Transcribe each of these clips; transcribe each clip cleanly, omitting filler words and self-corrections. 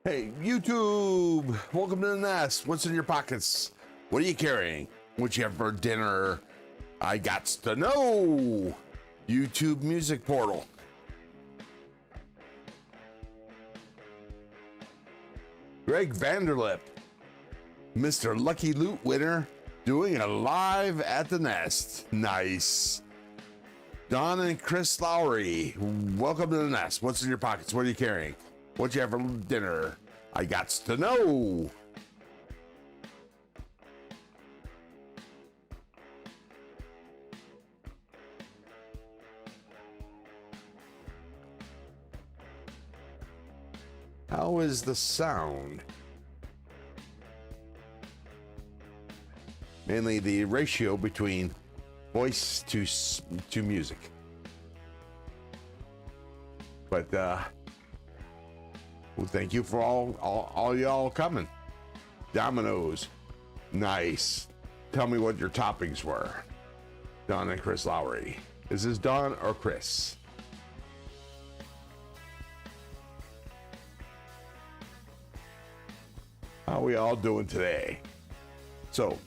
Hey, YouTube! Welcome to the nest. What's in your pockets? What are you carrying? What you have for dinner? I got to know. YouTube music portal. Greg Vanderlip, Mr. Lucky Loot winner, doing a live at the nest. Nice. Don and Chris Lowry, welcome to the nest. What's in your pockets? What are you carrying? What you have for dinner? I got to know. How is the sound? Mainly the ratio between voice to music. But well, thank you for all y'all coming. Dominoes, nice. Tell me what your toppings were. Don and Chris Lowry. Is this Don or Chris? How we all doing today? So,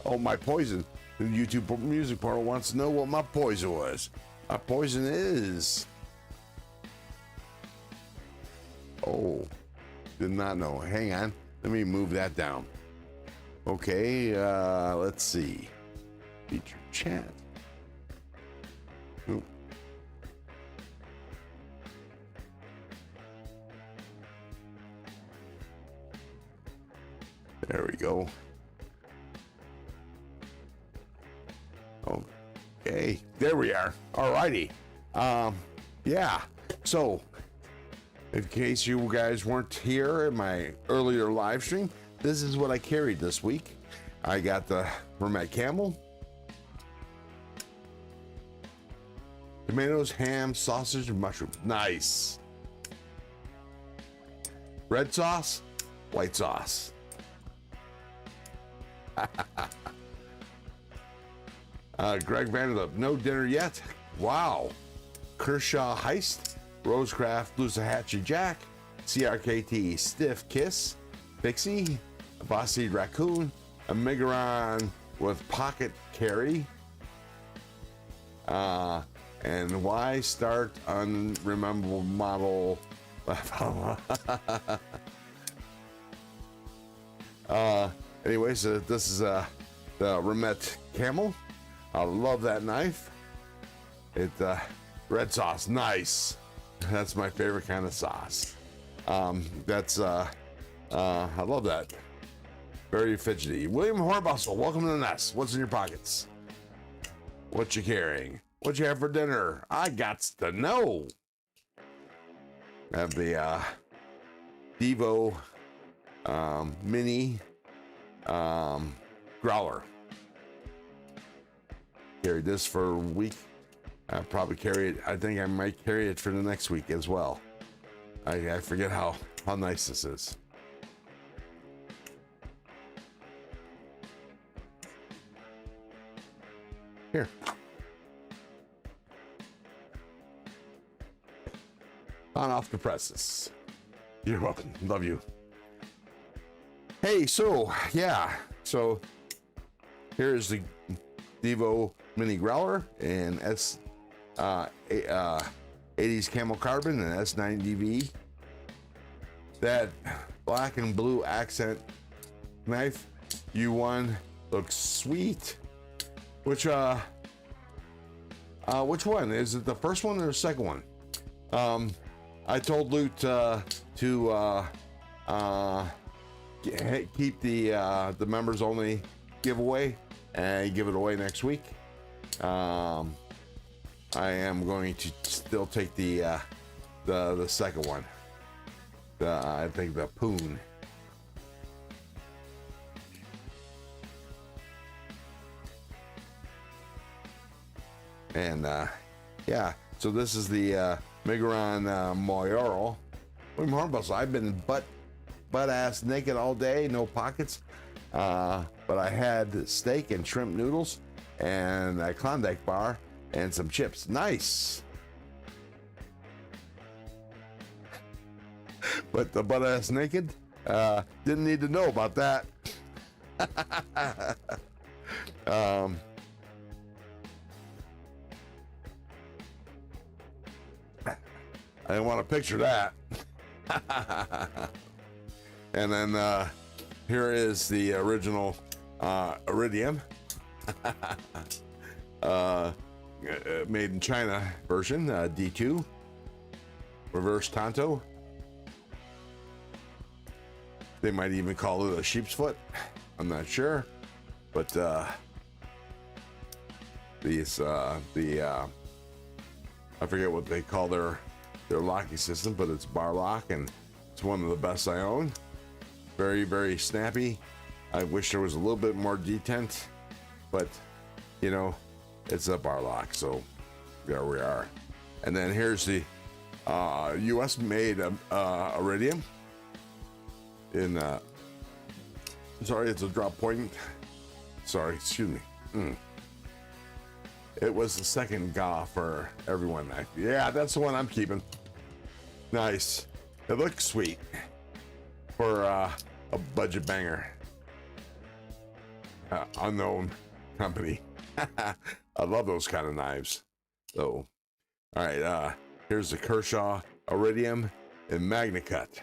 oh, my poison. The YouTube music portal wants to know what my poison was. My poison is... Oh, did not know. Hang on. Let me move that down. Okay, let's see. Feature chat. Ooh. There we go. Okay, there we are. Alrighty. Yeah. So, in case you guys weren't here in my earlier live stream, this is what I carried this week. I got the Vermette Camel, tomatoes, ham, sausage, and mushroom. Nice. Red sauce, white sauce. Greg Vanderlip, no dinner yet. Wow. Kershaw Heist, Rosecraft, Bluesahatchee Jack, CRKT, Stiff Kiss, Pixie, a Boss-Seed Raccoon, a Megaron with Pocket Carry, and why start unrememberable model. Anyways, this is the Vermette Camel. I love that knife. It red sauce, nice. That's my favorite kind of sauce. That's I love that. Very fidgety. William Hornbustle, welcome to the nest. What's in your pockets? What you carrying? What you have for dinner? I gots to know. I have the Devo mini growler. Carried this for a week. I'll probably carry it. I think I might carry it for the next week as well. I forget how nice this is. Here. On off the presses. You're welcome. Love you. Hey, so yeah. So here's the Devo Mini Growler and 80s Camel Carbon and S90V. That black and blue accent knife U1 looks sweet. Which one? Is it the first one or the second one? I told Lute to keep the members only giveaway and give it away next week. I am going to still take the second one. I think the Poon. And yeah, so this is the Migron Moyoro. William Hornbustle. I've been butt ass naked all day, no pockets. But I had steak and shrimp noodles and a Klondike bar and some chips. Nice. But the butt ass naked, didn't need to know about that. I didn't want to picture that. And then here is the original Iridium. Made in China version, D2. Reverse Tonto. They might even call it a sheep's foot. I'm not sure. But these I forget what they call their locking system, but it's bar lock, and it's one of the best I own. Very, very snappy. I wish there was a little bit more detent, but you know, it's a bar lock, so there we are. And then here's the US made Iridium in sorry, it's a drop point. Sorry, excuse me. It was the second GA for everyone. Yeah, that's the one I'm keeping. Nice. It looks sweet for a budget banger. Unknown company. I love those kind of knives. So, all right, here's the Kershaw Iridium in MagnaCut.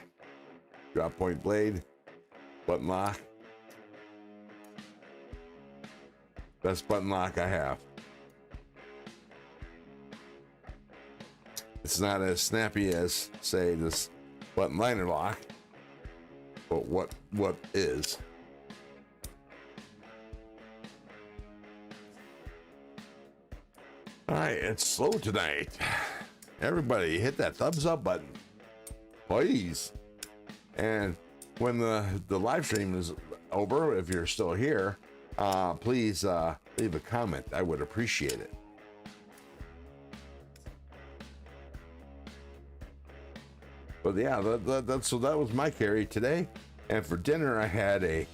Drop point blade, button lock. Best button lock I have. It's not as snappy as, say, this button liner lock, but what is? All right, it's slow tonight. Everybody hit that thumbs up button, please. And when the live stream is over, if you're still here, please leave a comment. I would appreciate it. But yeah, so that was my carry today. And for dinner, I had a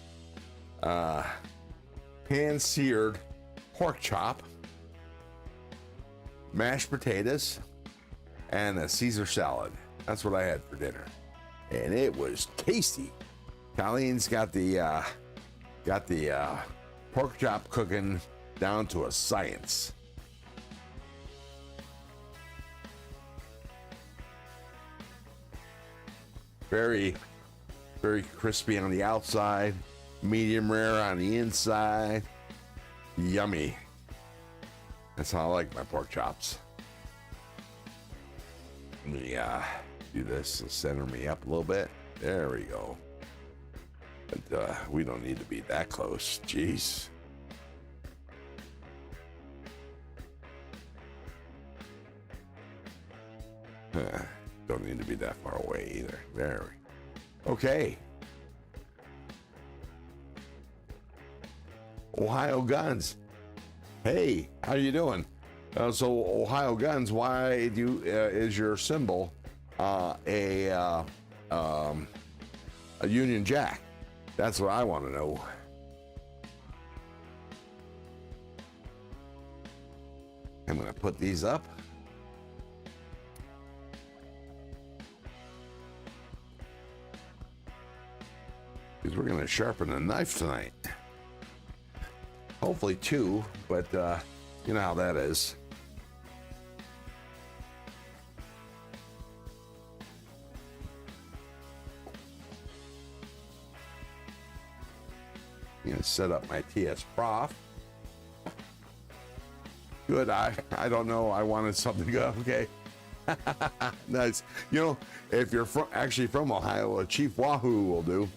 pan-seared pork chop, mashed potatoes, and a Caesar salad. That's what I had for dinner, and it was tasty. Colleen's got the pork chop cooking down to a science. Very, very crispy on the outside, medium rare on the inside. Yummy. That's how I like my pork chops. Let me do this to center me up a little bit. There we go. But we don't need to be that close. Jeez. Don't need to be that far away either. There we go. Okay. Ohio Guns. Hey, how you doing? So Ohio Guns, why is your symbol a Union Jack? That's what I want to know. I'm going to put these up. Because we're going to sharpen a knife tonight. Hopefully two, but you know how that is. I'm going to set up my TS Prof. Good. I don't know. I wanted something to go. Okay. Nice. You know, if you're actually from Ohio, a Chief Wahoo will do.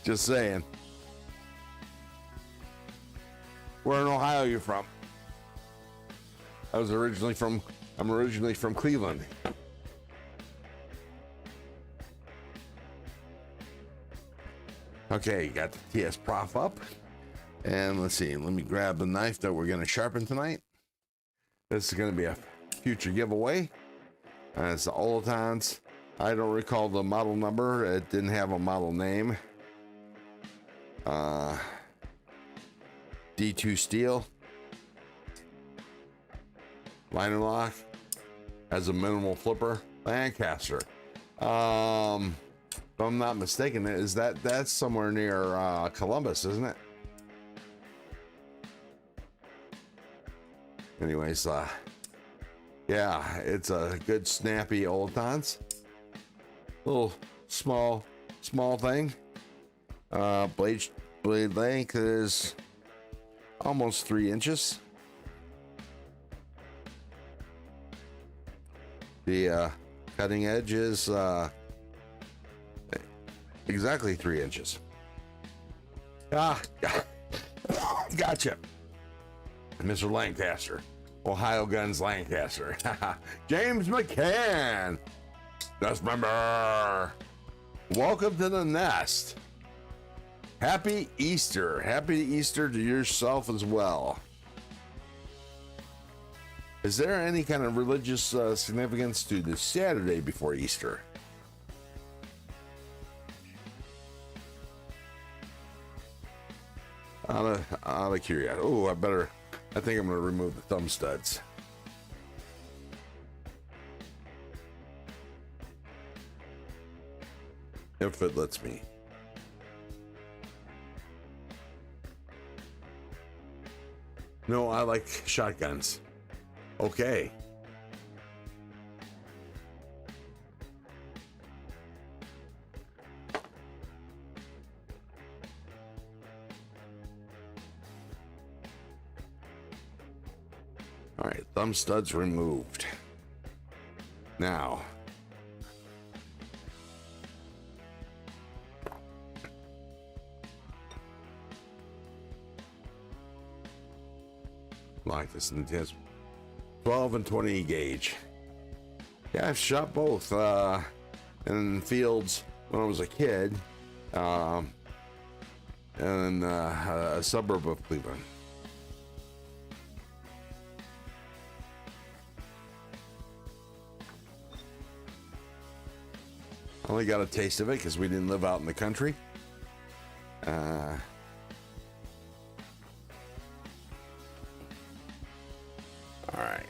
Just saying. Where in Ohio are you from? I'm originally from Cleveland. Okay, got the TS Prof up. And let's see, let me grab the knife that we're gonna sharpen tonight. This is gonna be a future giveaway. It's the Olotons. I don't recall the model number. It didn't have a model name. D2 steel. Liner lock. Has a minimal flipper. Lancaster. If I'm not mistaken, that's somewhere near Columbus, isn't it? Anyways, yeah, it's a good snappy Olotons. Little small thing. Blade length is almost 3 inches. The cutting edge is exactly 3 inches. Gotcha. Mr. Lancaster, Ohio Guns Lancaster. James McCann, Nest member. Welcome to the nest. Happy Easter. Happy Easter to yourself as well. Is there any kind of religious significance to the Saturday before Easter? Out of curiosity. Oh, I think I'm going to remove the thumb studs. If it lets me. No, I like shotguns. Okay. All right, thumb studs removed. Now, like this in the test. 12 and 20 gauge. Yeah, I've shot both in fields when I was a kid, in a suburb of Cleveland. I only got a taste of it because we didn't live out in the country. All right.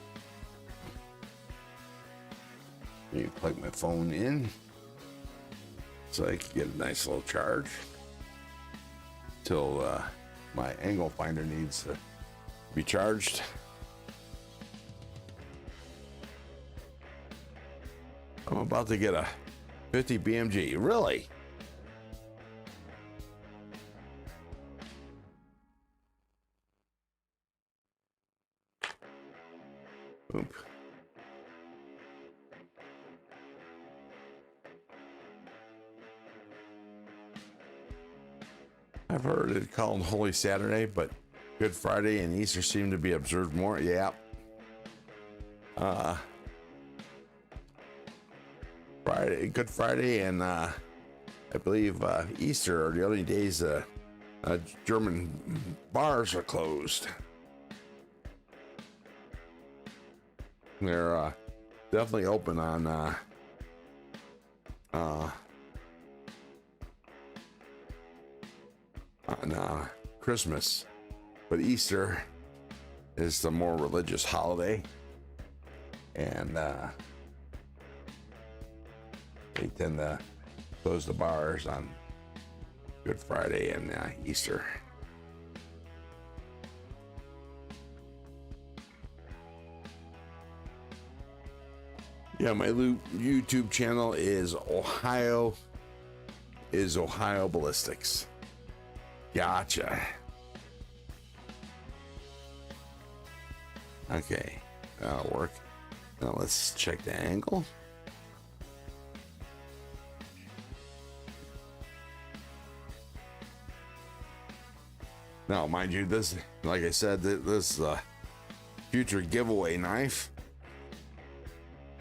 You plug my phone in so I can get a nice little charge till my angle finder needs to be charged. I'm about to get a 50 BMG. Really? Oop. I've heard it called Holy Saturday, but Good Friday and Easter seem to be observed more. Yeah. Good Friday, and I believe Easter are the only days German bars are closed. They're definitely open on Christmas, but Easter is the more religious holiday, and they tend to close the bars on Good Friday and Easter. Yeah, my YouTube channel is Ohio Ballistics. Gotcha. Okay, that'll work. Now let's check the angle. Now, mind you, this, like I said, this is a future giveaway knife.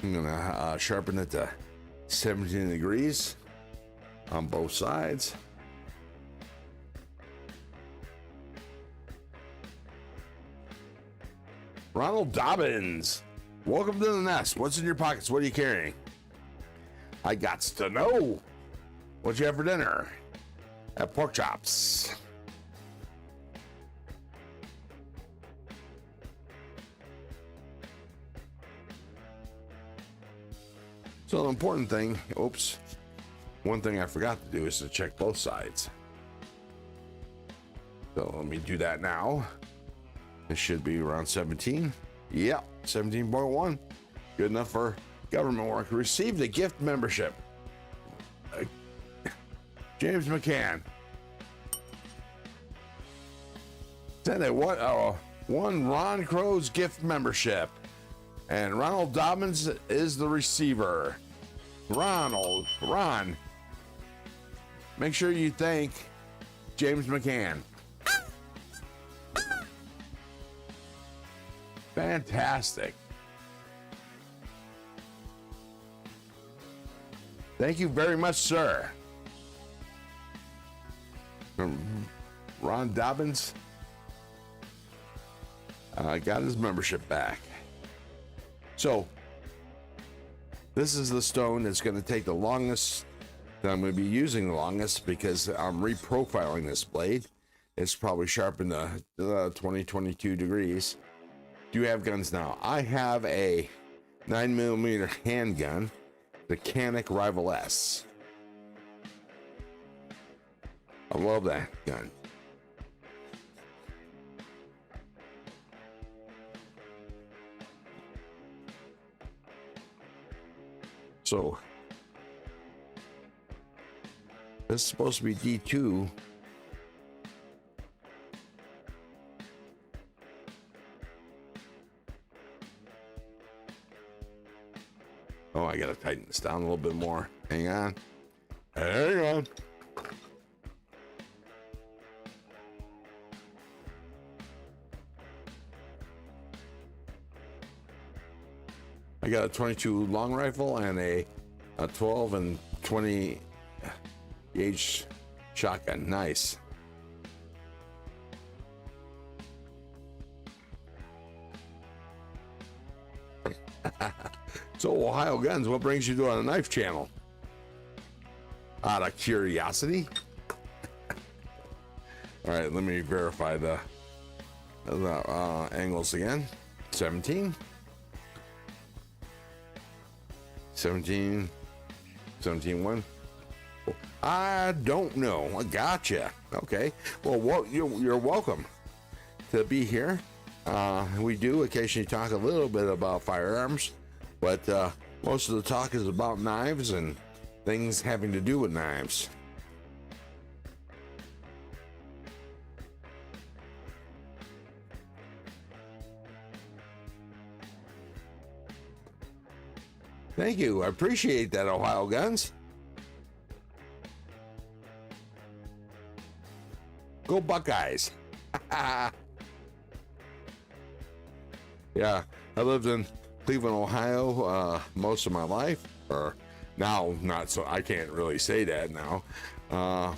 I'm gonna sharpen it to 17 degrees on both sides. Ronald Dobbins, welcome to the nest. What's in your pockets? What are you carrying? I got to know. What you have for dinner? Pork chops. So the important thing, one thing I forgot to do is to check both sides. So let me do that now. It should be around 17. Yep, 17.1. Good enough for government work. Received a gift membership. James McCann. Sent a one Ron Crow's gift membership. And Ronald Dobbins is the receiver. Ron, make sure you thank James McCann. Fantastic. Thank you very much, sir. Ron Dobbins got his membership back. So this is the stone that's going to take the longest, that I'm going to be using the longest, because I'm reprofiling this blade. It's probably sharpened to 22 degrees. Do you have guns now? I have a 9mm handgun, the Canik Rival S. I love that gun. So this is supposed to be D2. Oh, I gotta tighten this down a little bit more. Hang on. Hang on. I got a 22 long rifle and a 12 and 20 gauge shotgun. Nice. So Ohio Guns, what brings you to a knife channel? Out of curiosity. All right, let me verify the angles again. 17. 17, 17.1. I don't know. I gotcha. Okay. Well, you're welcome to be here. We do occasionally talk a little bit about firearms, but most of the talk is about knives and things having to do with knives. Thank you. I appreciate that, Ohio Guns. Go Buckeyes. Yeah, I lived in Cleveland, Ohio most of my life, or now not, so I can't really say that now.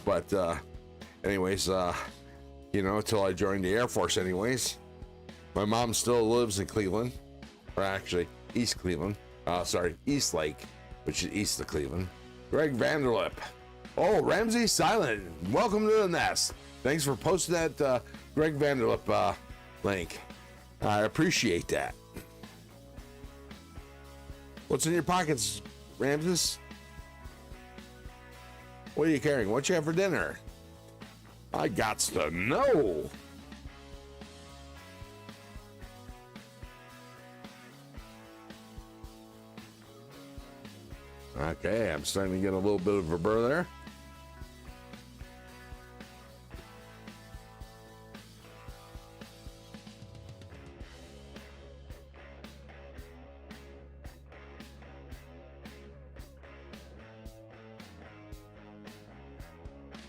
But anyways, you know, until I joined the Air Force anyways. My mom still lives in Cleveland, or actually East Cleveland. Sorry, East Lake, which is east of Cleveland. Greg Vanderlip. Oh, Ramsey Silent. Welcome to the nest. Thanks for posting that Greg Vanderlip link. I appreciate that. What's in your pockets, Ramses? What are you carrying? What you have for dinner? I gots to know. Okay, I'm starting to get a little bit of a burr there.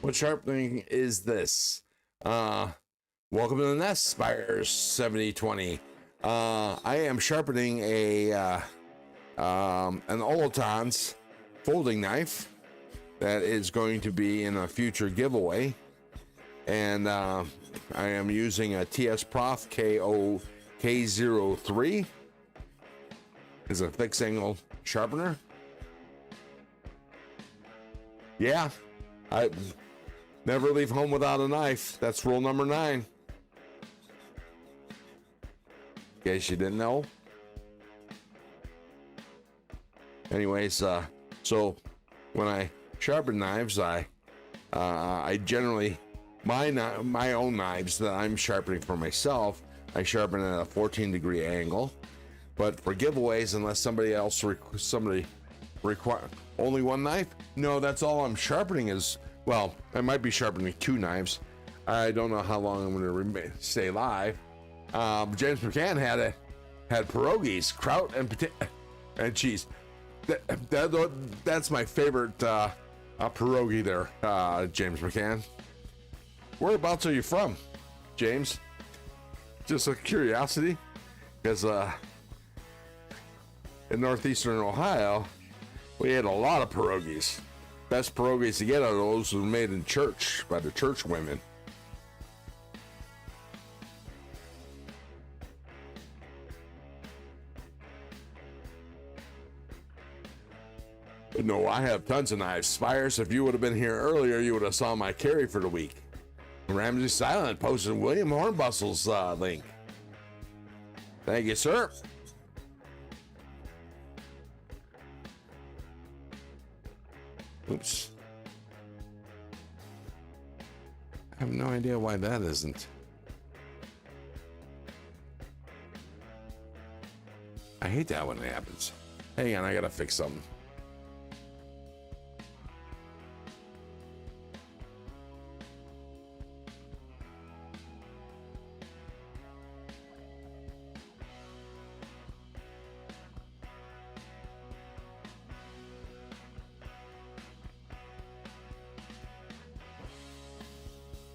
What sharpening is this? Welcome to the nest, Spires 7020. I am sharpening an Olotons folding knife that is going to be in a future giveaway, and I am using a TS Prof K03 as a fixed angle sharpener. Yeah, I never leave home without a knife. That's rule number 9. In case you didn't know. Anyways, so when I sharpen knives, I generally, my own knives that I'm sharpening for myself, I sharpen at a 14-degree angle. But for giveaways, unless somebody require only one knife, no, that's all I'm sharpening is, well, I might be sharpening 2 knives. I don't know how long I'm going to stay live. James McCann had pierogies, kraut, and cheese. That's my favorite pierogi there, James McCann. Whereabouts are you from, James? Just a curiosity, because in northeastern Ohio, we had a lot of pierogies. Best pierogies to get out of those were made in church by the church women. But no, I have tons of knives. Spires, if you would have been here earlier, you would have saw my carry for the week. Ramsey Silent posted William Hornbustle's link. Thank you, sir. Oops. I have no idea why that isn't. I hate that when it happens. Hang on, I gotta fix something.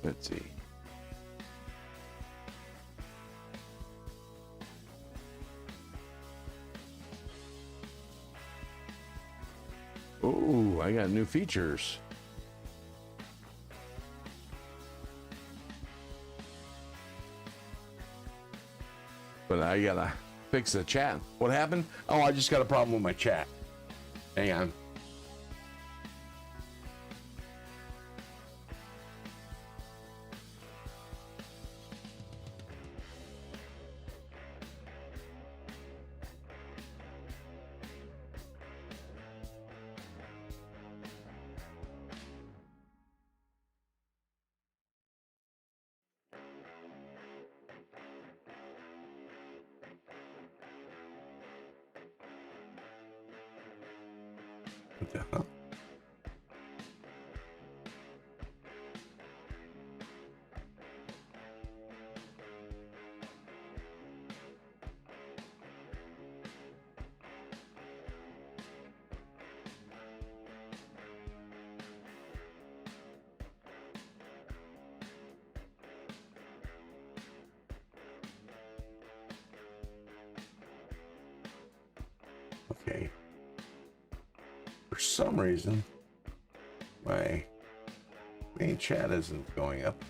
Let's see. Oh, I got new features. But I gotta fix the chat. What happened? Oh, I just got a problem with my chat. Hang on. What the hell? Okay. For some reason, my main chat isn't going up.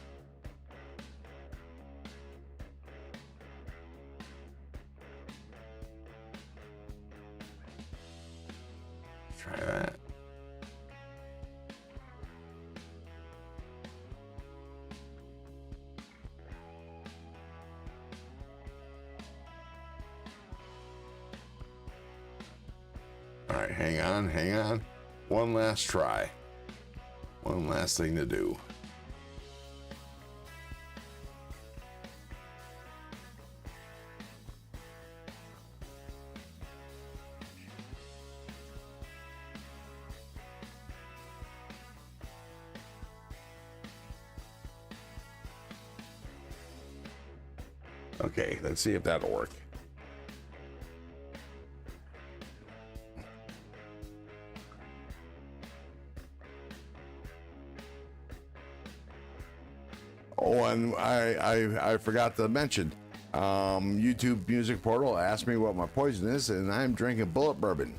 Try that. All right, hang on. One last try. One last thing to do. Okay, let's see if that'll work. Oh, and I forgot to mention, YouTube Music Portal asked me what my poison is, and I'm drinking Bullet Bourbon.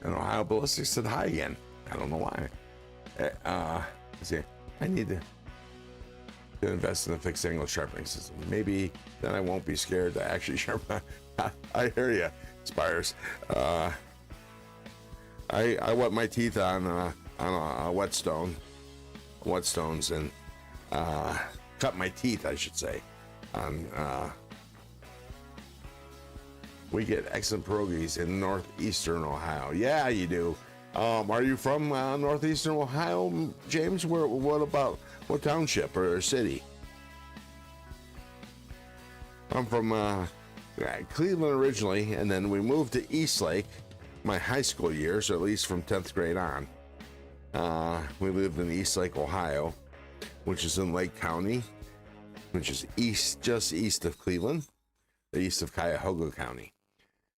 And Ohio Ballistics said hi again. I don't know why. Let's see. I need to invest in a fixed angle sharpening system. Maybe then I won't be scared to actually sharpen. I hear you, Spires. I wet my teeth on a whetstones and cut my teeth, I should say. We get excellent pierogies in northeastern Ohio. Yeah, you do. Are you from northeastern Ohio, James? What about what township or city? I'm from Cleveland originally, and then we moved to Eastlake my high school years, or at least from 10th grade on. We lived in Eastlake, Ohio, which is in Lake County, which is just east of Cleveland, east of Cuyahoga County.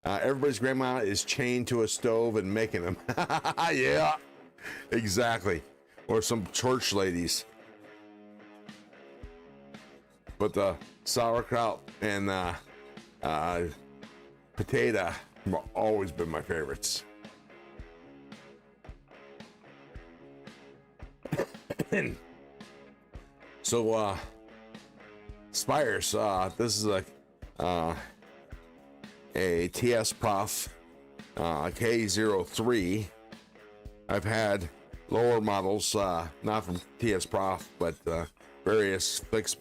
Everybody's grandma is chained to a stove and making them. Yeah, exactly. Or some church ladies. But the sauerkraut and potato have always been my favorites. So, Spires, this is a TS Prof K03. I've had lower models, not from TS Prof, but various fixed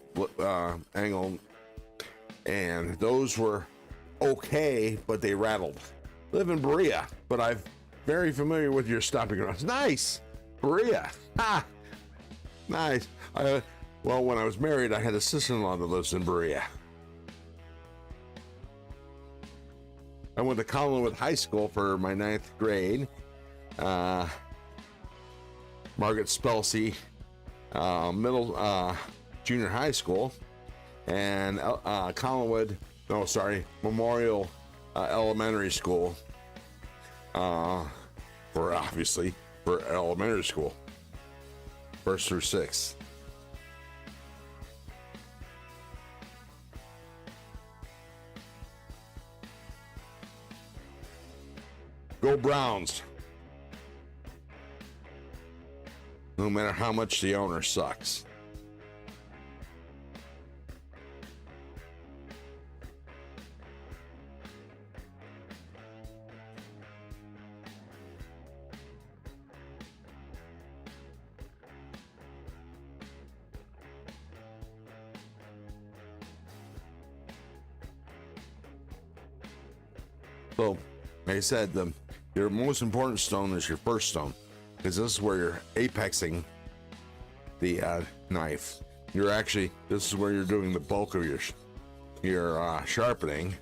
angle, and those were okay, but they rattled. Live in Berea, but I'm very familiar with your stomping grounds. Nice, Berea. Ha, nice. Well, when I was married, I had a sister-in-law that lives in Berea. I went to Collinwood High School for my 9th grade. Margaret Spelsey junior high school, and Memorial Elementary School, for elementary school, 1st through 6th. Go Browns. No matter how much the owner sucks. So, like I said, your most important stone is your first stone, because this is where you're apexing the knife. This is where you're doing the bulk of your sharpening.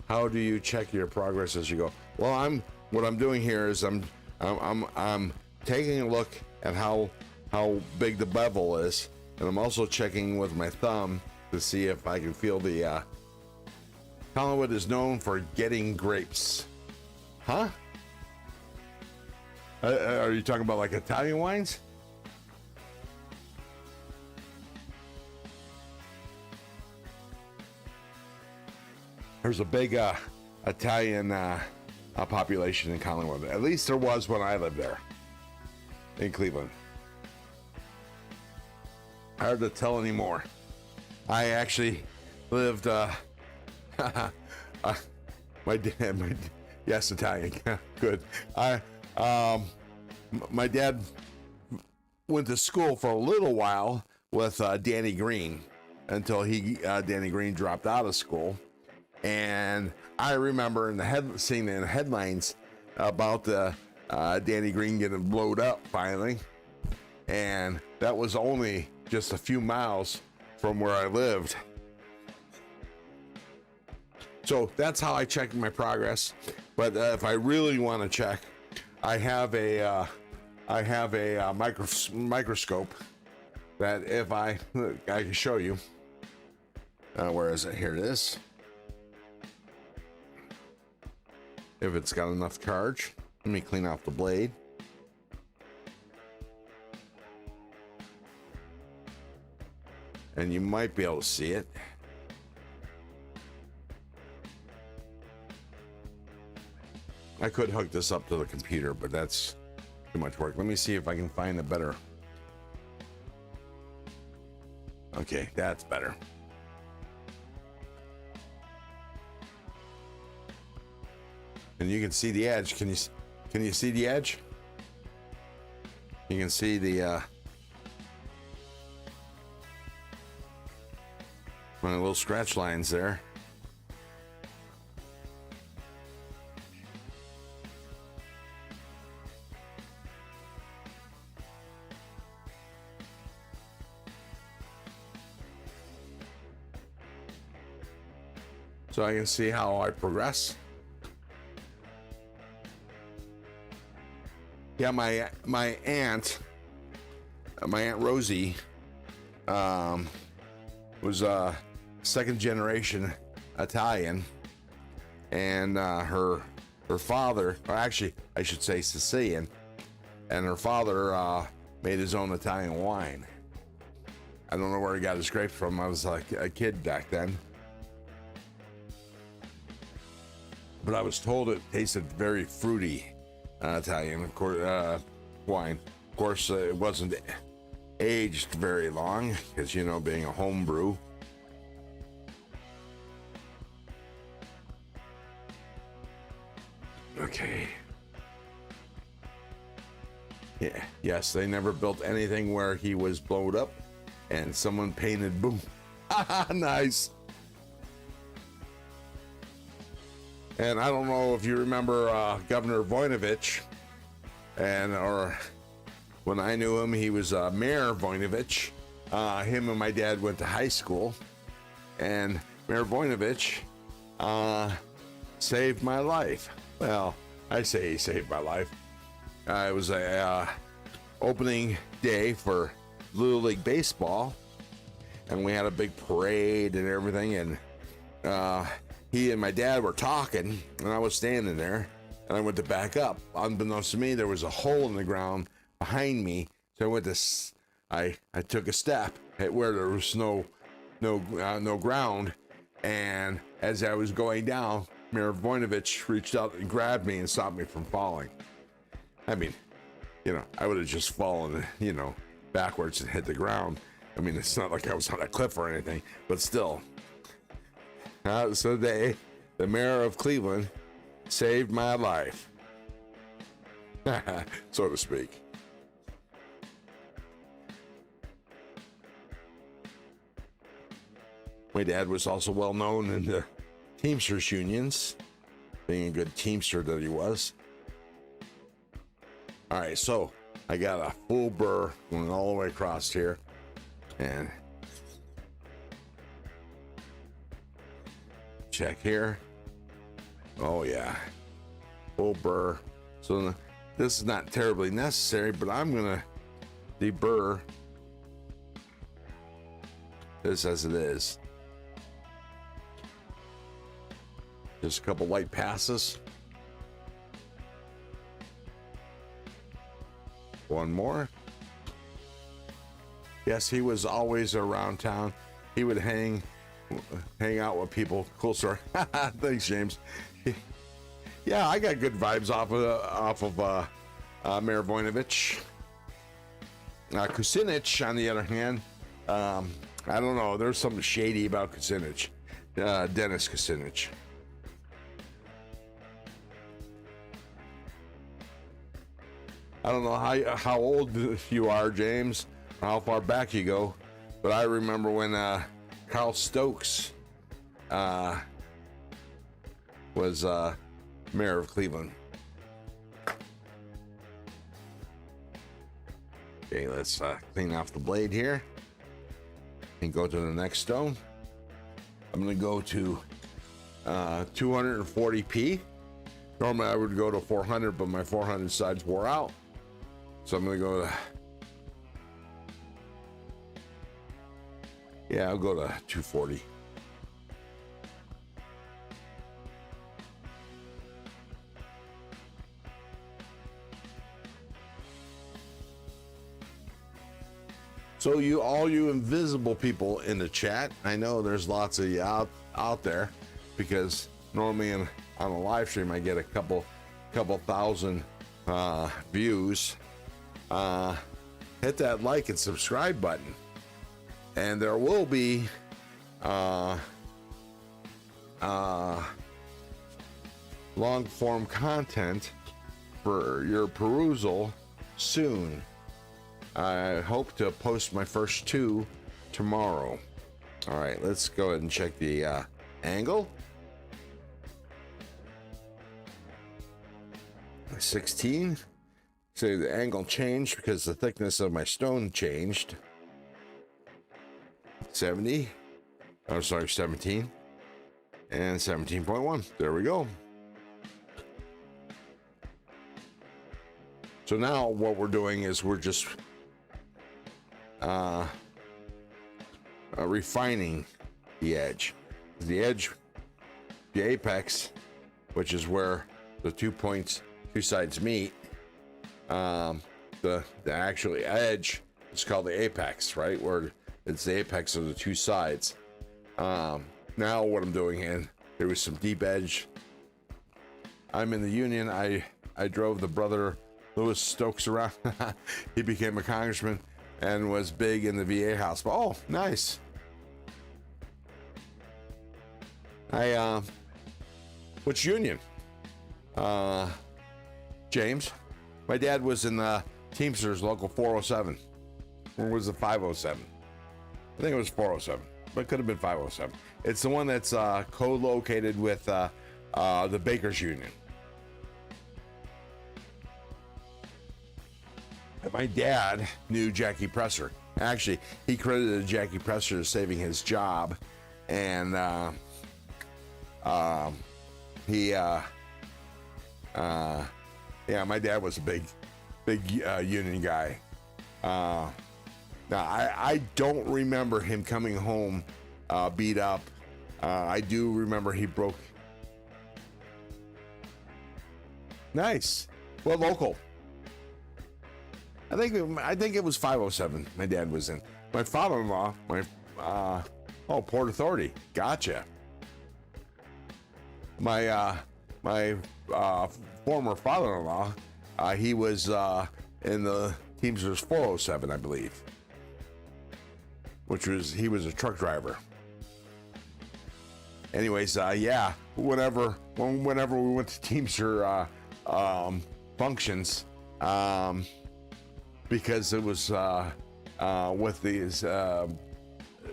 How do you check your progress as you go? Well, what I'm doing here is I'm I'm taking a look at how big the bevel is, and I'm also checking with my thumb to see if I can feel the Collingwood is known for getting grapes. Huh? Are you talking about like Italian wines? There's a big Italian population in Collingwood. At least there was when I lived there in Cleveland. Hard to tell anymore. I actually lived my dad, yes, Italian. Good. My dad went to school for a little while with Danny Green until Danny Green dropped out of school. And I remember seeing in the headlines about the Danny Green getting blowed up finally. And that was only just a few miles from where I lived. So that's how I check my progress. But if I really want to check, I have a microscope that if I can show you. Where is it? Here it is. If it's got enough charge, let me clean off the blade. And you might be able to see it. I could hook this up to the computer, but that's too much work. Let me see if I can find a better. Okay, that's better. And you can see the edge. Can you see the edge? You can see the my little scratch lines there. So I can see how I progress. Yeah, my aunt Rosie, was second generation Italian, and her father, or actually I should say Sicilian, and her father made his own Italian wine. I don't know where he got his grapes from. I was like a kid back then, but I was told it tasted very fruity. Italian, of course, wine. Of course, it wasn't aged very long because, you know, being a home brew. Okay. Yeah. Yes, they never built anything where he was blown up and someone painted boom. Nice. And I don't know if you remember Governor Voinovich, or when I knew him, he was Mayor Voinovich. Him and my dad went to high school, and Mayor Voinovich saved my life. Well, I say he saved my life. It was a opening day for Little League Baseball, and we had a big parade and everything, and he and my dad were talking, and I was standing there, and I went to back up. Unbeknownst to me, there was a hole in the ground behind me, so I went to, I took a step at where there was no ground, and as I was going down, Mayor Voinovich reached out and grabbed me and stopped me from falling. I mean, you know, I would have just fallen, you know, backwards and hit the ground. I mean, it's not like I was on a cliff or anything, but still. So the mayor of Cleveland saved my life, so to speak. My dad was also well known in the Teamsters unions, being a good Teamster that he was. All right, so I got a full burr going all the way across here, and check here. Oh yeah, full burr. So This is not terribly necessary, but I'm gonna deburr this as it is. Just a couple light passes. One more. Yes, he was always around town. He would hang out with people. Cool story. Thanks, James. Yeah, I got good vibes off of Mayor Voinovich. Kucinich, on the other hand, I don't know. There's something shady about Kucinich. Dennis Kucinich. I don't know how old you are, James, or how far back you go, but I remember when Carl Stokes was mayor of Cleveland. Okay, let's clean off the blade here and go to the next stone. I'm going to go to 240p. Normally I would go to 400, but my 400 sides wore out. So I'm going to go to, yeah, I'll go to 240. So all you invisible people in the chat, I know there's lots of you out there, because normally on a live stream I get a couple thousand views. Hit that like and subscribe button, and there will be long form content for your perusal soon. I hope to post my first 2 tomorrow. All right, let's go ahead and check the angle. 16. So the angle changed because the thickness of my stone changed. 70. Oh, sorry, 17. And 17.1. There we go. So now what we're doing is we're just refining the edge. The apex, which is where the 2 sides meet. The actual edge is called the apex, right? Where it's the apex of the 2 sides. Now what I'm doing, and there was some deep edge. I'm in the union. I drove the brother Louis Stokes around. He became a congressman and was big in the VA hospital. Oh, nice. Which union? James. My dad was in the Teamsters Local 407. Or was it 507? I think it was 407, but it could have been 507. It's the one that's co-located with the Bakers Union. My dad knew Jackie Presser. Actually, he credited Jackie Presser as saving his job, and yeah, my dad was a big union guy. Now I don't remember him coming home beat up. I do remember he broke. Nice. Well, local. I think it was 507. My dad was in. My father-in-law, Port Authority. Gotcha. My former father-in-law, he was in the Teamsters 407, I believe, he was a truck driver. Anyways, yeah, whenever we went to Teamster functions, because it was with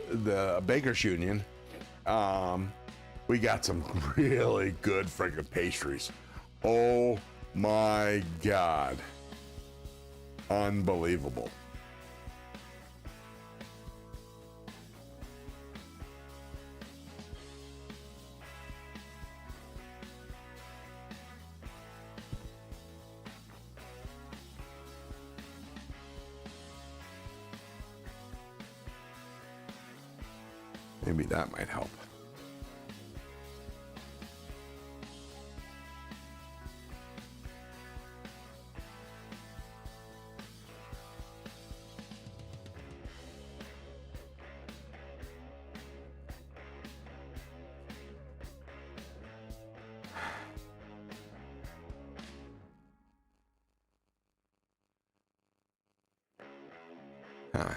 the Bakers Union, we got some really good freaking pastries. Oh my God. Unbelievable. Maybe that might help. Huh.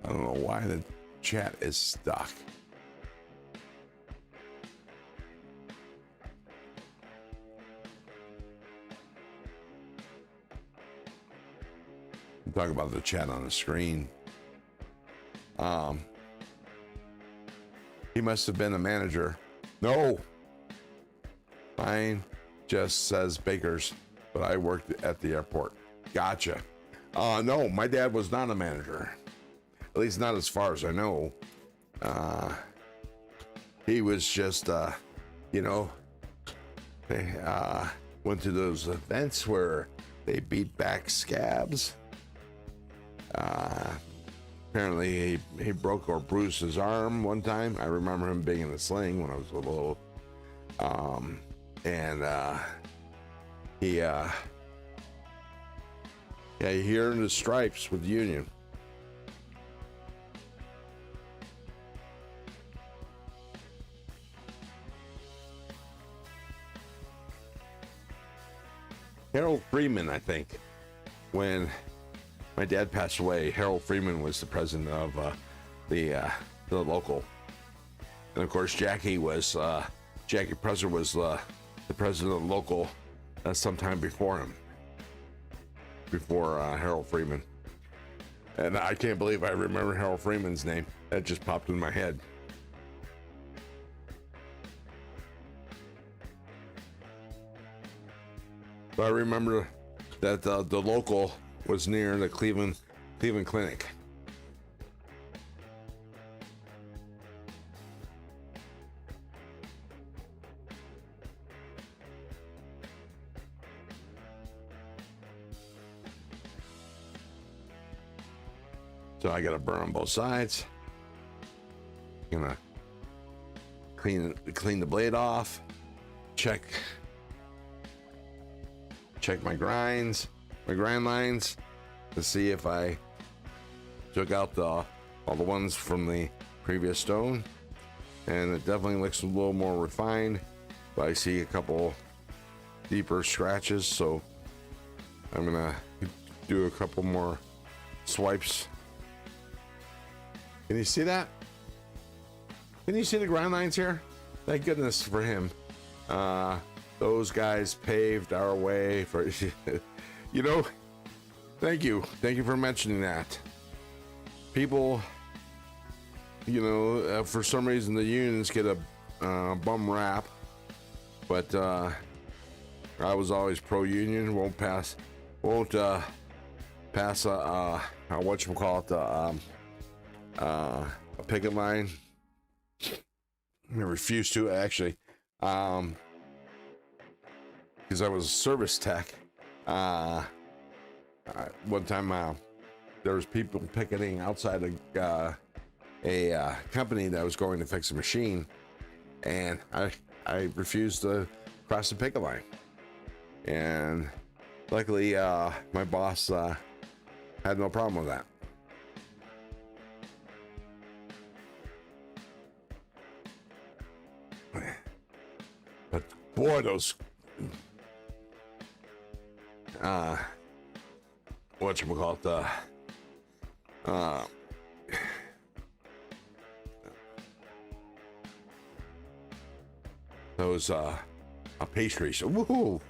I don't know why the chat is stuck. I'm talking about the chat on the screen. He must have been a manager. No. Mine just says Baker's, but I worked at the airport. Gotcha. No, my dad was not a manager. At least not as far as I know. He was just, you know, they went to those events where they beat back scabs. Apparently he broke or bruised his arm one time. I remember him being in a sling when I was little. He earned his stripes with the Union. Harold Freeman, I think, when my dad passed away, Harold Freeman was the president of the local, and of course Jackie Presser was the president of the local sometime before him, before Harold Freeman. And I can't believe I remember Harold Freeman's name. That just popped in my head. But I remember that the local was near the Cleveland Clinic. So I gotta burn on both sides. Gonna clean the blade off. Check my grind lines to see if I took out all the ones from the previous stone, and it definitely looks a little more refined, but I see a couple deeper scratches, so I'm gonna do a couple more swipes. Can you see that? Can you see the grind lines here? Thank goodness for him. Those guys paved our way for, you know, thank you for mentioning that. People, you know, for some reason the unions get a bum rap, but I was always pro-union. Won't pass a whatchamacallit, a picket line. I refuse to, actually, because I was a service tech. One time there was people picketing outside a company that was going to fix a machine, and I refused to cross the picket line. And luckily my boss had no problem with that. But boy, those whatchamacallit, those pastries. Woohoo!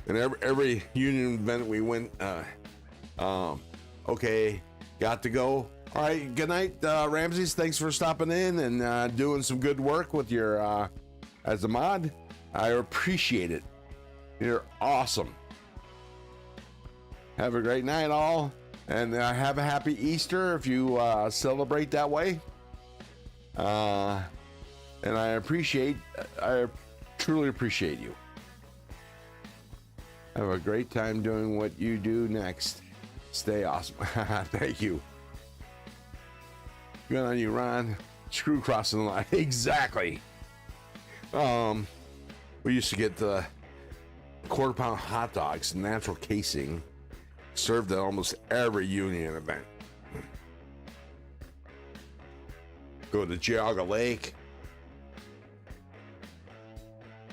And every union event we went, okay, got to go. All right, good night, Ramses. Thanks for stopping in and doing some good work with your as a mod. I appreciate it. You're awesome. Have a great night, all, and have a happy Easter if you celebrate that way. And I truly appreciate you. Have a great time doing what you do next. Stay awesome. Thank you. Good on you, Ron. Screw crossing the line. Exactly. We used to get the quarter-pound hot dogs, natural casing, served at almost every union event. Go to Geauga Lake,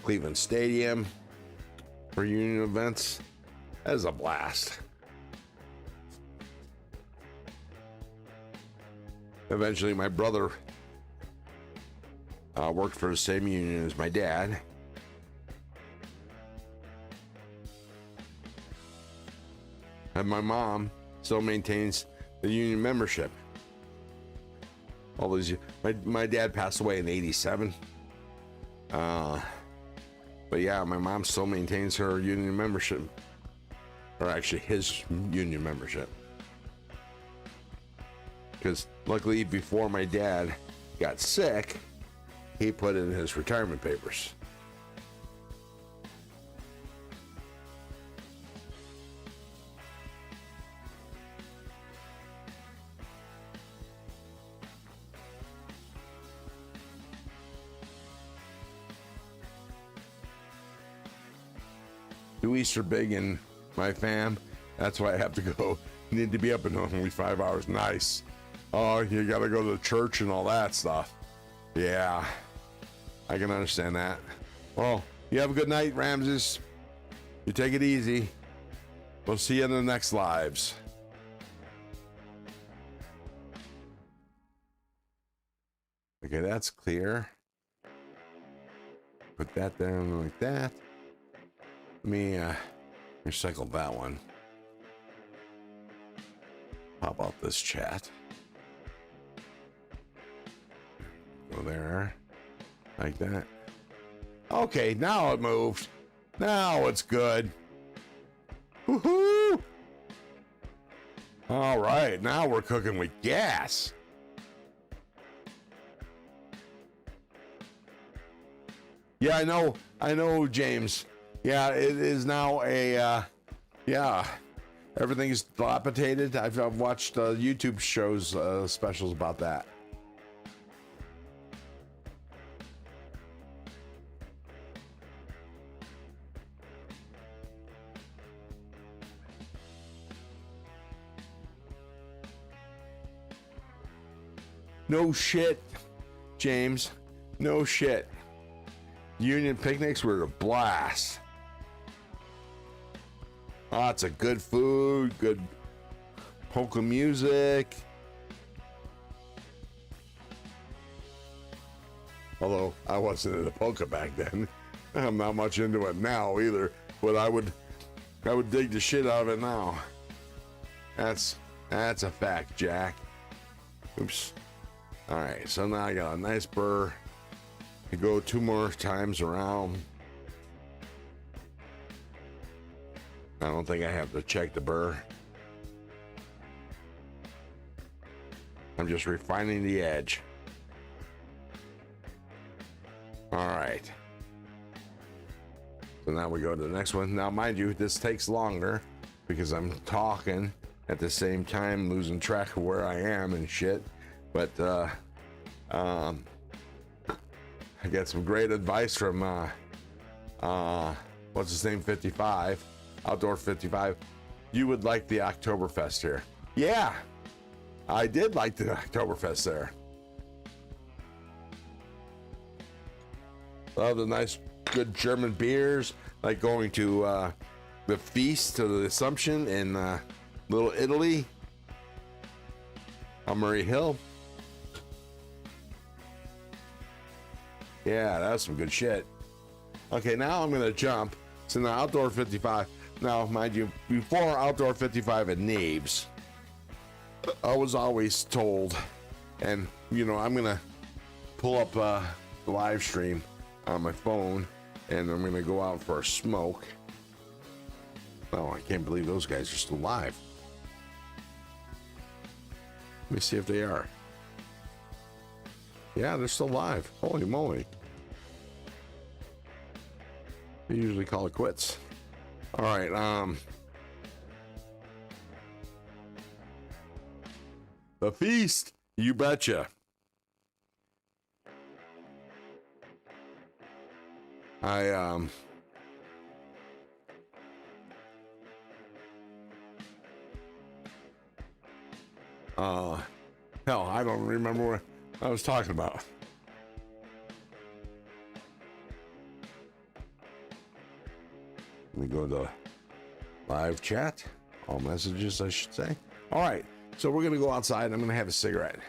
Cleveland Stadium for union events. That is a blast. Eventually, my brother worked for the same union as my dad. And my mom still maintains the union membership. All these, my dad passed away in '87. But yeah, my mom still maintains her union membership, or actually his union membership. Because luckily, before my dad got sick, he put in his retirement papers. Do Easter big in my fam. That's why I have to go. Need to be up in only 5 hours. Nice. Oh, you gotta go to church and all that stuff. Yeah, I can understand that. Well, you have a good night, Ramses. You take it easy. We'll see you in the next lives. Okay, that's clear. Put that down like that. Let me recycle that one. Pop out this chat. Go there. Like that. Okay, now it moved. Now it's good. Woohoo! All right, now we're cooking with gas. Yeah, I know, James. Yeah, it is now a, yeah, everything's dilapidated. I've watched YouTube shows, specials about that. No shit, James. No shit. Union picnics were a blast. Lots of good food, good polka music. Although I wasn't into polka back then. I'm not much into it now either, but I would dig the shit out of it now. That's a fact, Jack. Oops. All right, so now I got a nice burr. I go 2 more times around. I don't think I have to check the burr. I'm just refining the edge. All right. So now we go to the next one. Now, mind you, this takes longer because I'm talking at the same time, losing track of where I am and shit. But I got some great advice from what's his name, 55. Outdoor 55. You would like the Oktoberfest here. Yeah, I did like the Oktoberfest there. Love the nice, good German beers, like going to the Feast to the Assumption in Little Italy on Murray Hill. Yeah, that's some good shit. Okay, now I'm gonna jump to the Outdoor 55. Now, mind you, before Outdoor 55 at Naves, I was always told, and you know, I'm gonna pull up the live stream on my phone, and I'm gonna go out for a smoke. Oh, I can't believe those guys are still live. Let me see if they are. Yeah, they're still live. Holy moly. They usually call it quits. All right. The feast. You betcha. Hell, I don't remember what I was talking about. Let me go to live chat. All messages, I should say. All right, so we're gonna go outside. I'm gonna have a cigarette.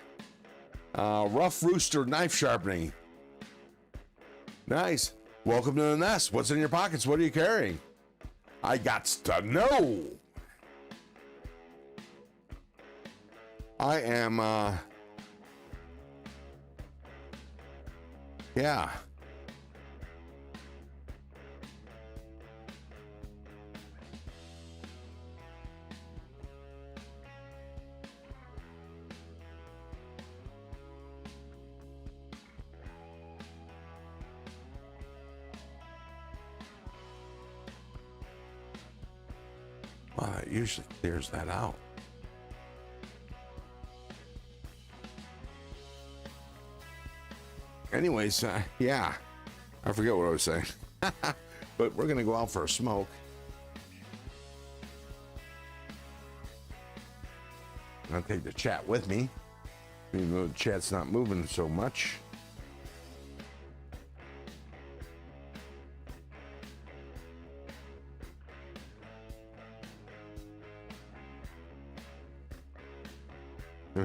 Rough Rooster knife sharpening. Nice. Welcome to the nest. What's in your pockets? What are you carrying? I got to know. I am, yeah. Well, it usually clears that out. Anyways, yeah, I forget what I was saying, but we're gonna go out for a smoke. I'll take the chat with me, even though the chat's not moving so much.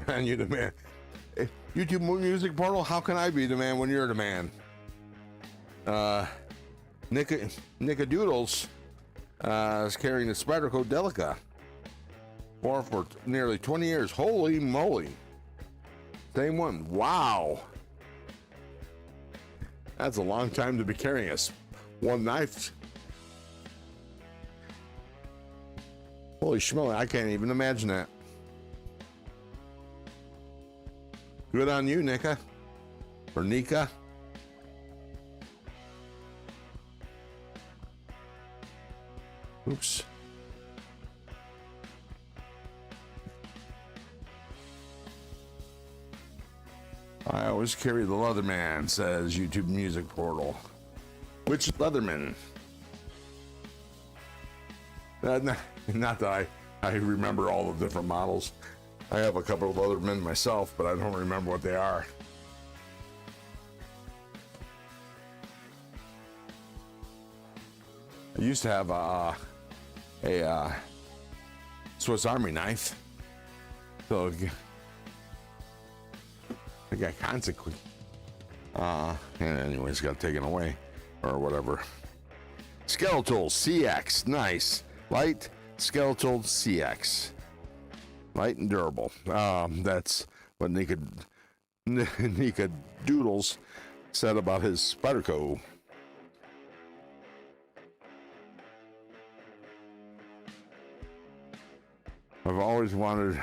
And you the man. YouTube Music Portal, how can I be the man when you're the man? Nickadoodles is carrying the Spyderco Delica for nearly 20 years. Holy moly. Same one. Wow. That's a long time to be carrying one knife. Holy schmoly, I can't even imagine that. Good on you, Nika. Or Nika. Oops. I always carry the Leatherman, says YouTube Music Portal. Which Leatherman? Not that I remember all the different models. I have a couple of Leathermen myself, but I don't remember what they are. I used to have a Swiss Army knife. So I got consequence. And anyways, got taken away or whatever. Skeletal CX, nice. Light Skeletal CX. Light and durable. That's what Nika Doodles said about his Spyderco. I've always wanted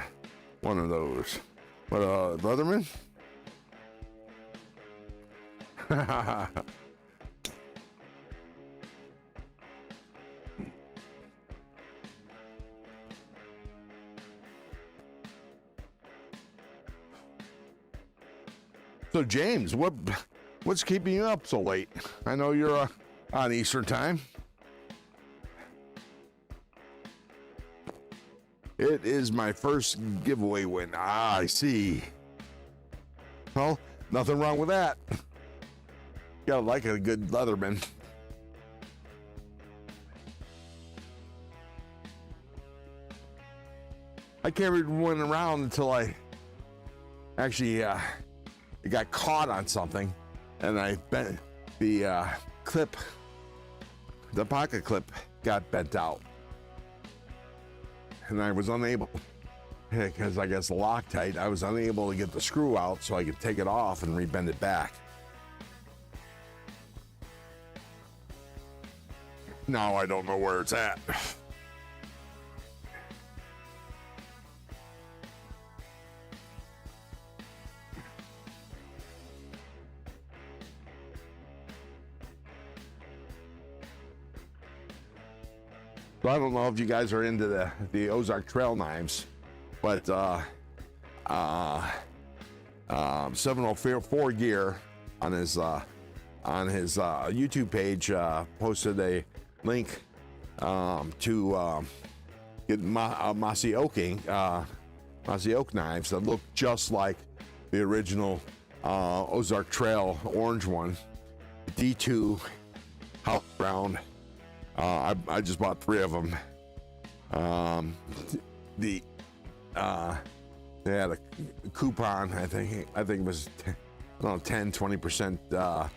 one of those. But Leatherman? So James, what's keeping you up so late? I know you're on Eastern time. It is my first giveaway win. Ah, I see. Well, nothing wrong with that. Gotta like a good Leatherman. I carried one around until I actually it got caught on something, and I bent the clip, the pocket clip got bent out, and I was unable, because I guess the Loctite, I was unable to get the screw out so I could take it off and rebend it back. Now I don't know where it's at. So I don't know if you guys are into the Ozark Trail knives, but 704 Gear on his YouTube page posted a link to get mossy oak knives that look just like the original Ozark Trail orange one, D2 house brown. I just bought 3 of them. They had a coupon. I think it was 10-20%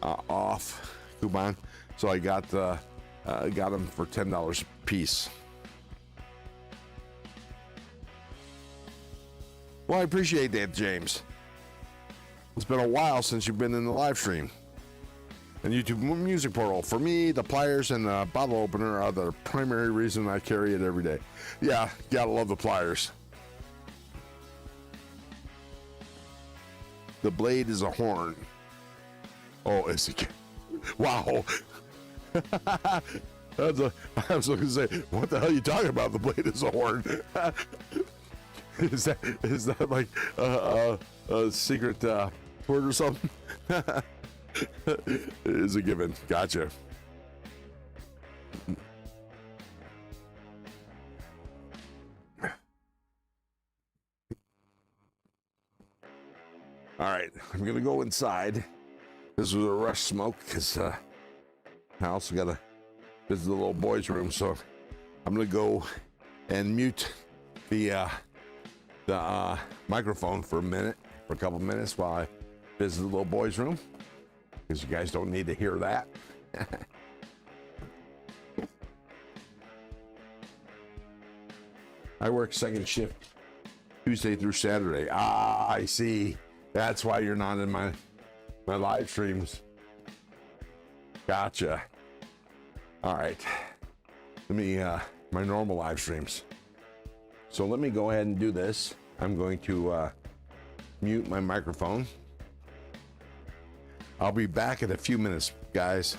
off coupon. So I got them for $10 a piece. Well, I appreciate that, James. It's been a while since you've been in the live stream. And YouTube Music Portal. For me, the pliers and the bottle opener are the primary reason I carry it every day. Yeah, gotta love the pliers. The blade is a horn. Oh, is it? Wow. I was looking to say, what the hell are you talking about? The blade is a horn. Is that like a secret word or something? It is a given. Gotcha. All right, I'm gonna go inside. This was a rush smoke because I also gotta visit the little boys' room, so I'm gonna go and mute the microphone for a couple minutes while I visit the little boys' room, because you guys don't need to hear that. I work second shift Tuesday through Saturday. I see. That's why you're not in my live streams. Gotcha. All right. Let me my normal live streams. So let me go ahead and do this. I'm going to mute my microphone. I'll be back in a few minutes, guys.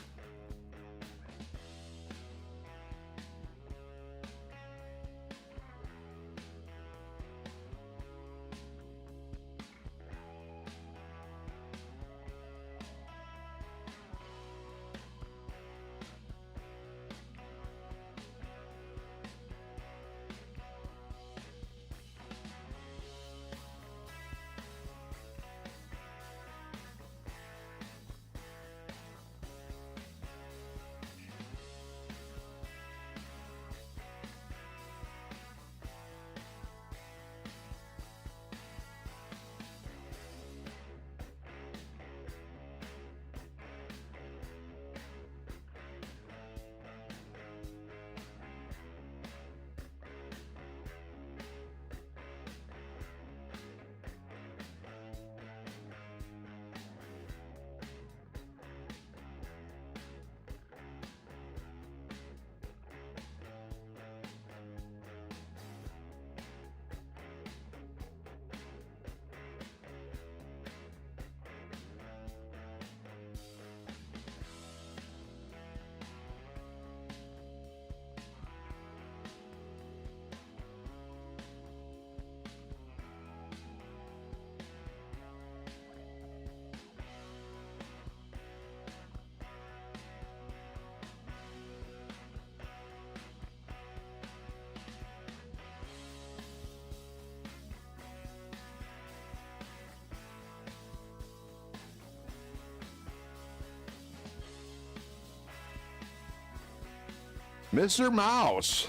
Mr. Mouse,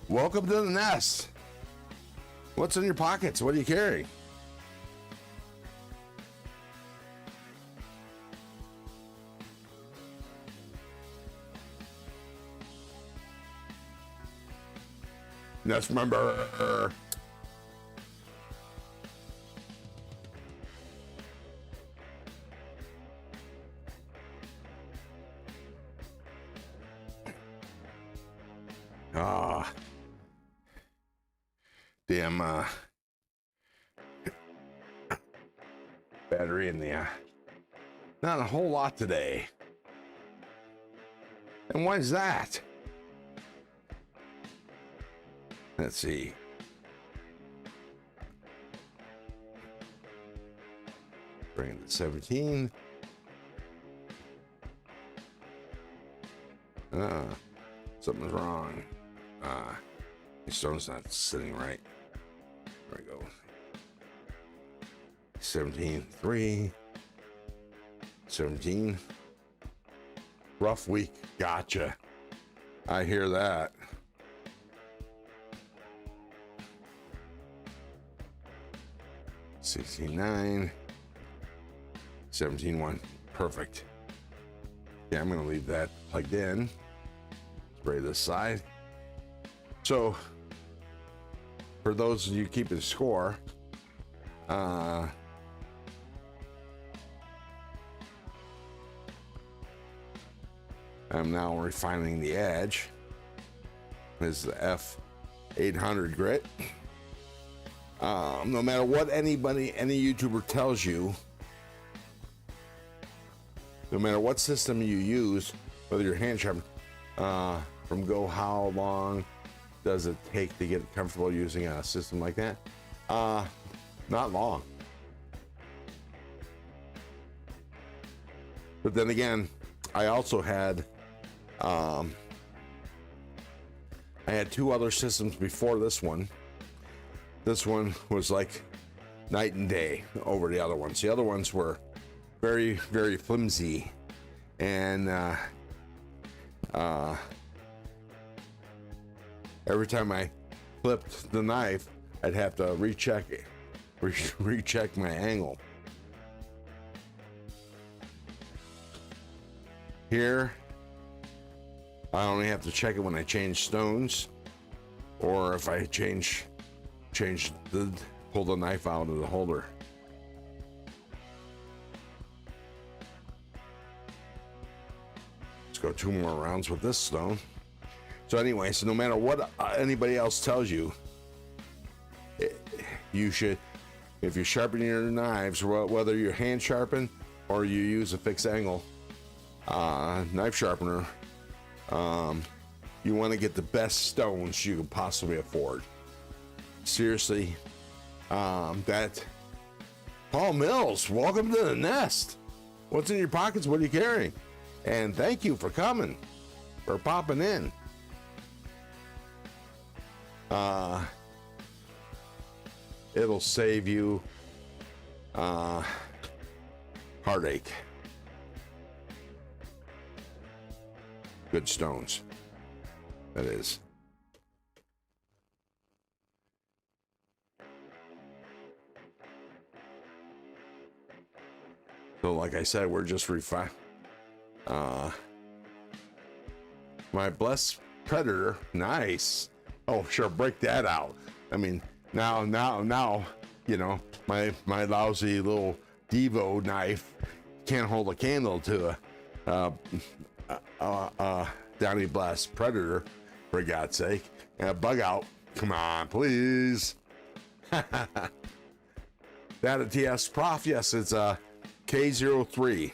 welcome to the nest. What's in your pockets? What do you carry? Nest member. Damn battery in the not a whole lot today. And why is that? Let's see. Bring it to 17. Something's wrong. The stone's not sitting right. There we go. 17, 3. 17. Rough week. Gotcha. I hear that. $16.9. 17.1. Perfect. Yeah, I'm gonna leave that plugged in. Spray this side. So, for those of you keeping score, I'm now refining the edge. This is the F800 grit. No matter what any YouTuber tells you, no matter what system you use, whether you're hand sharpening, from go, how long does it take to get comfortable using a system like that? Not long. But then again, I also had I had two other systems before this one. This one was like night and day over the other ones. The other ones were very, very flimsy, and every time I flipped the knife, I'd have to recheck my angle. Here, I only have to check it when I change stones, or if I pull the knife out of the holder. Let's go 2 more rounds with this stone. So anyway, so no matter what anybody else tells you, you should, if you're sharpening your knives, whether you're hand sharpen or you use a fixed angle knife sharpener, you want to get the best stones you can possibly afford. Seriously, that Paul Mills, welcome to the nest. What's in your pockets? What are you carrying? And thank you for coming, for popping in. It'll save you heartache. Good stones, that is. So like I said, we're just refining. My Blessed Predator, nice. Oh, sure, break that out. I mean, now, you know, my lousy little Devo knife can't hold a candle to a Donnie Blessed Predator, for God's sake. And a bug out, come on, please. That a TS Prof, yes, it's a K03.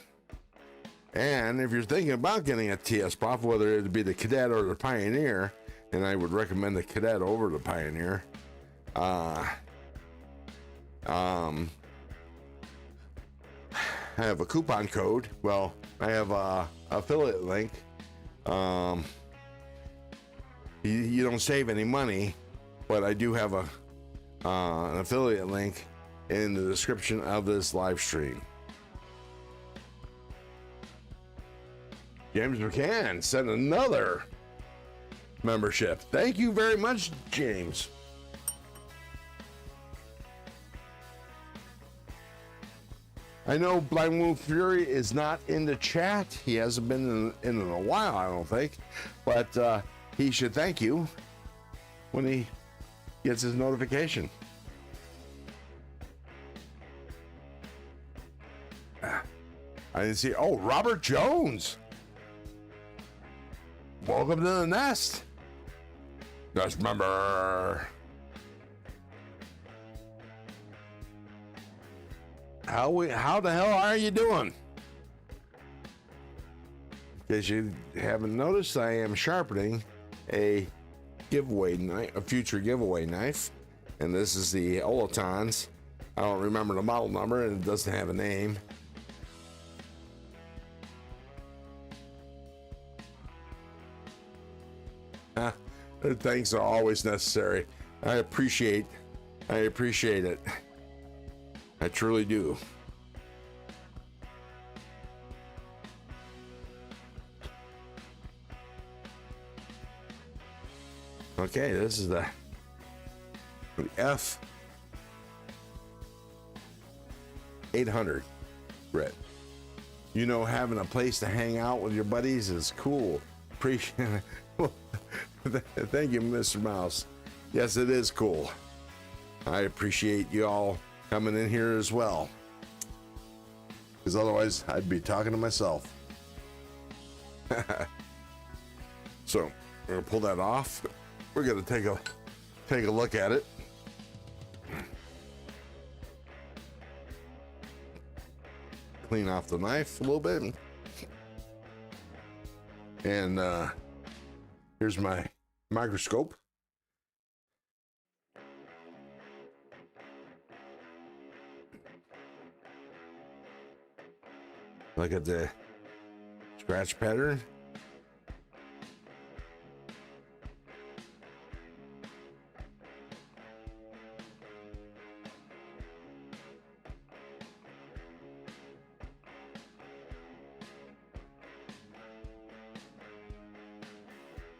And if you're thinking about getting a TS Prof, whether it be the Cadet or the Pioneer, and I would recommend the Cadet over the Pioneer, I have a coupon code. Well, I have a affiliate link. You don't save any money, but I do have an affiliate link in the description of this live stream. James McCann sent another membership. Thank you very much, James. I know Blind Wolf Fury is not in the chat. He hasn't been in a while, I don't think. But he should thank you when he gets his notification. I didn't see. Oh, Robert Jones. Welcome to the nest. Just remember, how the hell are you doing? In case you haven't noticed, I am sharpening a giveaway knife, a future giveaway knife. And this is the Olotons. I don't remember the model number, and it doesn't have a name. Thanks are always necessary. I appreciate it. I truly do. Okay, this is the F 800 grit. You know, having a place to hang out with your buddies is cool. Appreciate it. Thank you, Mr. Mouse. Yes, it is cool. I appreciate you all coming in here as well, because otherwise I'd be talking to myself. So we're gonna pull that off. We're gonna take a look at it. Clean off the knife a little bit. And here's my microscope. Look at the scratch pattern.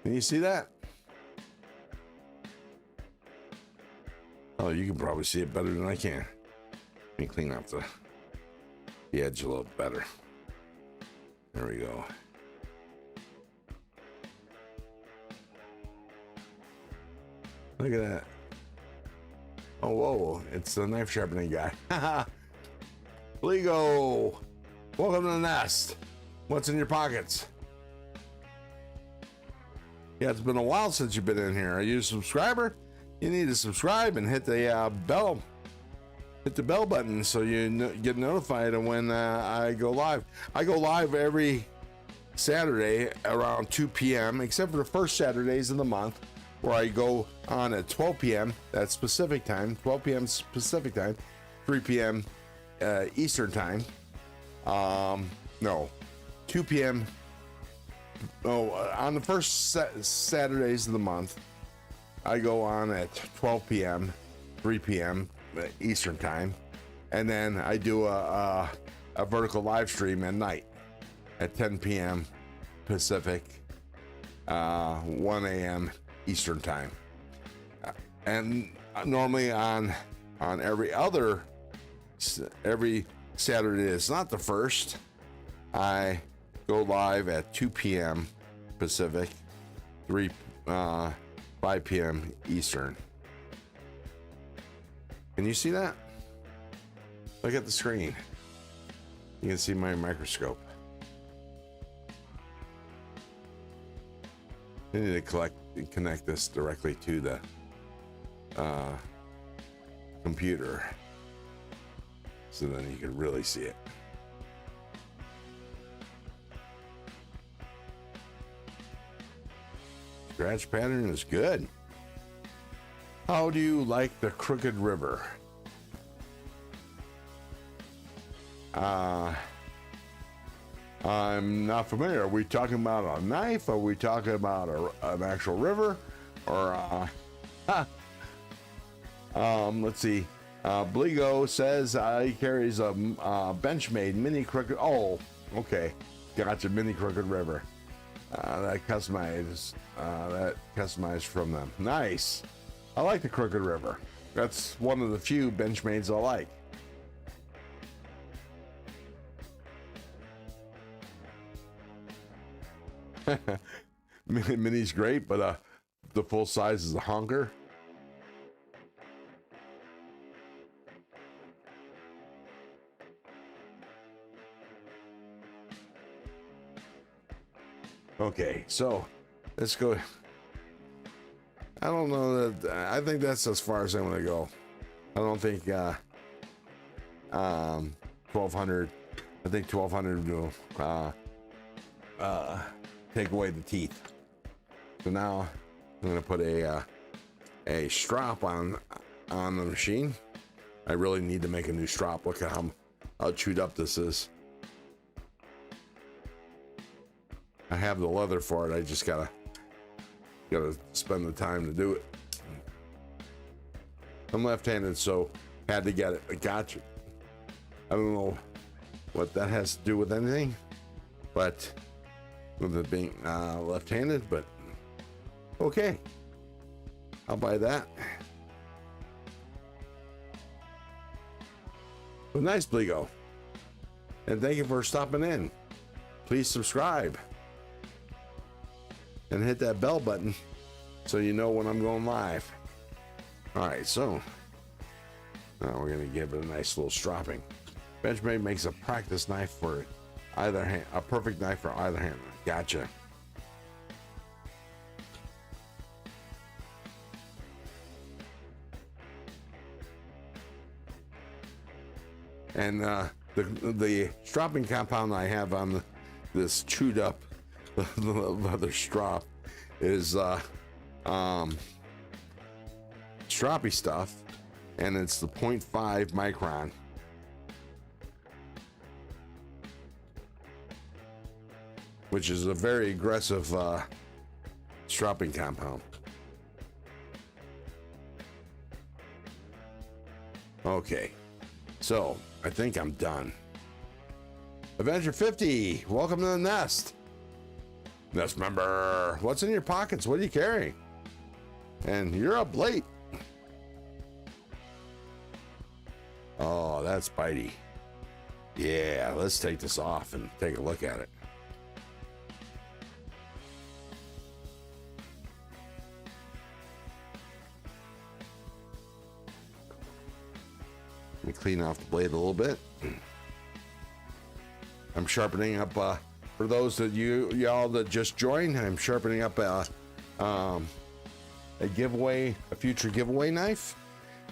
Can you see that? Oh, you can probably see it better than I can. Let me clean up the edge a little better. There we go. Look at that. Oh, whoa, it's the knife sharpening guy. Lego, welcome to the nest. What's in your pockets? Yeah, it's been a while since you've been in here. Are you a subscriber? You need to subscribe and hit the bell. Hit the bell button so you get notified of when I go live. I go live every Saturday around 2 p.m. except for the first Saturdays of the month, where I go on at 12 p.m. That's Pacific time, 12 p.m. Pacific time, 3 p.m. Eastern time. No, 2 p.m. Oh, on the first Saturdays of the month, I go on at 12 p.m., 3 p.m. Eastern time, and then I do a vertical live stream at night at 10 p.m. Pacific, 1 a.m. Eastern time, and normally on every Saturday. It's not the first. I go live at 2 p.m. Pacific, 5 p.m. Eastern. Can you see that? Look at the screen. You can see my microscope. I need to connect this directly to the computer, so then you can really see it. Scratch pattern is good. How do you like the Crooked River? I'm not familiar. Are we talking about a knife? Are we talking about an actual river? Or let's see. Bligo says he carries a Benchmade mini Crooked. Oh, okay, gotcha. Mini Crooked River. That customized from them. Nice. I like the Crooked River. That's one of the few Benchmades I like. Mini's great, but the full size is a honker. Okay, so let's go. I don't know that. I think that's as far as I'm gonna go. I don't think 1200. I think 1200 will take away the teeth. So now I'm gonna put a strop on the machine. I really need to make a new strop. Look at how chewed up this is. I have the leather for it. I just gotta spend the time to do it. I'm left-handed, so had to get it. I got you. I don't know what that has to do with anything, but with it being left-handed, but okay, I'll buy that. Well, nice, Bligo, and thank you for stopping in. Please subscribe and hit that bell button so you know when I'm going live. All right, so now we're gonna give it a nice little stropping. Benchmade makes a practice knife for either hand, a perfect knife for either hand. Gotcha. And the stropping compound I have on this chewed up leather strop is stroppy stuff, and it's the 0.5 micron. Which is a very aggressive stropping compound. Okay, so I think I'm done. Avenger 50, welcome to the nest. Nest member, what's in your pockets? What are you carrying? And you're up late. Oh, that's bitey. Yeah, let's take this off and take a look at it. Let me clean off the blade a little bit. I'm sharpening up, for those that y'all that just joined, I'm sharpening up a future giveaway knife.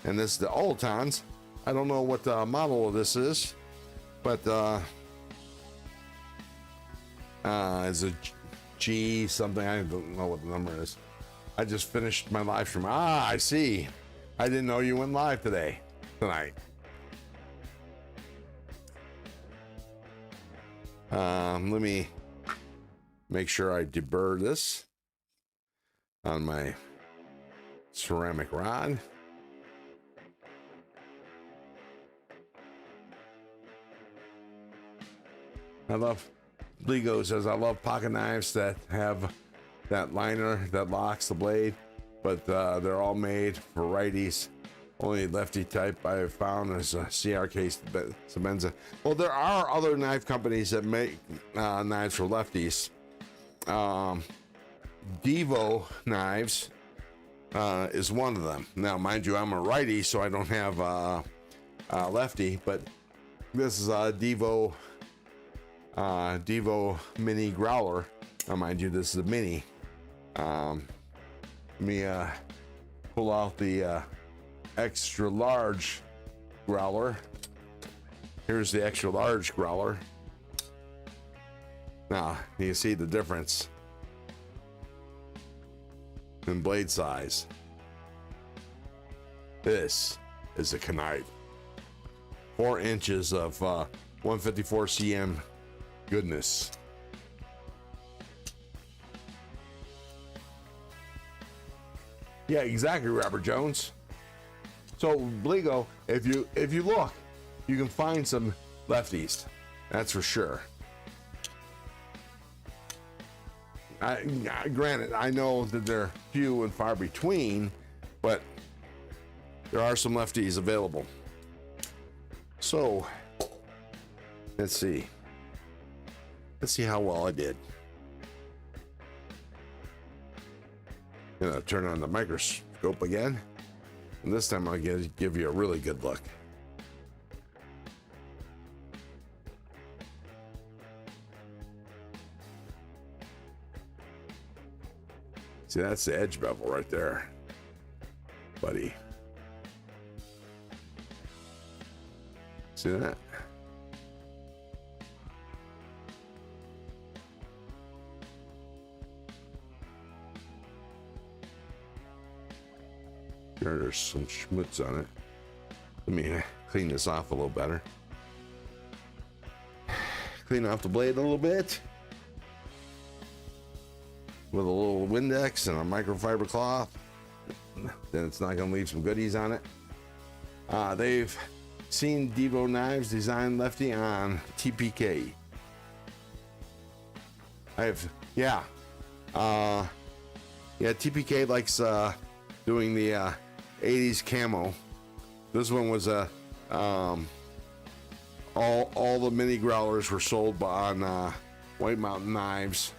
And this is the Oltons. I don't know what the model of this is, but it's a G something. I don't know what the number is. I just finished my live stream. I see. I didn't know you went live tonight. Let me make sure I deburr this on my ceramic rod. Bligo says, I love pocket knives that have that liner that locks the blade, but they're all made for righties. Only lefty type I have found is a CRKT Semenza. Well, there are other knife companies that make knives for lefties. Devo knives is one of them. Now, mind you, I'm a righty, so I don't have a lefty, but this is a Devo mini growler. Now, mind you, this is a mini. Let me pull out the extra large growler. Here's the extra large growler. Now you see the difference in blade size. This is a knife. 4 inches of 154 cm goodness. Yeah, exactly, Robert Jones. So Bligo, if you look, you can find some lefties. That's for sure. Granted, I know that they're few and far between, but there are some lefties available. So let's see how well I did. Gonna turn on the microscope again. And this time I'll give you a really good look. See, that's the edge bevel right there, buddy. See that? There's some schmutz on it. Let me clean this off a little better. Clean off the blade a little bit with a little Windex and a microfiber cloth. Then it's not going to leave some goodies on it. They've seen Devo knives designed lefty on TPK. TPK likes doing the 80s camo. This one was all the mini growlers were sold on White Mountain Knives.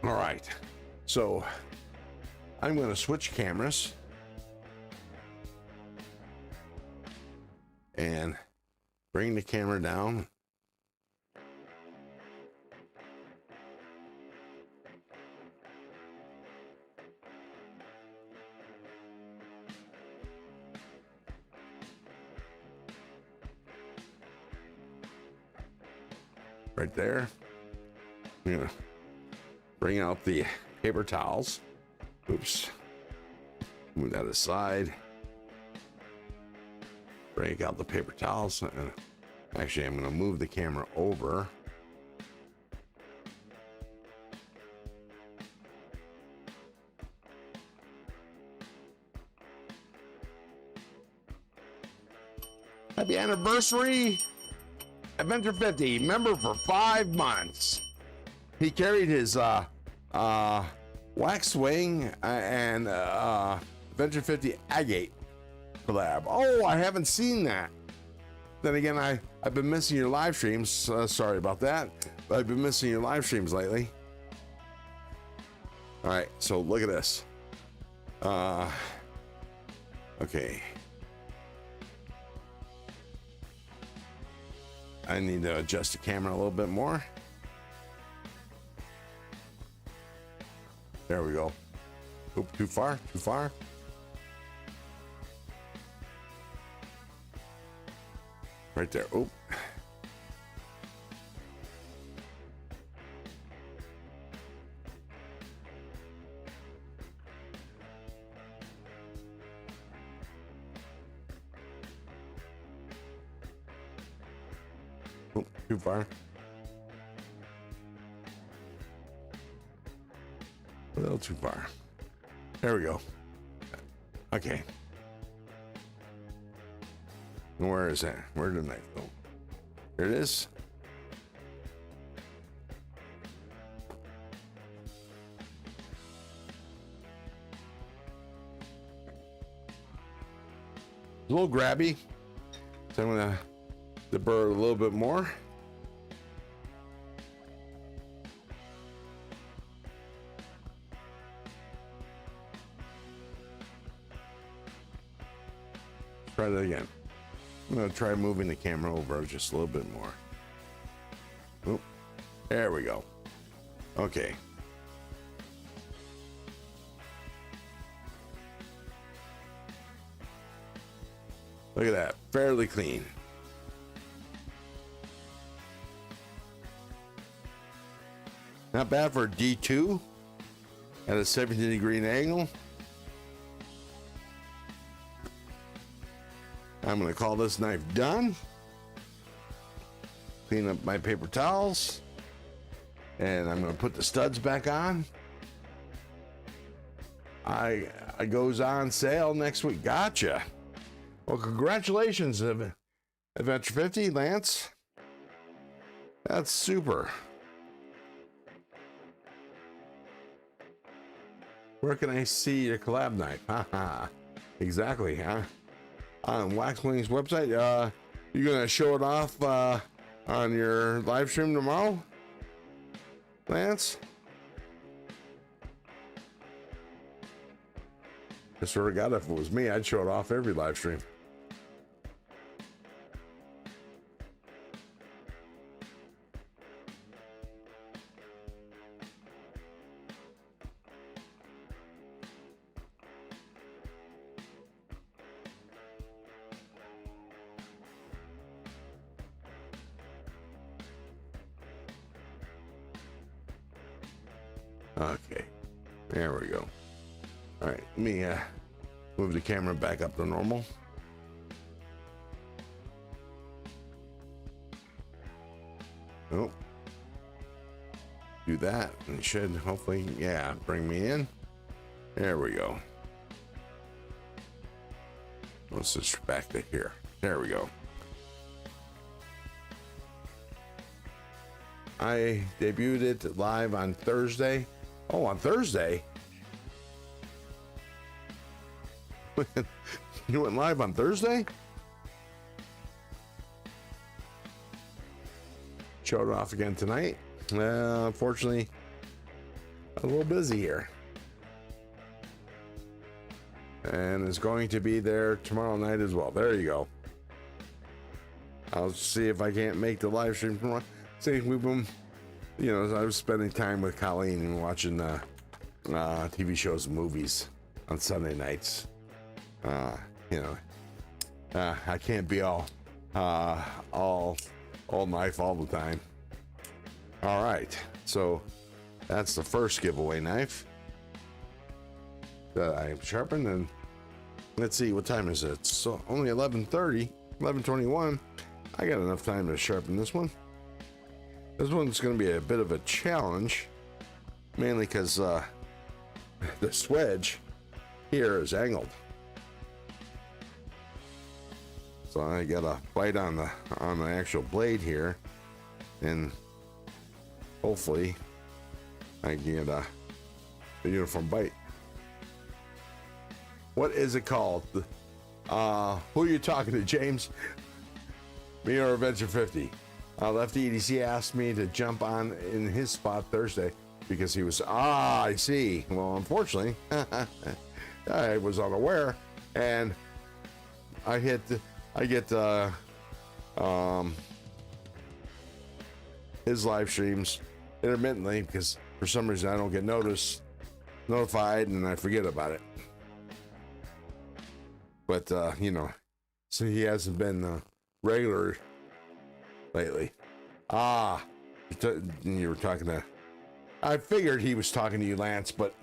All right, so I'm going to switch cameras and bring the camera down. Right there. I'm gonna bring out the paper towels. Oops. Move that aside. Break out the paper towels. Actually, I'm gonna move the camera over. Happy anniversary, Adventure 50, member for 5 months. He carried his wax wing and Adventure 50 agate collab. Oh, I haven't seen that. Then again, I've been missing your live streams. Sorry about that, but I've been missing your live streams lately. All right, so look at this. Okay. I need to adjust the camera a little bit more. There we go. Oop, too far, too far. Right there. Oop. Oop, too far. A little too far. There we go. Okay. Where is that? Where did the knife go? There it is. A little grabby, so I'm gonna deburr a little bit more. Try that again. I'm gonna try moving the camera over just a little bit more. Oop. There we go. Okay. Look at that, fairly clean. Not bad for a D2 at a 17-degree angle. I'm going to call this knife done. Clean up my paper towels. And I'm going to put the studs back on. I goes on sale next week. Gotcha. Well, congratulations, Adventure 50, Lance. That's super. Where can I see your collab knife? Haha. Exactly, huh? On Waxwing's website. You gonna show it off on your live stream tomorrow, Lance? I sort of got if it was me, I'd show it off every live stream. Okay, there we go. All right, let me move the camera back up to normal. Oh, do that, and it should hopefully, yeah, bring me in. There we go. Let's just back to here. There we go. I debuted it live on Thursday. Oh, on Thursday? You went live on Thursday? Showed it off again tonight. Unfortunately, a little busy here. And it's going to be there tomorrow night as well. There you go. I'll see if I can't make the live stream tomorrow. See, we've been, you know, I was spending time with Colleen and watching TV shows and movies on Sunday nights. You know, I can't be all knife all the time. All right, so that's the first giveaway knife that I sharpened, and let's see, what time is it? So only 11:30, 11:21. I got enough time to sharpen this one. This one's going to be a bit of a challenge, mainly because the swedge here is angled. So I got a bite on the actual blade here, and hopefully I can get a uniform bite. What is it called? Who are you talking to, James? Me or Adventure 50? Lefty EDC asked me to jump on in his spot Thursday because he was, I see. Well, unfortunately, I was unaware, and I get his live streams intermittently because for some reason I don't get notified, and I forget about it. But you know, so he hasn't been regular lately. You were talking to, I figured he was talking to you, Lance, but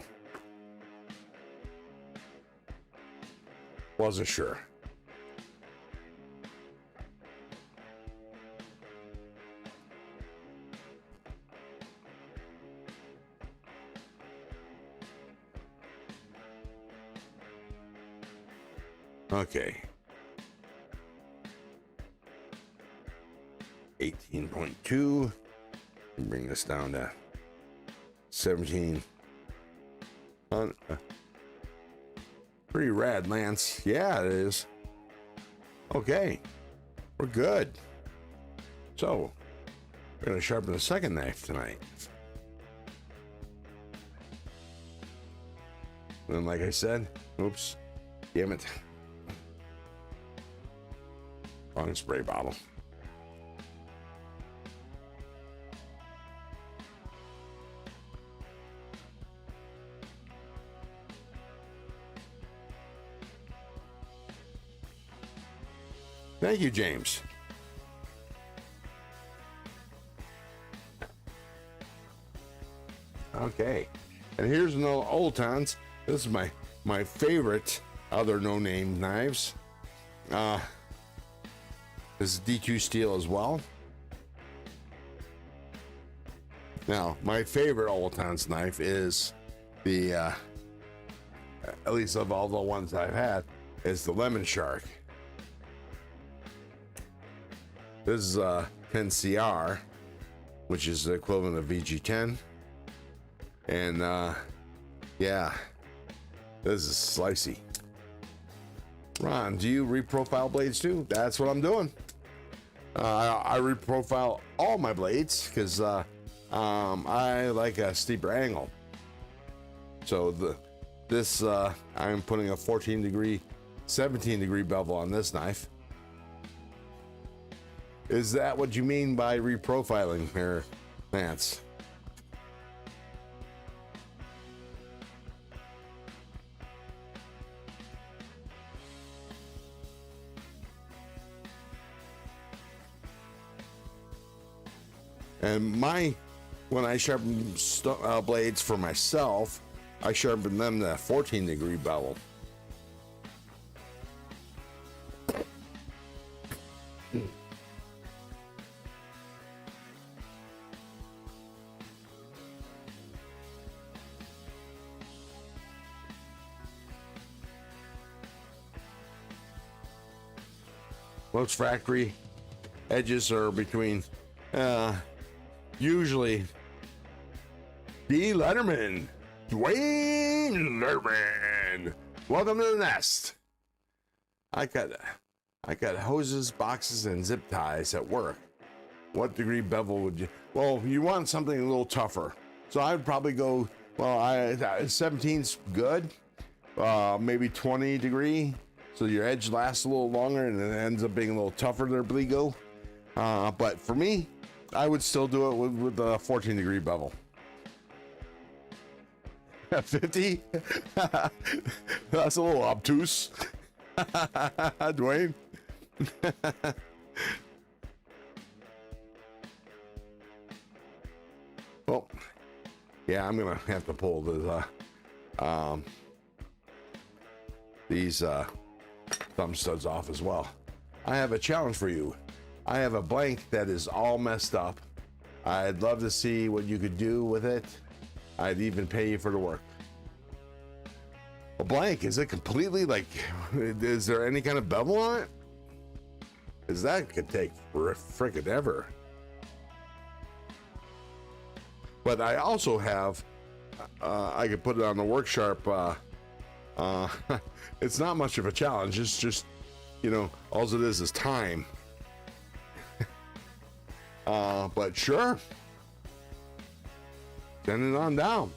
wasn't sure. Okay. 18.2. Bring this down to 17. Pretty rad, Lance. Yeah, it is. Okay. We're good. So, we're going to sharpen the second knife tonight. And like I said, oops, damn it. Wrong spray bottle. Thank you, James. Okay, and here's another Old Tons. This is my favorite other no-name knives. This is D2 steel as well. Now, my favorite Old Tons knife is the, at least of all the ones I've had, is the Lemon Shark. This is 10CR, which is the equivalent of VG10. And yeah, this is slicey. Ron, do you reprofile blades too? That's what I'm doing. I reprofile all my blades because I like a steeper angle. So I'm putting a 17 degree bevel on this knife. Is that what you mean by reprofiling here, Lance? And my when I sharpen blades for myself, I sharpen them to 14-degree bevel. Most factory edges are between usually D. Letterman, Dwayne Letterman. Welcome to the nest. I got hoses, boxes, and zip ties at work. What degree bevel would you? Well, you want something a little tougher. So I'd probably go. Well, 17's good. Maybe 20 degree. So your edge lasts a little longer and it ends up being a little tougher there, Bligo. But for me, I would still do it with a 14-degree bevel. 50? That's a little obtuse. Dwayne? Well, yeah, I'm gonna have to pull these thumb studs off as well. I have a challenge for you. I have a blank that is all messed up. I'd love to see what you could do with it. I'd even pay you for the work. A blank, is it completely like, is there any kind of bevel on it? Because that could take frickin' ever. But I also have, I could put it on the work sharp. It's not much of a challenge. It's just, you know, all it is time. But sure, send it on down.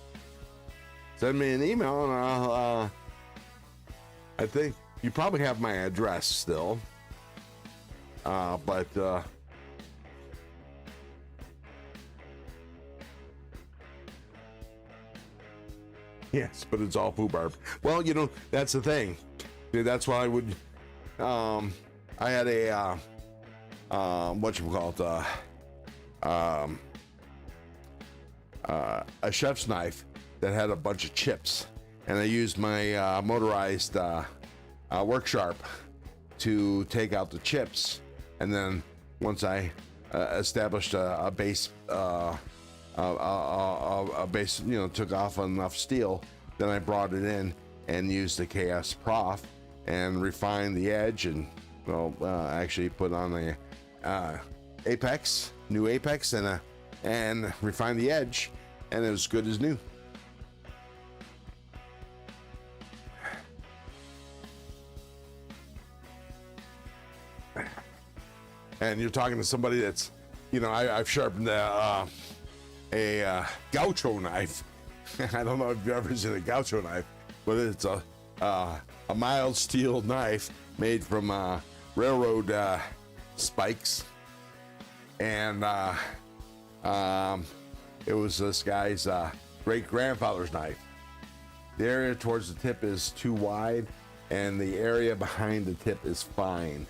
Send me an email and I'll, I think you probably have my address still. But yes, but it's all foobarb. Well, you know, that's the thing. That's why I would, I had a, whatchamacallit, a chef's knife that had a bunch of chips, and I used my motorized work sharp to take out the chips, and then once I established a base, a base, you know, took off enough steel, then I brought it in and used the KS Prof and refined the edge, and well, actually put on the apex, new apex, and refined the edge, and it was good as new. And you're talking to somebody that's, you know, I've sharpened a gaucho knife. I don't know if you've ever seen a gaucho knife, but it's a mild steel knife made from railroad spikes, and it was this guy's great grandfather's knife. The area towards the tip is too wide, and the area behind the tip is fine.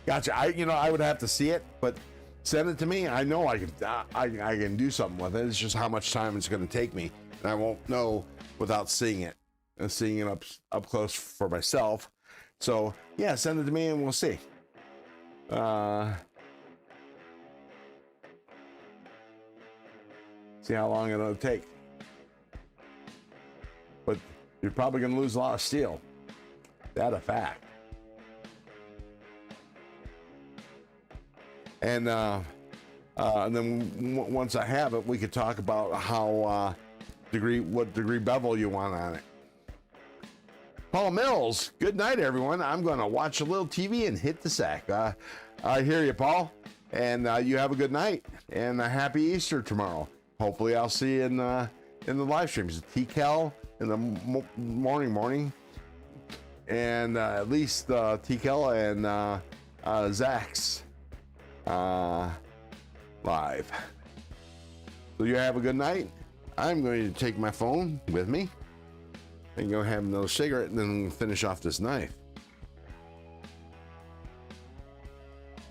Gotcha. I would have to see it, but send it to me. I know I can do something with it. It's just how much time it's going to take me, and I won't know without seeing it and seeing it up close for myself. So yeah, send it to me and we'll see. See how long it'll take. But you're probably going to lose a lot of steel. That's a fact. And then once I have it, we could talk about how what degree bevel you want on it. Paul Mills, good night, everyone. I'm going to watch a little TV and hit the sack. I hear you, Paul, and you have a good night and a happy Easter tomorrow. Hopefully, I'll see you in the live streams. TCal in the morning, and at least TCal and Zach's live. So you have a good night. I'm going to take my phone with me and go have another cigarette and then finish off this knife.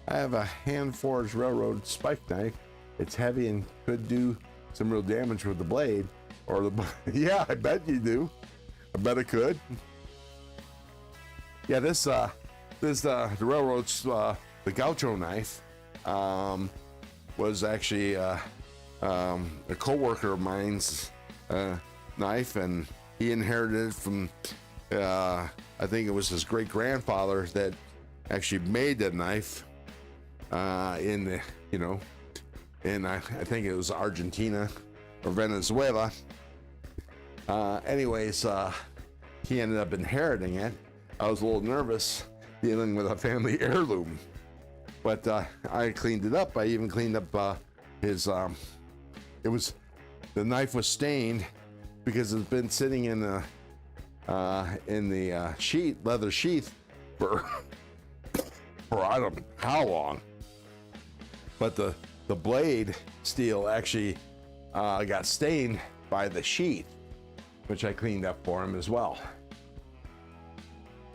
I have a hand forged railroad spike knife it's heavy and could do some real damage with the blade. Or the yeah, I bet you do. I bet it could. Yeah, the railroad's the gaucho knife was actually a co-worker of mine's knife, and he inherited it from I think it was his great grandfather that actually made the knife in the, you know, in I think it was Argentina or Venezuela. Anyways, he ended up inheriting it. I was a little nervous dealing with a family heirloom, but I cleaned it up. I even cleaned up his. It was, the knife was stained because it's been sitting in the leather sheath for I don't know how long. But the blade steel actually got stained by the sheath, which I cleaned up for him as well.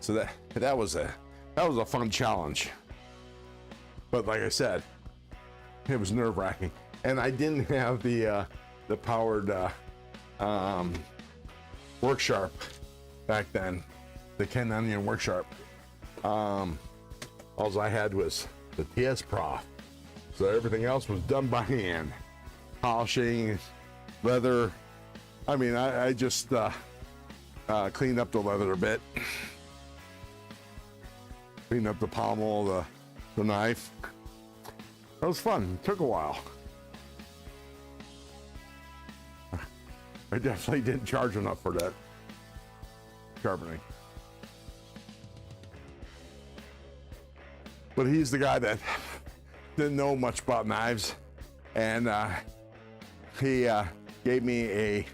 So that was a fun challenge. But like I said, it was nerve-wracking, and I didn't have the powered work sharp back then, the Ken Onion work sharp. All I had was the TS Prof, so everything else was done by hand, polishing, leather. I mean, I just cleaned up the leather a bit, cleaned up the pommel, the knife. That was fun. It took a while. I definitely didn't charge enough for that sharpening. But he's the guy that didn't know much about knives, and he gave me a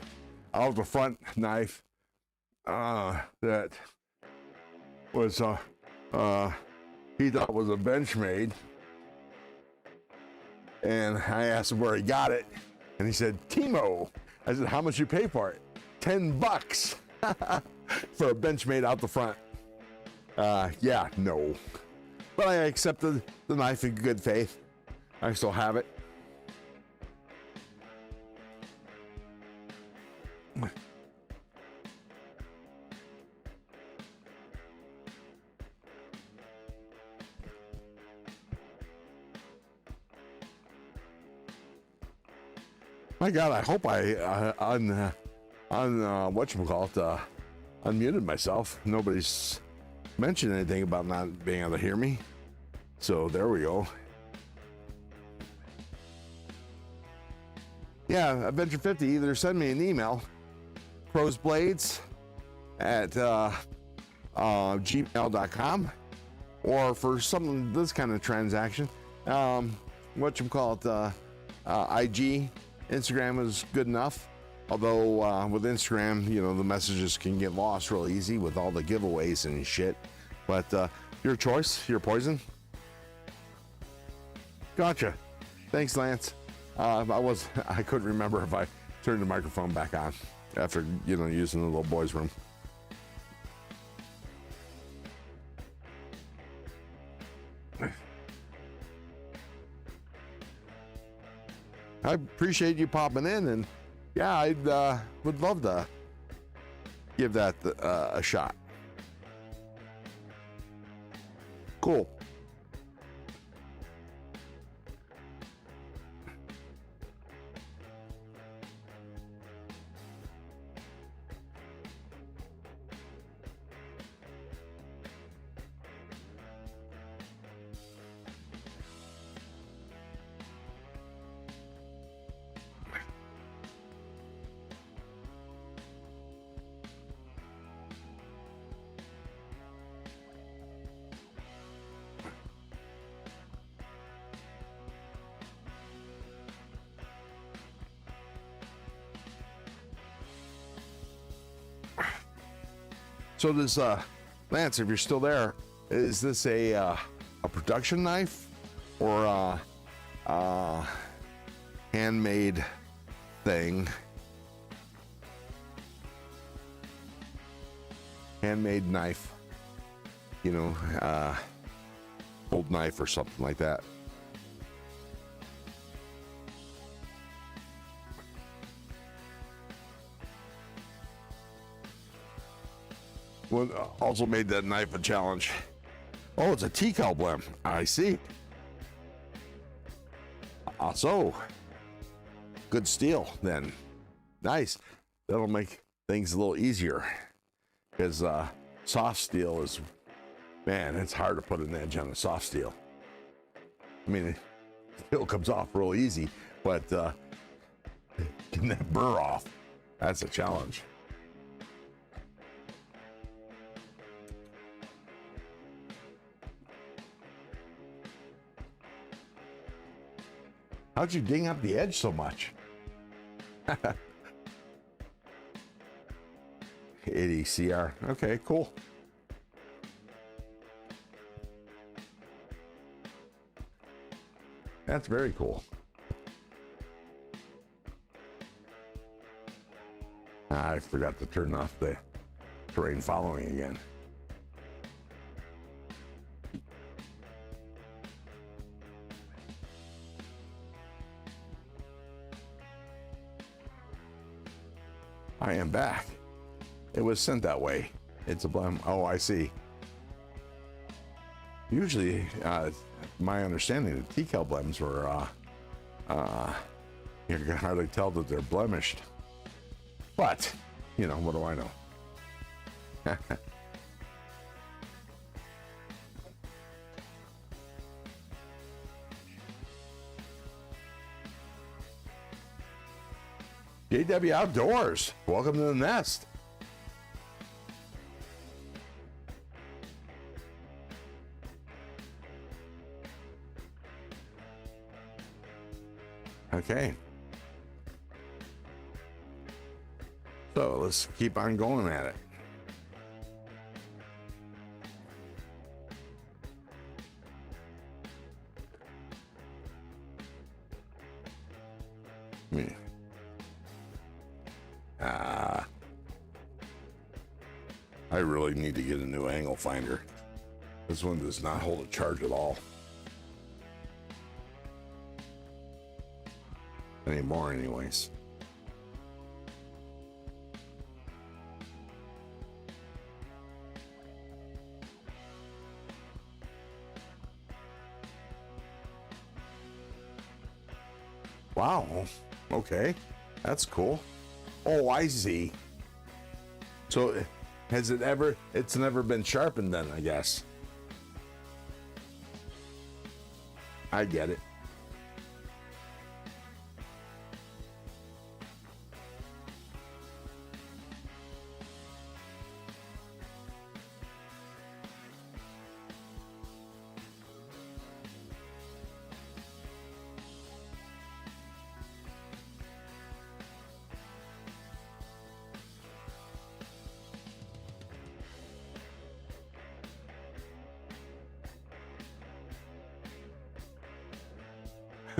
out the front knife that was he thought was a Benchmade, and I asked him where he got it, and he said Timo. I said, how much you pay for it? $10 for a Benchmade out the front. Yeah, no. But I accepted the knife in good faith. I still have it. My God, I hope I unmuted myself. Nobody's mentioned anything about not being able to hear me. So there we go. Yeah, Adventure 50, either send me an email, crowsblades at gmail.com, or for some this kind of transaction, IG, Instagram is good enough. Although with Instagram, you know, the messages can get lost real easy with all the giveaways and shit. But your choice, your poison. Gotcha. Thanks, Lance. I couldn't remember if I turned the microphone back on after, you know, using the little boys' room. I appreciate you popping in, and yeah, I would love to give that a shot. Cool. So does Lance, if you're still there, is this a production knife or a handmade thing? Handmade knife, you know, old knife or something like that. what also made that knife a challenge. Oh, it's a T-cal blem. I see. So, good steel then. Nice. That'll make things a little easier because soft steel is, man, it's hard to put an edge on a soft steel. I mean, steel comes off real easy, but getting that burr off, that's a challenge. How'd you ding up the edge so much? 80 CR. Okay, cool. That's very cool. I forgot to turn off the terrain following again. I am back. It was sent that way. It's a blem. Oh, I see. Usually, my understanding of T-cal blems were, you can hardly tell that they're blemished. But, you know, what do I know? JW Outdoors, welcome to the nest. Okay. So let's keep on going at it. I really need to get a new angle finder. This one does not hold a charge at all. Anymore, anyways. Wow. Okay. That's cool. Oh, I see. So has it ever, it's never been sharpened then, I guess. I get it.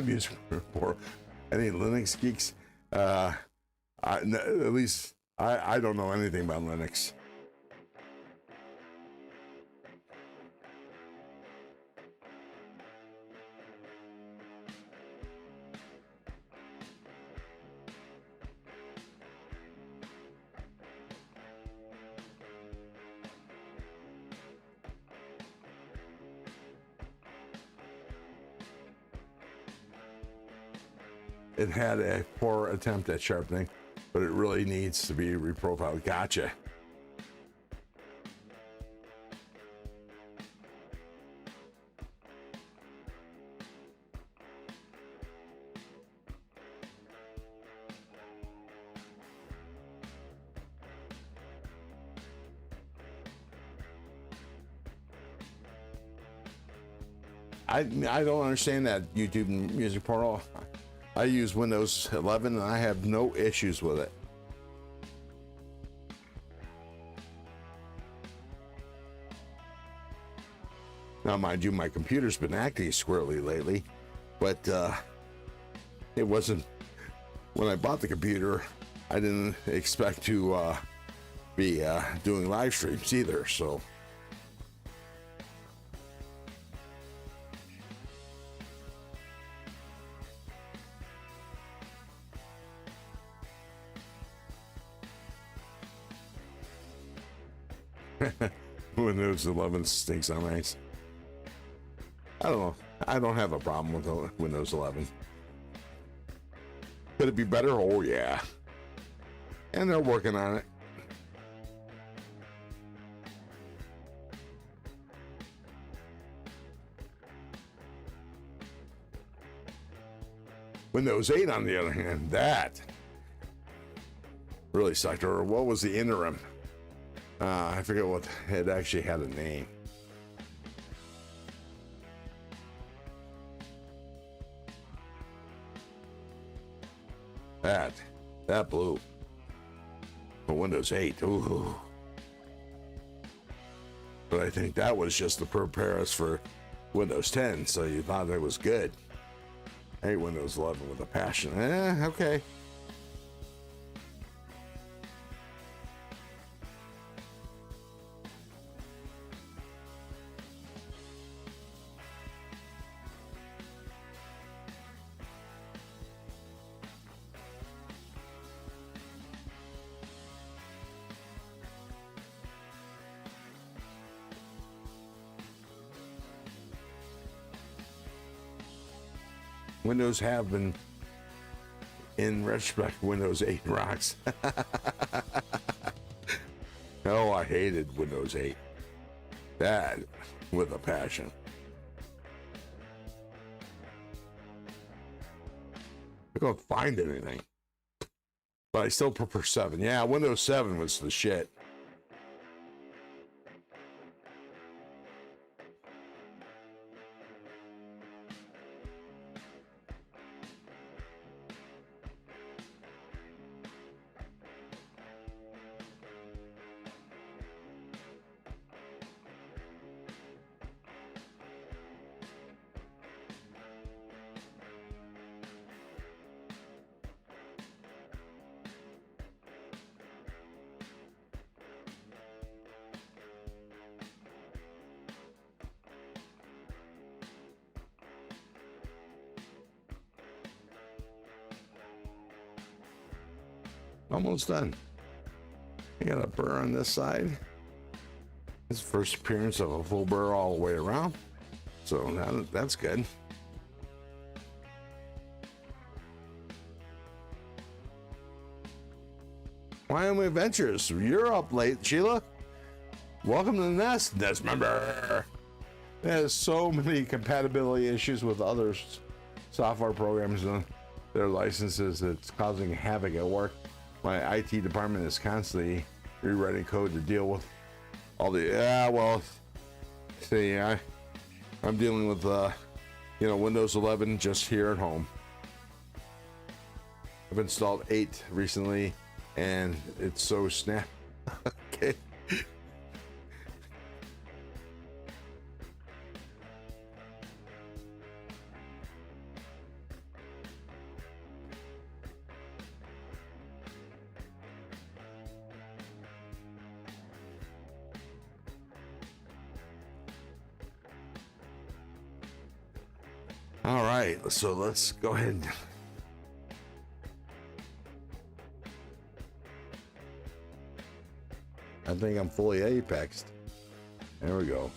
Music for any Linux geeks. At least I don't know anything about Linux. It had a poor attempt at sharpening, but it really needs to be reprofiled. Gotcha. I don't understand that YouTube music portal. I use Windows 11 and I have no issues with it. Now, mind you, my computer's been acting squirrely lately, but it wasn't, when I bought the computer, I didn't expect to be doing live streams either, so. Windows 11 stinks on ice. I don't know. I don't have a problem with Windows 11. Could it be better? Oh, yeah. And they're working on it. Windows 8, on the other hand, that really sucked. Or what was the interim? I forget what it actually had a name. That blew. For Windows 8, ooh. But I think that was just to prepare us for Windows 10, so you thought it was good. I hate Windows 11 with a passion. Okay. Windows have been, in retrospect, Windows 8 rocks. Oh, I hated Windows 8. That with a passion. I couldn't find anything. But I still prefer 7. Yeah, Windows 7 was the shit. Almost done. I got a burr on this side. It's the first appearance of a full burr all the way around. So that's good. Wyoming Adventures, you're up late, Sheila. Welcome to the Nest member. There's so many compatibility issues with other software programs and their licenses. It's causing havoc at work. My IT department is constantly rewriting code to deal with all the, see, I'm dealing with, Windows 11 just here at home. I've installed 8 recently, and it's so snap. Okay. All right, so let's go ahead. I think I'm fully apexed. There we go.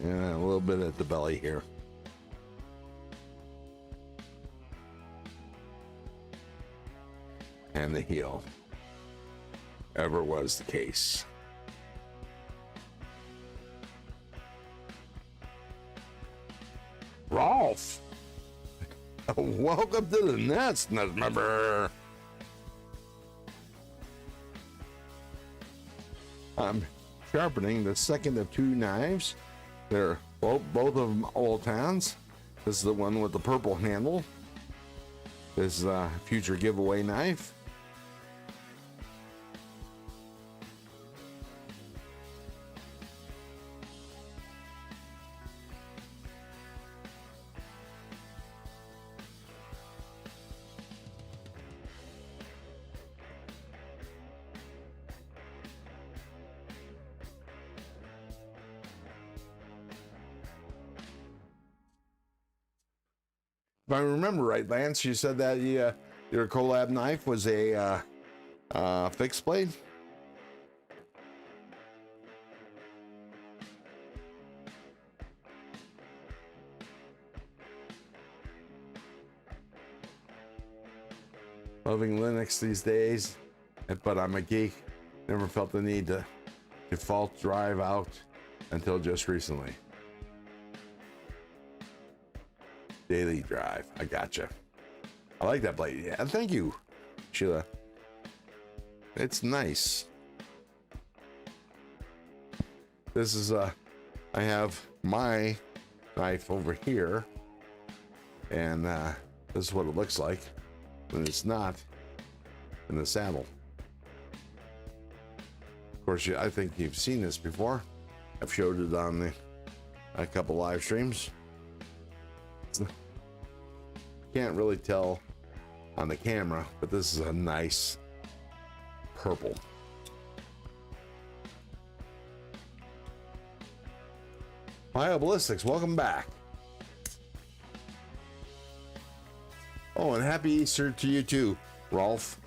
Yeah, a little bit at the belly here. And the heel. Ever was the case. Rolf, welcome to the Nest member. I'm sharpening the second of 2 knives. They're both of them old towns. This is the one with the purple handle. This is a future giveaway knife. If I remember right, Lance, you said that your collab knife was a fixed blade? Loving Linux these days, but I'm a geek. Never felt the need to default drive out until just recently. Daily drive. I gotcha. I like that blade. Yeah, thank you, Sheila. It's nice. This is I have my knife over here, and this is what it looks like when it's not in the saddle. Of course, I think you've seen this before. I've showed it on a couple live streams. Can't really tell on the camera, but this is a nice purple. Wiha Ballistics, welcome back. Oh, and happy Easter to you too, Rolf.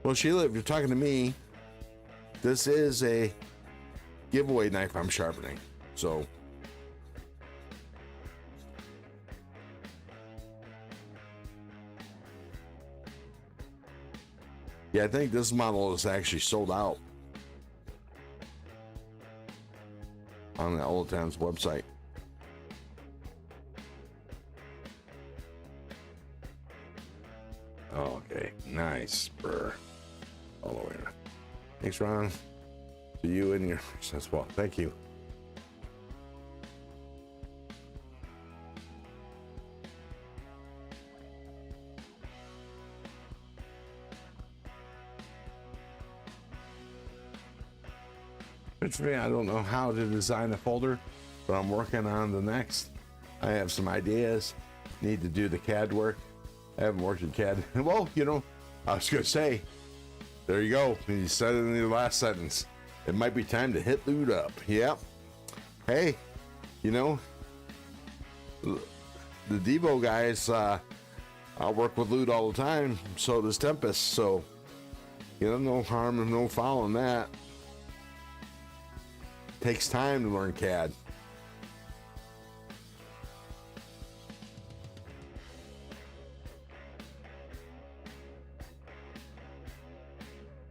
Well, Sheila, if you're talking to me, this is a giveaway knife I'm sharpening. So yeah, I think this model is actually sold out on the Old Times website. Okay, nice burr all the way around. Thanks, Ron. To you and yours as well. Thank you. It's me. I don't know how to design a folder, but I'm working on the next. I have some ideas. Need to do the CAD work. I haven't worked in CAD. Well, you know, I was going to say, there you go. You said it in the last sentence. It might be time to hit loot up. Yep. Hey, you know, the Devo guys, I work with loot all the time. So does Tempest. So, you know, no harm and no foul in that. Takes time to learn CAD.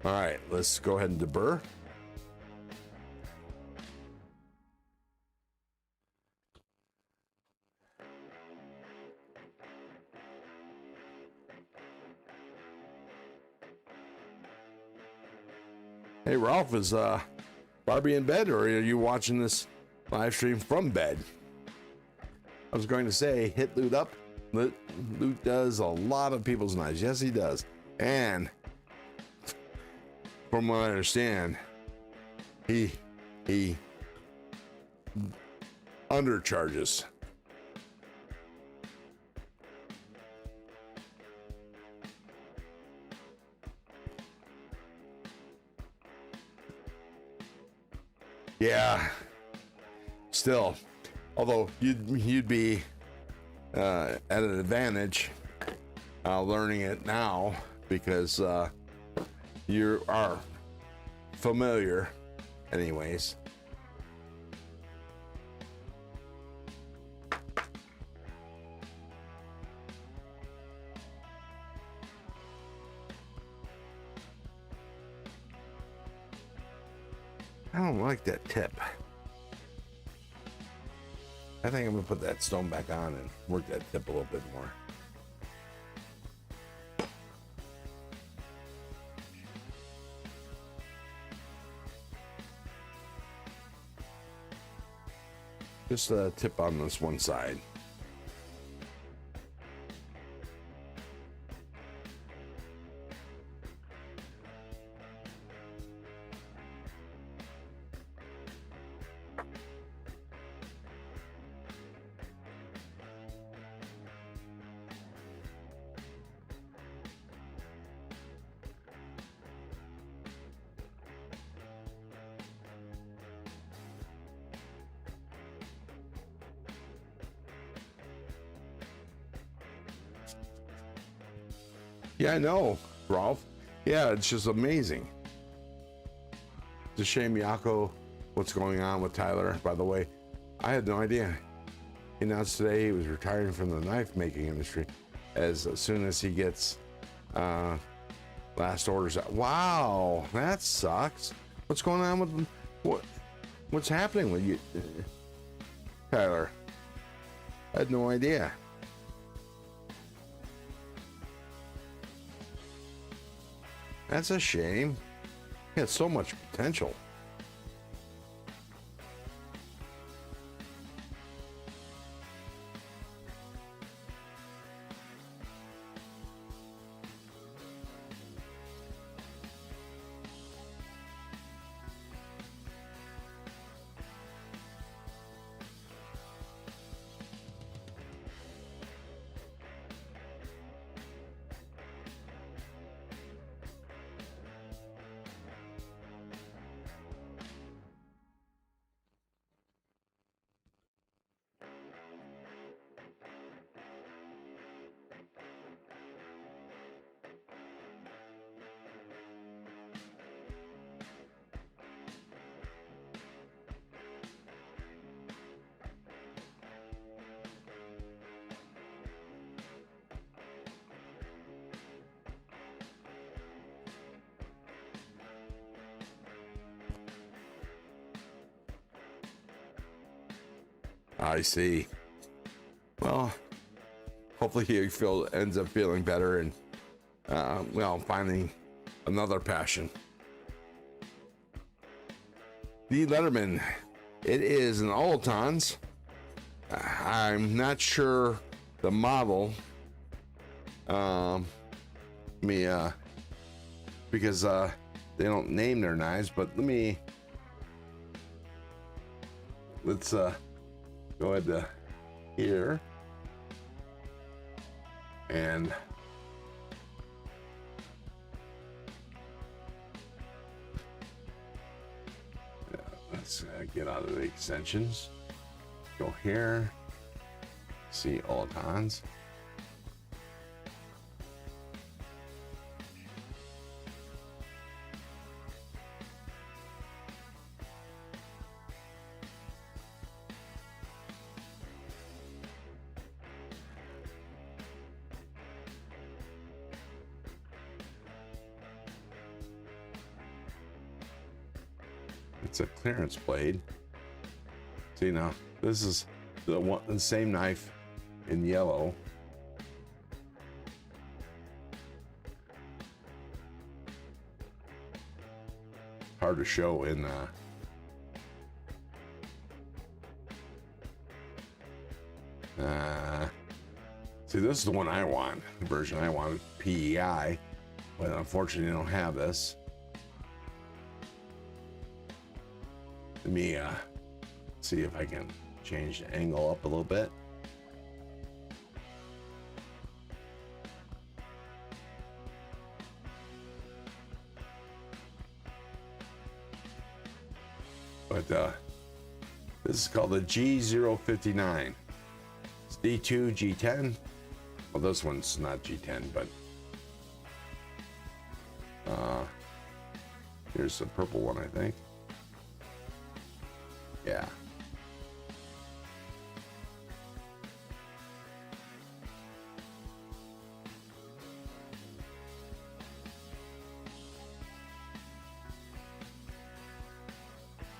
All right, let's go ahead and deburr. Hey, Ralph, is Barbie in bed, or are you watching this live stream from bed? I was going to say, hit loot up. Loot does a lot of people's knives. Yes, he does. And from what I understand, he undercharges. Yeah, still, although you'd be at an advantage learning it now, because you are familiar anyways. I don't like that tip. I think I'm gonna put that stone back on and work that tip a little bit more. Just a tip on this one side. Yeah, I know, Ralph. Yeah, it's just amazing. It's a shame, Yako, what's going on with Tyler, by the way. I had no idea. He announced today he was retiring from the knife making industry as soon as he gets last orders out. Wow, that sucks. What's going on with what's happening with you, Tyler? I had no idea. That's a shame. He had so much potential. I see. Well, hopefully he ends up feeling better and, well, finding another passion. The Letterman, it is an Oltons. I'm not sure the model. Because they don't name their knives, but let's go ahead to here and let's get out of the extensions, go here, see Oltons. It's a clearance blade. See, now this is the same knife in yellow. Hard to show in see, this is the one I want, the version I want, PEI, but unfortunately I don't have this. Let me see if I can change the angle up a little bit. But this is called the G059. It's D2 G10. Well, this one's not G10, but here's the purple one, I think. Yeah.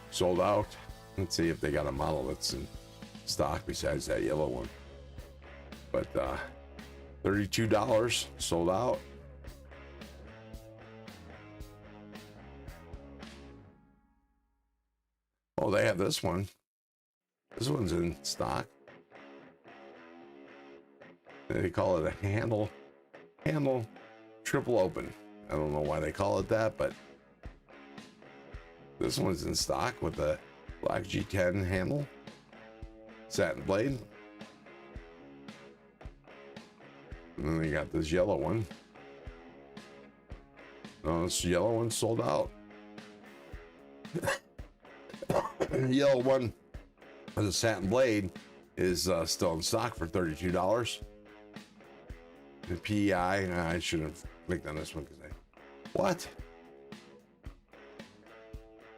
Sold out. Let's see if they got a model that's in stock besides that yellow one. But $32 sold out. Oh, they have this one. This one's in stock. They call it a handle triple open. I don't know why they call it that, but this one's in stock with the black G10 handle, satin blade. And then they got this yellow one. Oh, this yellow one sold out. Yellow one with a satin blade is still in stock for $32. The PEI, I should have clicked on this one because what?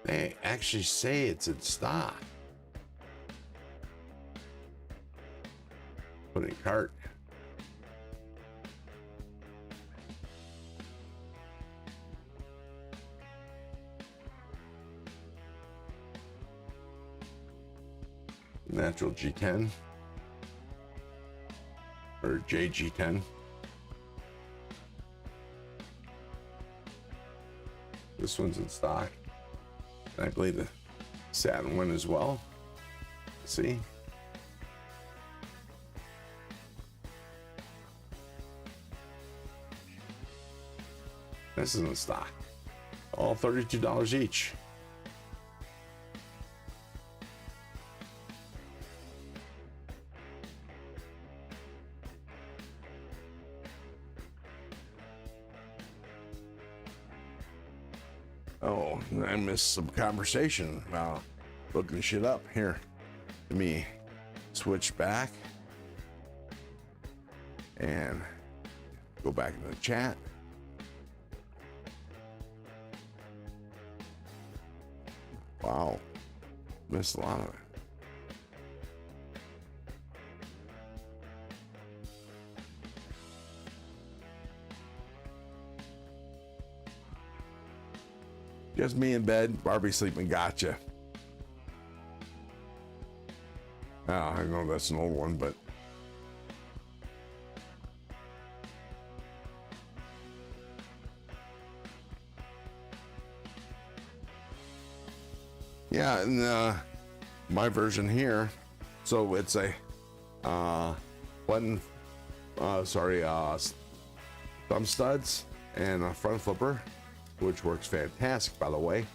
They actually say it's in stock. Put in cart. Natural G10 or JG10. This one's in stock. I believe the satin one as well. Let's see. This is in stock. All $32 each. Oh, I missed some conversation about looking shit up here. Let me switch back and go back into the chat. Wow, missed a lot of it. Just me in bed, Barbie sleeping, gotcha. Oh, I know that's an old one, but yeah, and my version here, so it's a button, thumb studs and a front flipper, which works fantastic, by the way.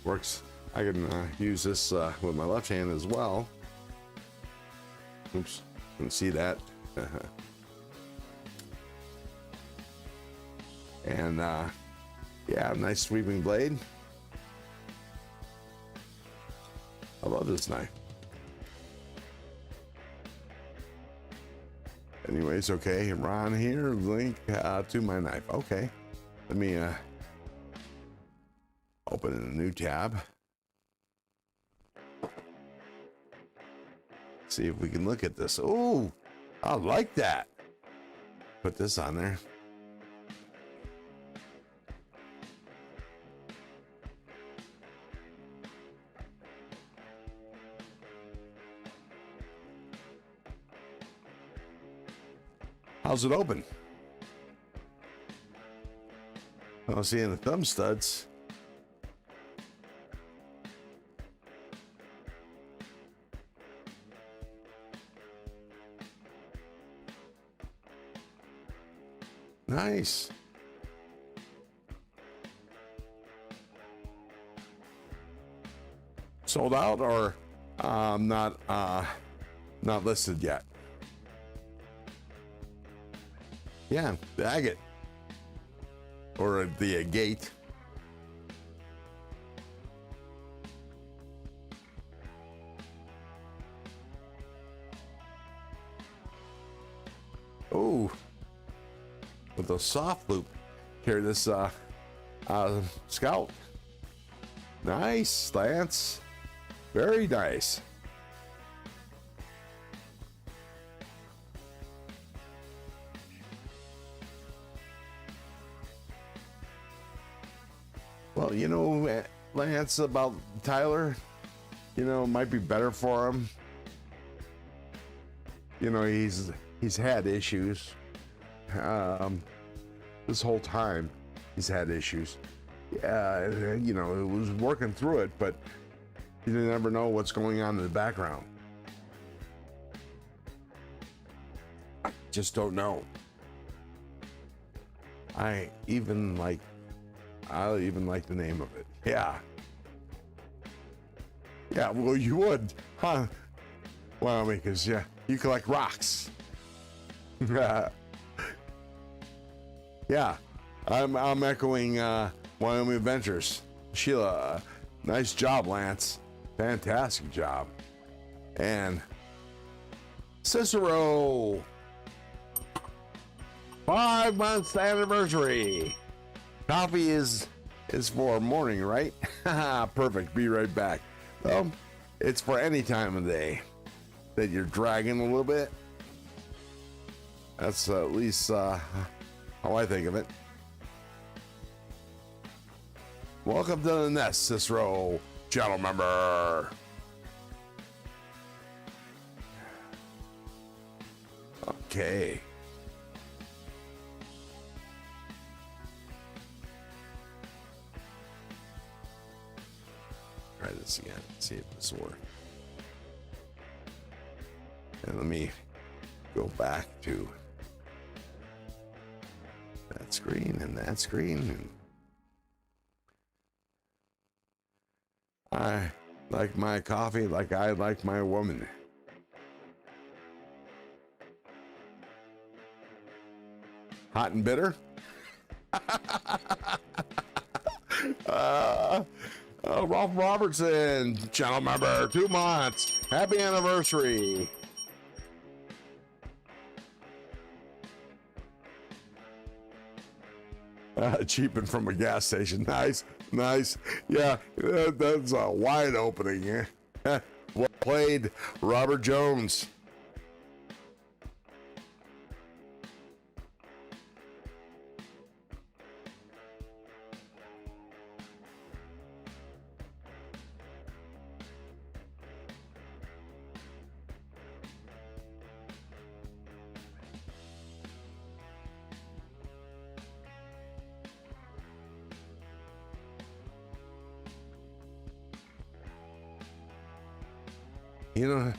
Works, I can use this with my left hand as well. Oops, couldn't see that. And yeah, nice sweeping blade. I love this knife. Anyways, okay, Ron here, link to my knife. Okay, let me open in a new tab. See if we can look at this. Oh, I like that. Put this on there. How's it open? I don't see any thumb studs. Nice. Sold out or not listed yet? Yeah, the agate or the agate. Oh, with a soft loop here, this Scout. Nice, Lance. Very nice. Well, you know, Lance, about Tyler, you know, might be better for him. You know, he's had issues. This whole time he's had issues. Yeah, you know, it was working through it, but you never know what's going on in the background. I just don't know. I'll even like the name of it. Yeah. Yeah, well, you would, huh? Well, I mean, because, yeah, you collect rocks. Yeah, I'm echoing Wyoming Adventures. Sheila, nice job, Lance. Fantastic job. And Cicero. 5 months anniversary. Coffee is for morning, right? Perfect. Be right back. Well, it's for any time of day that you're dragging a little bit. That's at least how I think of it. Welcome to the nest, Cicero, channel member. Okay. Try this again, see if this works. And let me go back to that screen and that screen. And I like my coffee like I like my woman. Hot and bitter? Ralph Robertson, channel member, 2 months. Happy anniversary. Cheaping from a gas station. Nice, nice. Yeah, that's a wide opening. Well played, Robert Jones. You know,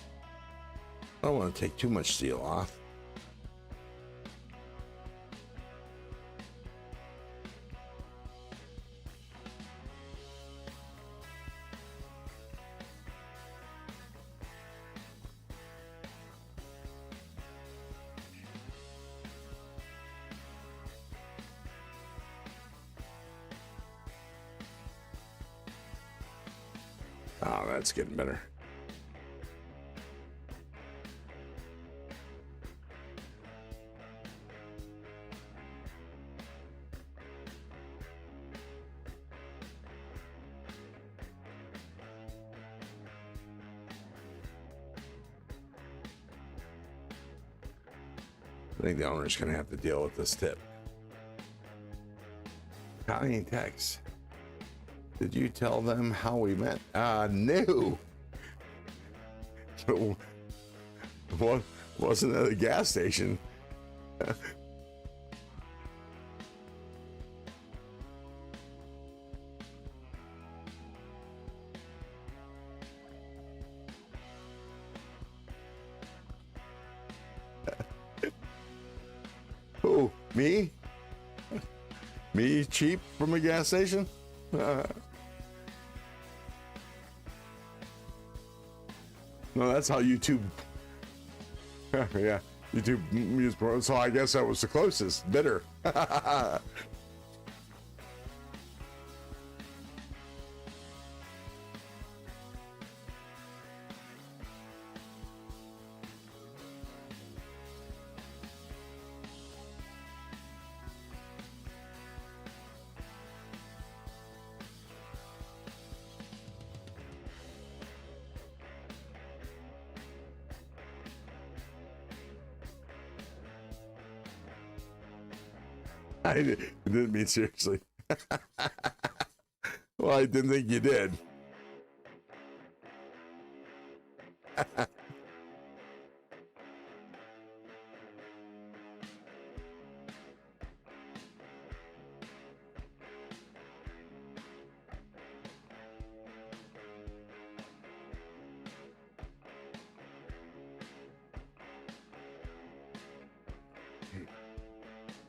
I don't want to take too much steel off. Oh, that's getting better. I think the owner's going to have to deal with this tip. Connie text. Did you tell them how we met? No. What wasn't at a gas station? Who? Me? Me cheap from a gas station? No, that's how YouTube. Yeah, YouTube News Pro. So I guess that was the closest. Bitter. I didn't mean seriously. Well, I didn't think you did.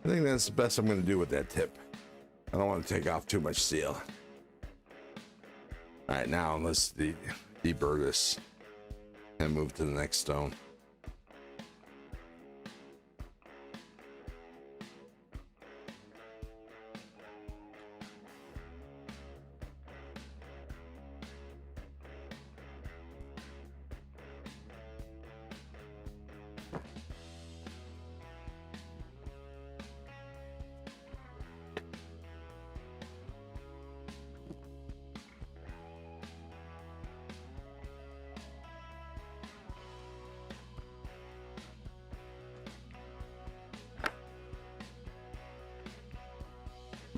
I think that's the best I'm going to do with that tip. I don't want to take off too much steel. All right, now let's deburr this and move to the next stone.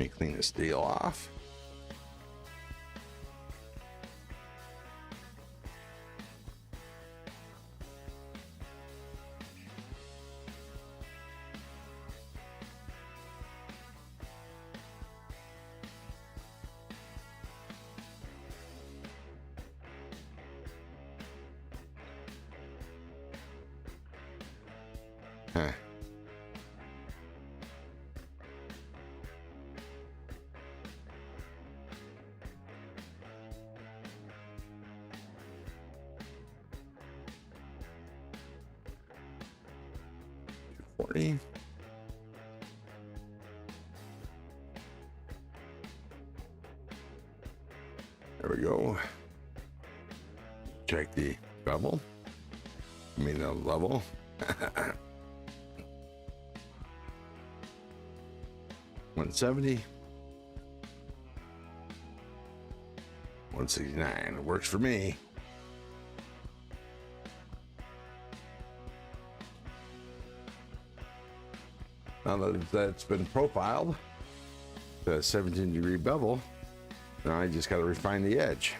me clean this deal off. Huh. $240. There we go. Check the bevel. I mean the level. 170, 169. It works for me. Now that that's been profiled, the 17-degree bevel, now I just got to refine the edge.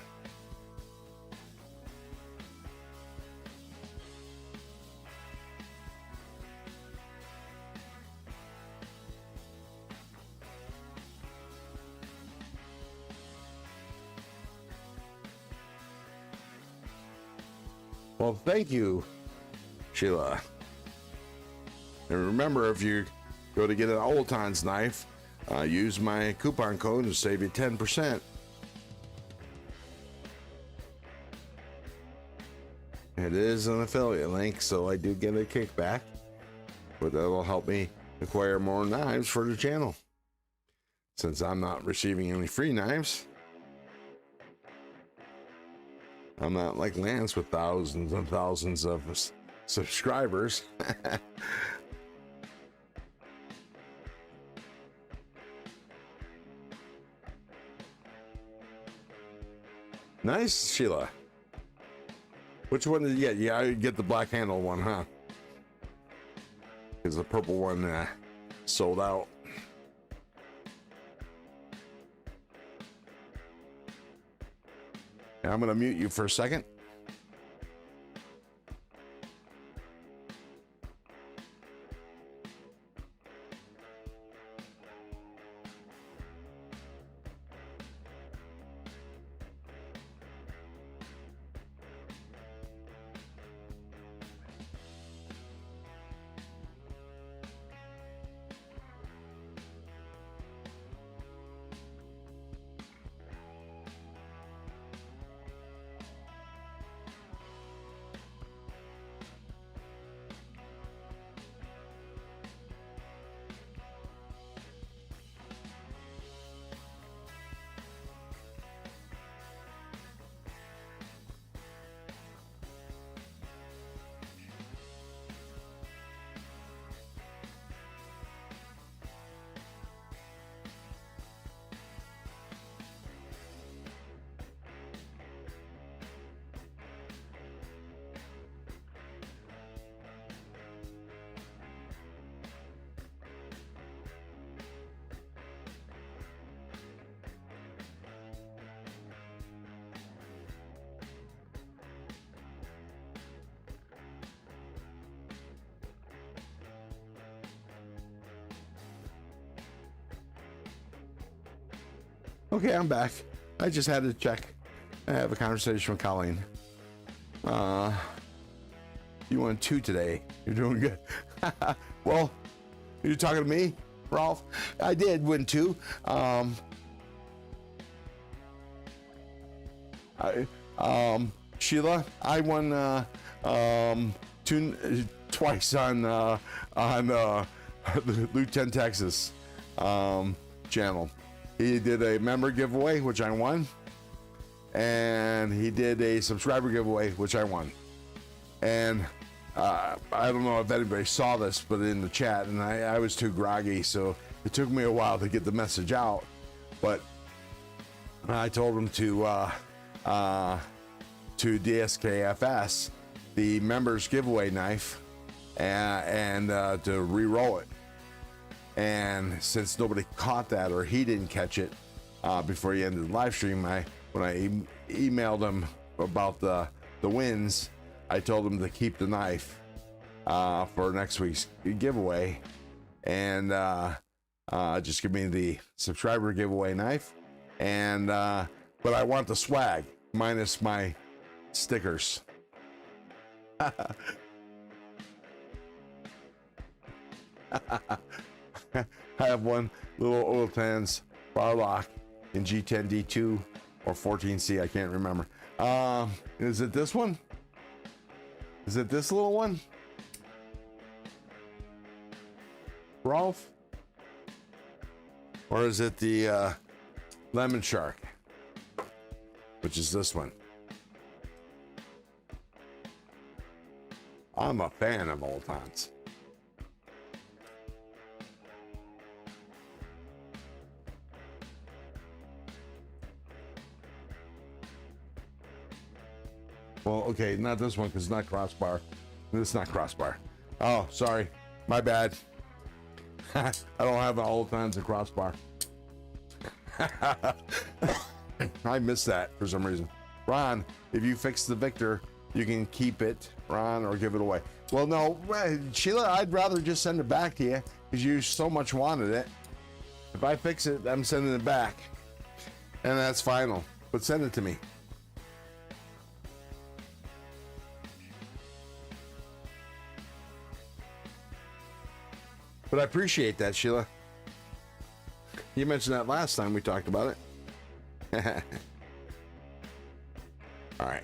Well, thank you, Sheila. And remember, if you go to get an Olton's knife, use my coupon code to save you 10%. It is an affiliate link, so I do get a kickback, but that'll help me acquire more knives for the channel. Since I'm not receiving any free knives, I'm not like Lance with thousands and thousands of subscribers. Nice, Sheila. Which one did you get? Yeah, I get the black handle one, huh? Because the purple one sold out. I'm going to mute you for a second. Okay, I'm back. I just had to check. I have a conversation with Colleen. You won 2 today. You're doing good. Well, you're talking to me, Rolf? I did win 2. Sheila, I won twice on the Lieutenant Texas channel. He did a member giveaway, which I won, and he did a subscriber giveaway, which I won. And I don't know if anybody saw this, but in the chat, and I was too groggy, so it took me a while to get the message out. But I told him to DSKFS the members giveaway knife and to re-roll it. And since nobody caught that, or he didn't catch it before he ended the live stream, when I emailed him about the wins, I told him to keep the knife for next week's giveaway, and just give me the subscriber giveaway knife. And but I want the swag minus my stickers. I have one little oil tans bar lock in G10D2 or 14C, I can't remember. Is it this one? Is it this little one? Rolf? Or is it the Lemon Shark, which is this one? I'm a fan of old tans. Well, okay, not this one because it's not crossbar. This is not crossbar. Oh, sorry. My bad. I don't have all kinds of crossbar. I missed that for some reason. Ron, if you fix the Victor, you can keep it, Ron, or give it away. Well, no, Sheila, I'd rather just send it back to you because you so much wanted it. If I fix it, I'm sending it back. And that's final. But send it to me. But I appreciate that, Sheila. You mentioned that last time we talked about it. All right.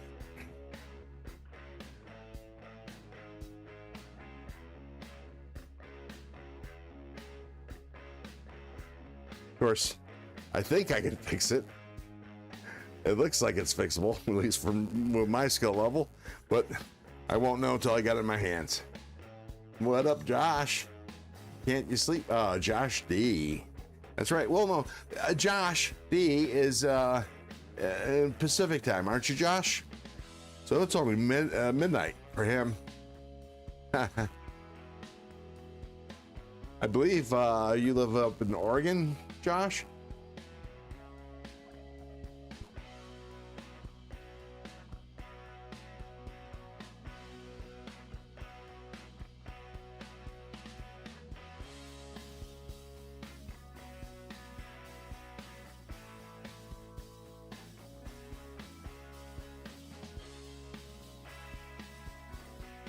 Of course, I think I can fix it. It looks like it's fixable, at least from my skill level, but I won't know until I got it in my hands. What up, Josh? Can't you sleep? Josh D. That's right. Well, no, Josh D is in Pacific time, aren't you, Josh? So it's only midnight for him. I believe you live up in Oregon, Josh?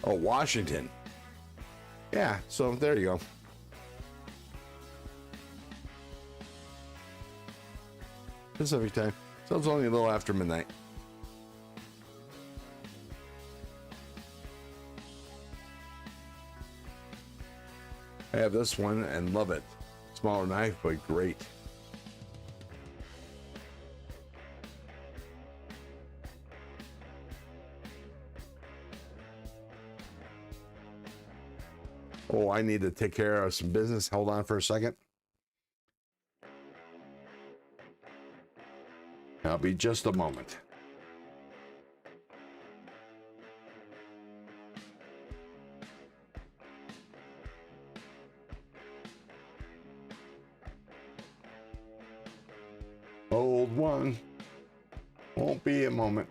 Oh, Washington. Yeah, so there you go. Pacific time. So it's only a little after midnight. I have this one and love it. Smaller knife, but great. Oh, I need to take care of some business. Hold on for a second. I'll be just a moment. Hold one. Won't be a moment.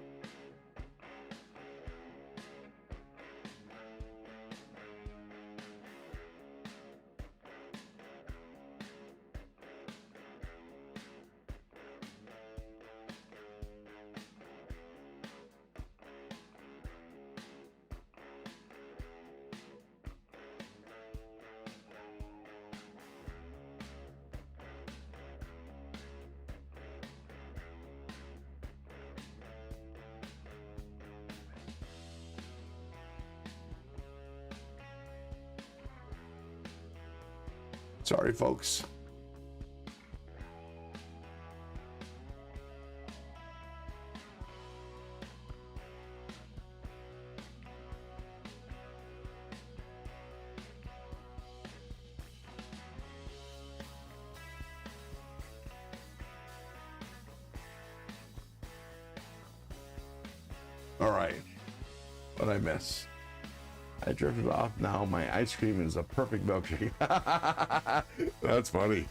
Sorry, folks. All right. What'd I miss? I drifted off. Now my ice cream is a perfect milkshake. That's funny.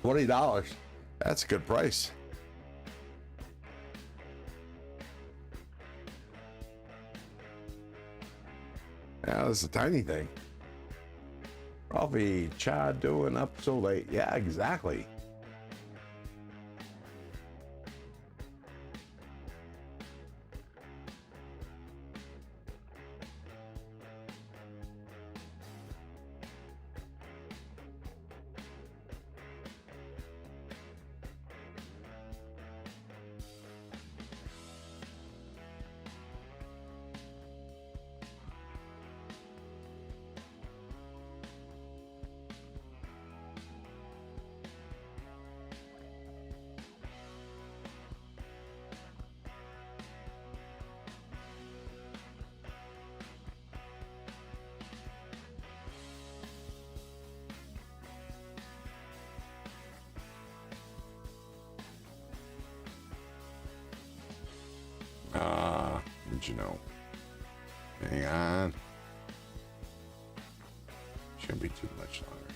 $20. That's a good price. Yeah, this is a tiny thing. Ralphie, Chad doing up so late. Yeah, exactly. Did you know? Hang on. Shouldn't be too much longer.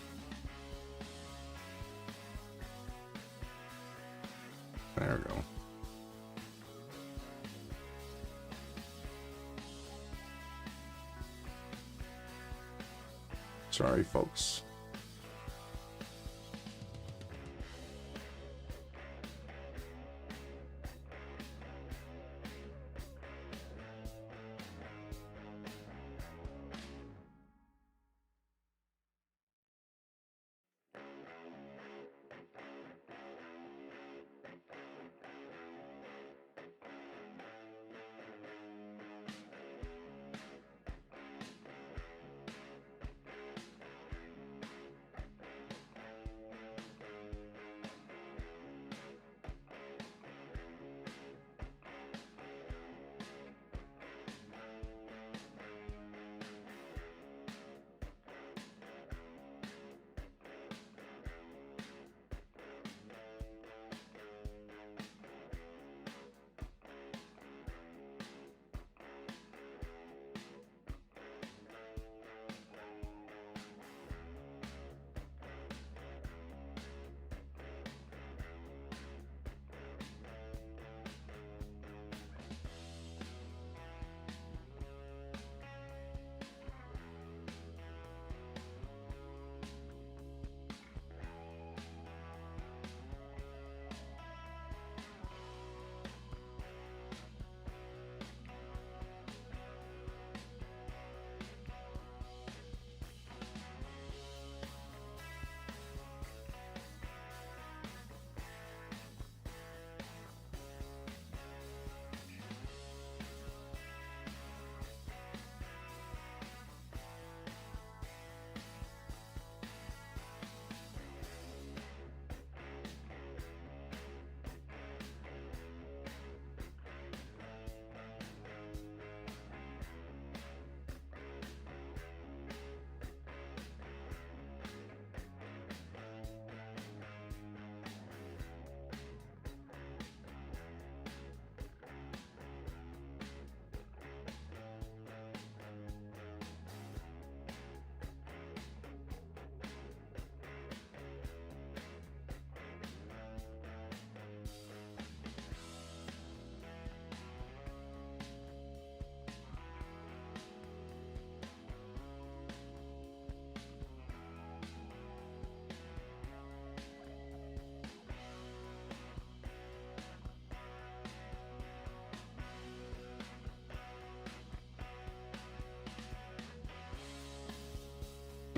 There we go. Sorry, folks.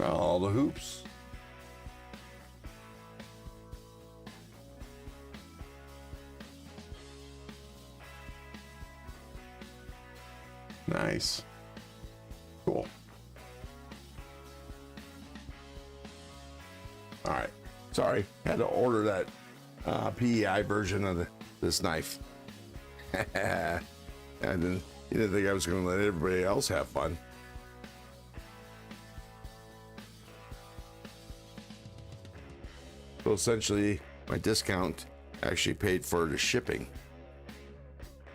All the hoops. Nice. Cool. All right. Sorry, had to order that PEI version of this knife. And then you didn't think I was going to let everybody else have fun. So essentially, my discount actually paid for the shipping,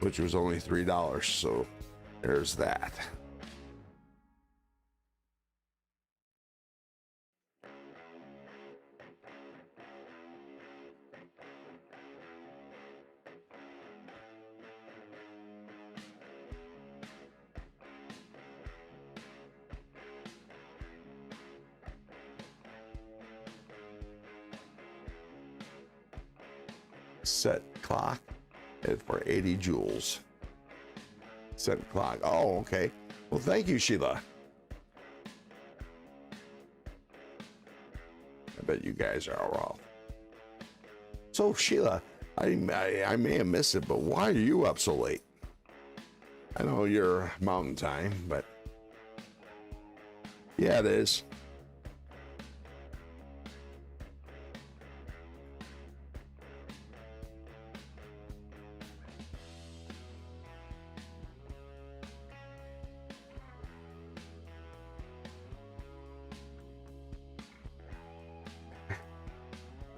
which was only $3. So there's that. set clock for 80 joules. Set clock. Oh, okay. Well, thank you, Sheila. I bet you guys are all off. So, Sheila, I may have missed it, but why are you up so late? I know you're mountain time, but yeah, it is.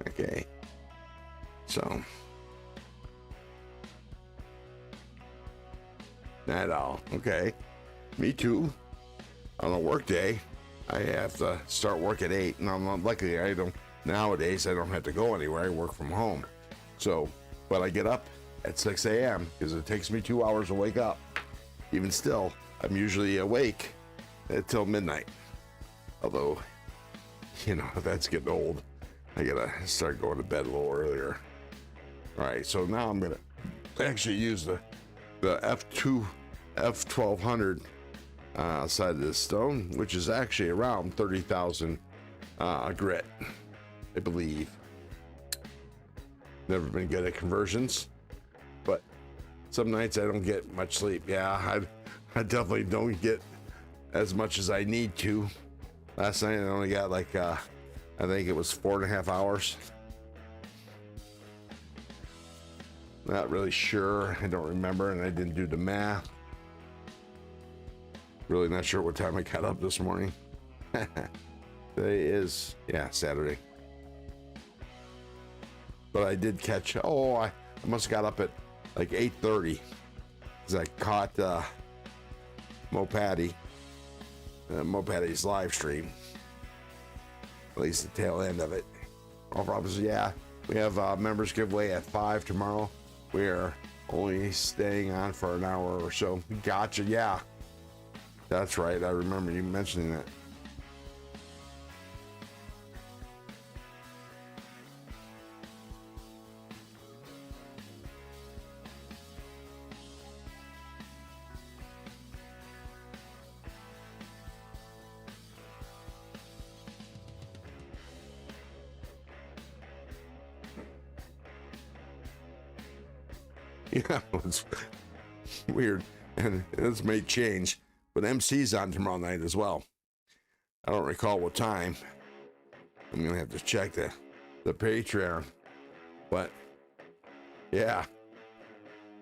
Okay, so not all. Okay, me too. On a work day, I have to start work at 8, and I'm luckily I don't nowadays. I don't have to go anywhere. I work from home. So, but I get up at 6 a.m. because it takes me 2 hours to wake up. Even still, I'm usually awake until midnight. Although, you know, that's getting old. I gotta start going to bed a little earlier. All right, so now I'm gonna actually use the F1200 side of this stone, which is actually around 30,000 grit, I believe. Never been good at conversions, but some nights I don't get much sleep. Yeah, I definitely don't get as much as I need to. Last night I only got like I think it was 4.5 hours. Not really sure. I don't remember, and I didn't do the math. Really not sure what time I got up this morning. Today is, yeah, Saturday. But I did catch, I must have got up at like 8:30 because I caught Mopatty's live stream. At least the tail end of it. All problems, yeah. We have a members giveaway at 5 tomorrow. We are only staying on for an hour or so. Gotcha, yeah. That's right. I remember you mentioning that. Yeah, it's weird, and this may change, but MC's on tomorrow night as well. I don't recall what time. I'm gonna have to check the Patreon, but yeah,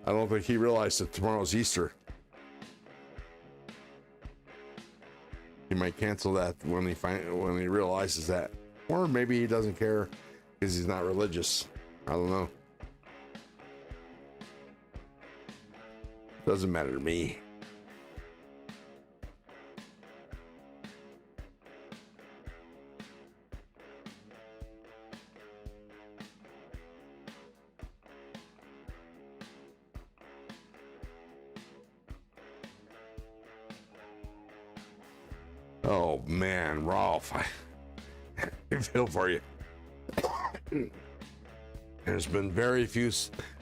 I don't think he realized that tomorrow's Easter. He might cancel that when he realizes that, or maybe he doesn't care because he's not religious. I don't know. Doesn't matter to me. Oh man, Rolf, I feel for you. There's been very few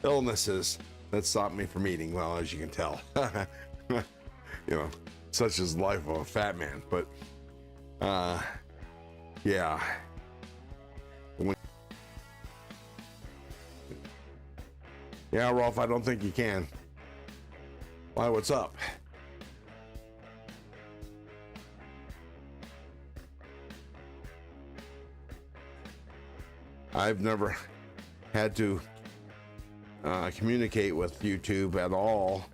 illnesses that stopped me from eating well, as you can tell. You know, such is the life of a fat man. But yeah. Yeah, Rolf, I don't think you can. Why, what's up? I've never had to communicate with YouTube at all.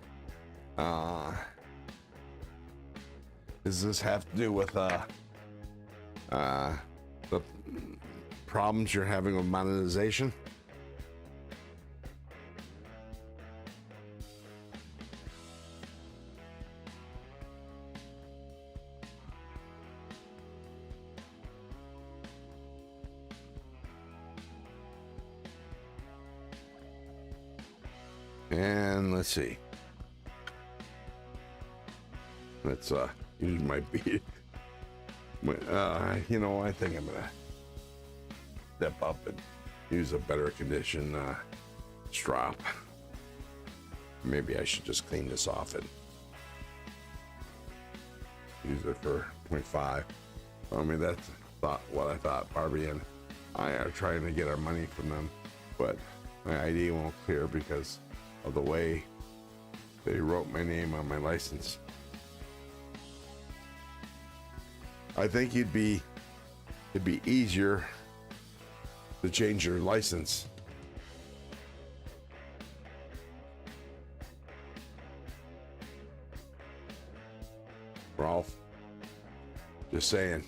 Does this have to do with the problems you're having with monetization? And let's see. Let's use my beat. You know, I think I'm gonna step up and use a better condition drop. Maybe I should just clean this off and use it for 0.5. I mean, that's what I thought. Barbie and I are trying to get our money from them, but my ID won't clear because of the way they wrote my name on my license. I think it'd be easier to change your license. Ralph, just saying.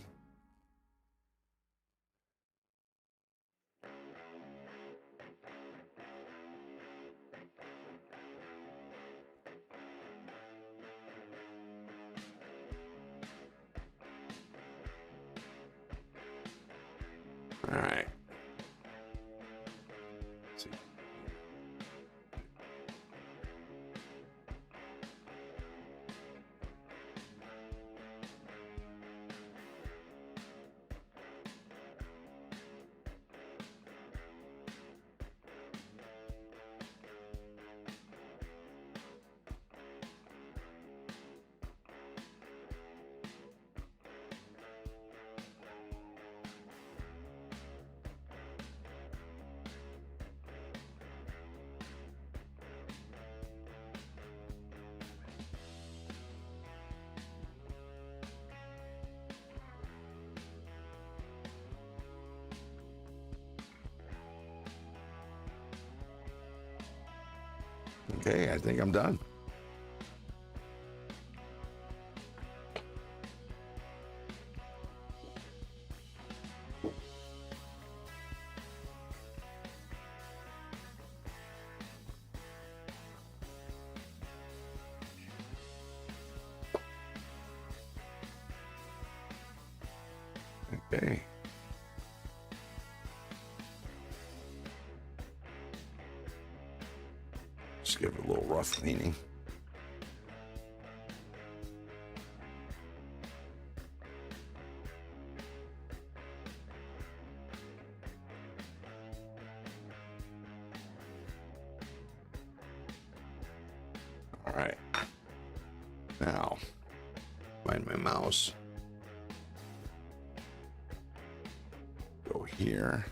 All right. Let's see. Okay, I think I'm done. Okay. Just give it a little rough cleaning. All right. Now, find my mouse. Go here.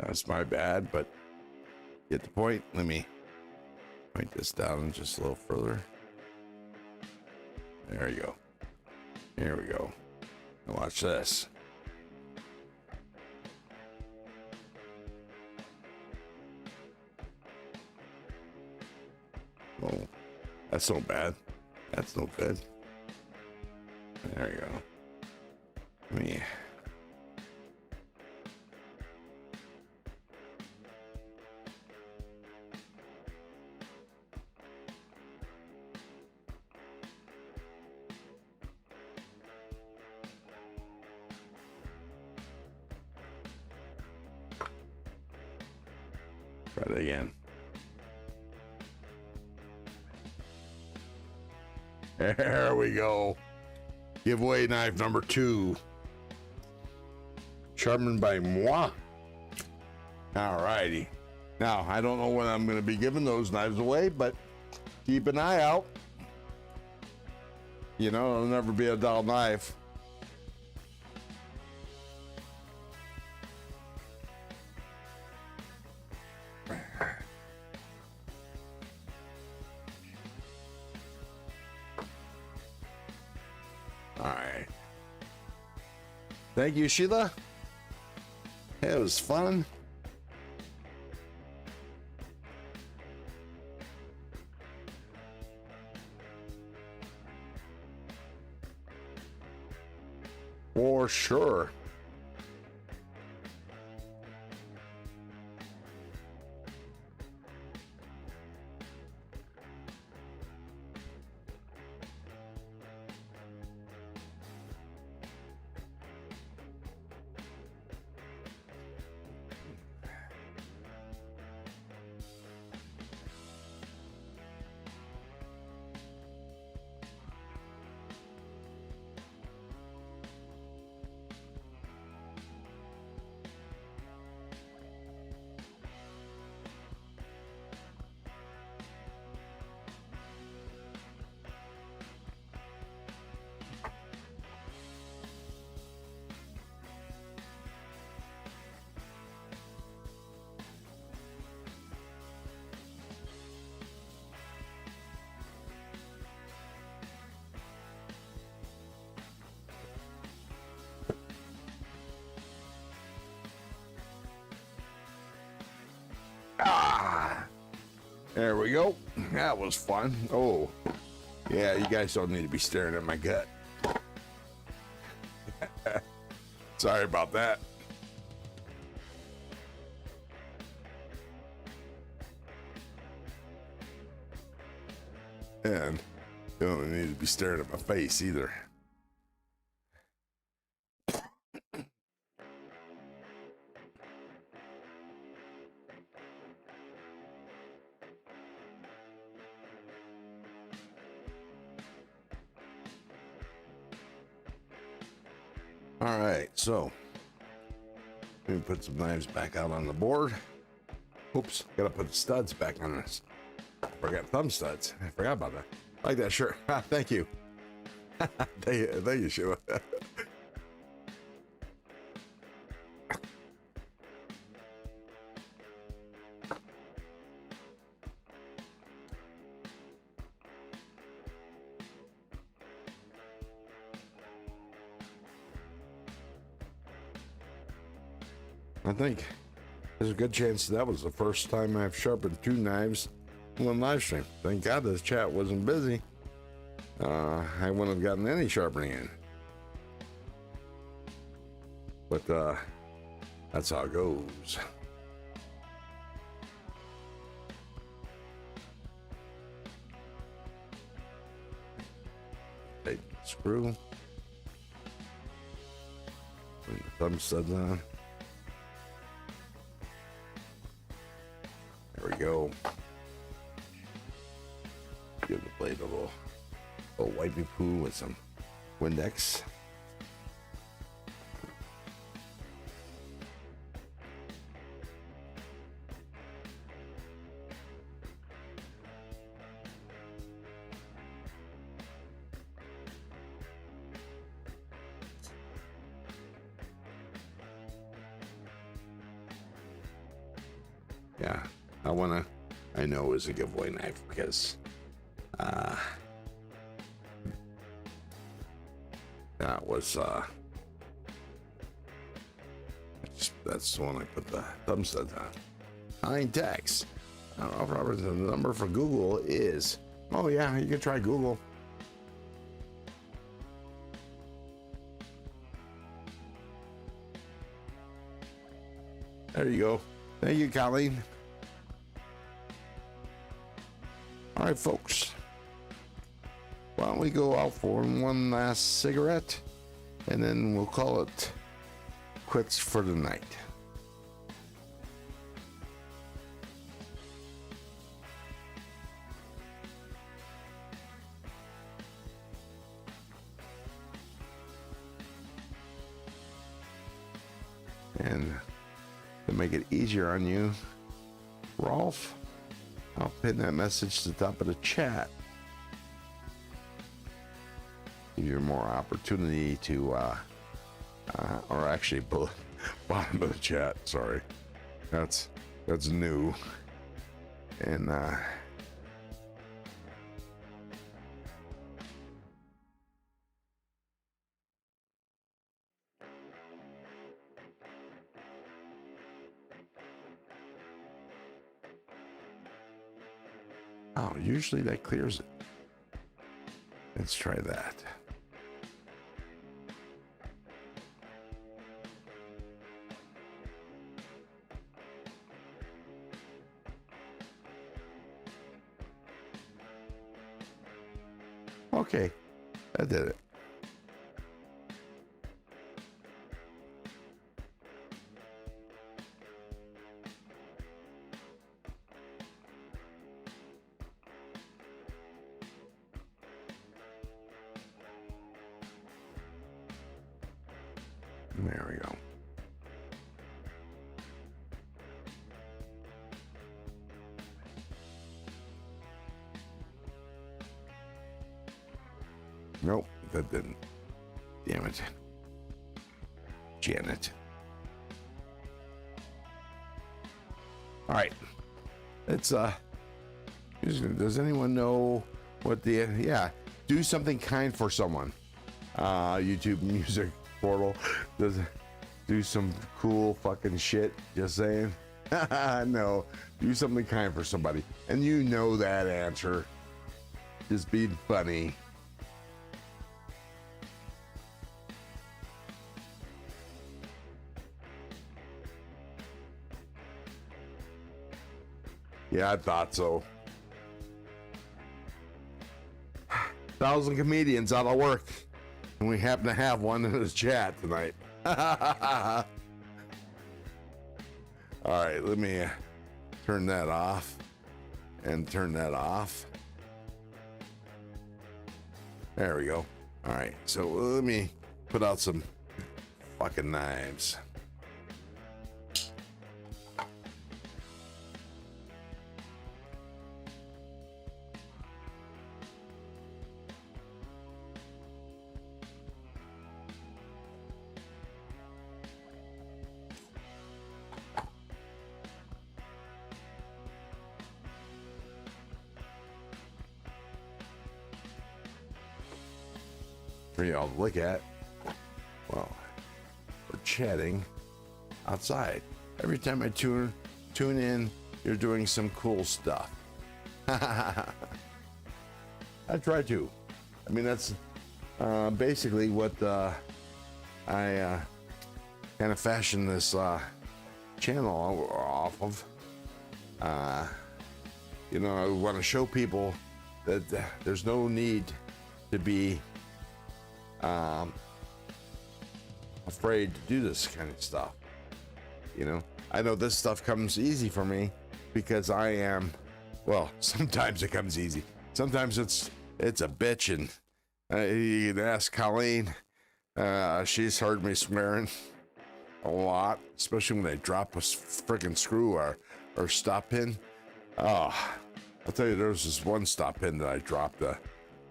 That's my bad, but get the point. Let me point this down just a little further. There you go. Here we go. Now watch this. Oh, that's no bad. That's no good. There you go. Let me... Try it again. There we go. Giveaway knife number 2. Sharpened by Wiha. All righty. Now, I don't know when I'm going to be giving those knives away, but keep an eye out. You know, it'll never be a dull knife. All right. Thank you, Sheila. It was fun. For sure. Ah, there we go. That was fun. Oh, yeah, you guys don't need to be staring at my gut. Sorry about that. And you don't need to be staring at my face either. All right, so let me put some knives back out on the board. Oops, gotta put the studs back on this. Forgot thumb studs. I forgot about that. Like that shirt. Thank you. Thank you, Sheila. I think there's a good chance that was the first time I've sharpened two knives in one live stream. Thank God this chat wasn't busy. I wouldn't have gotten any sharpening in. But that's how it goes. Take the screw. Put the thumb studs on. There we go. Give the blade a little wipey poo with some Windex. Yeah, I know it was a giveaway knife because that was that's the one I put the thumb studs on. Nine text. I don't know if Robert, the number for Google is. Oh yeah, you can try Google. There you go. Thank you, Colleen. All right, folks. Why don't we go out for one last cigarette, and then we'll call it quits for the night. And to make it easier on you, Rolf. I'll pin that message to the top of the chat. Give you more opportunity to, or actually, bottom of the chat. Sorry, that's new, and oh, usually that clears it. Let's try that. Okay, that did it. There we go. Nope, that didn't. Damn it. Janet. All right. It's does anyone know what the do something kind for someone. YouTube music portal does do some cool fucking shit, just saying. No, do something kind for somebody. And you know that answer. Just being funny. Yeah, I thought so. 1,000 comedians out of work, and we happen to have one in the chat tonight. All right, let me turn that off and turn that off. There we go. All right, so let me put out some fucking knives. For y'all to look at. Well, we're chatting outside. Every time I tune in, you're doing some cool stuff. I try to. I mean, that's basically what I kind of fashioned this channel off of. You know, I want to show people that there's no need to be afraid to do this kind of stuff. You know, I know this stuff comes easy for me because I am, well, sometimes it comes easy. Sometimes it's a bitch, and you can ask Colleen. She's heard me swearing a lot, especially when they drop a freaking screw or stop pin. Oh, I'll tell you, there was this one stop pin that I dropped.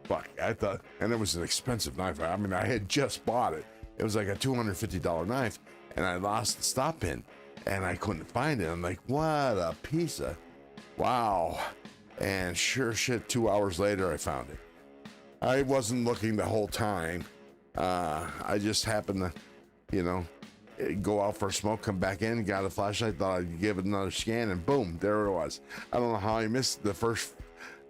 Fuck, I thought, and it was an expensive knife. I mean, I had just bought it. It was like a $250 knife, and I lost the stop pin, and I couldn't find it. I'm like, what a piece of, wow. And sure shit, 2 hours later, I found it. I wasn't looking the whole time. I just happened to, you know, go out for a smoke, come back in, got a flashlight, thought I'd give it another scan, and boom, there it was. I don't know how I missed the first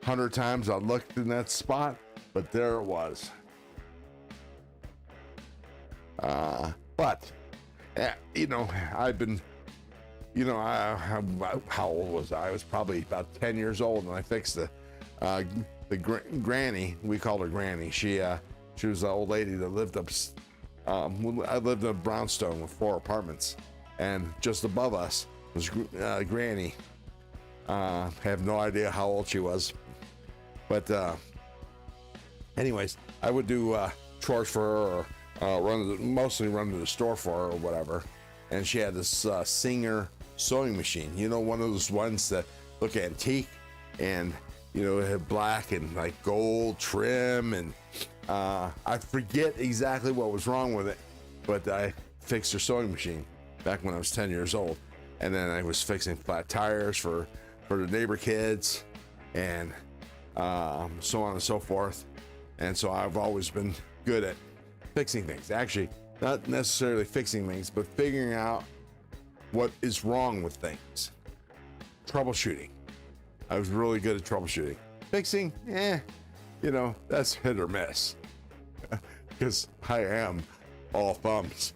100 times I looked in that spot, but there it was. But you know, I've been, you know, how old was I? I was probably about 10 years old, and I fixed the granny. We called her Granny. She was an old lady that lived up. I lived in a brownstone with 4 apartments, and just above us was Granny. I have no idea how old she was, but anyways, I would do chores for her, or mostly run to the store for her or whatever. And she had this singer sewing machine. You know, one of those ones that look antique and, you know, have black and like gold trim. And I forget exactly what was wrong with it, but I fixed her sewing machine back when I was 10 years old. And then I was fixing flat tires for the neighbor kids and so on and so forth. And so I've always been good at fixing things. Actually, not necessarily fixing things, but figuring out what is wrong with things. Troubleshooting. I was really good at troubleshooting. Fixing, you know, that's hit or miss. Because I am all thumbs.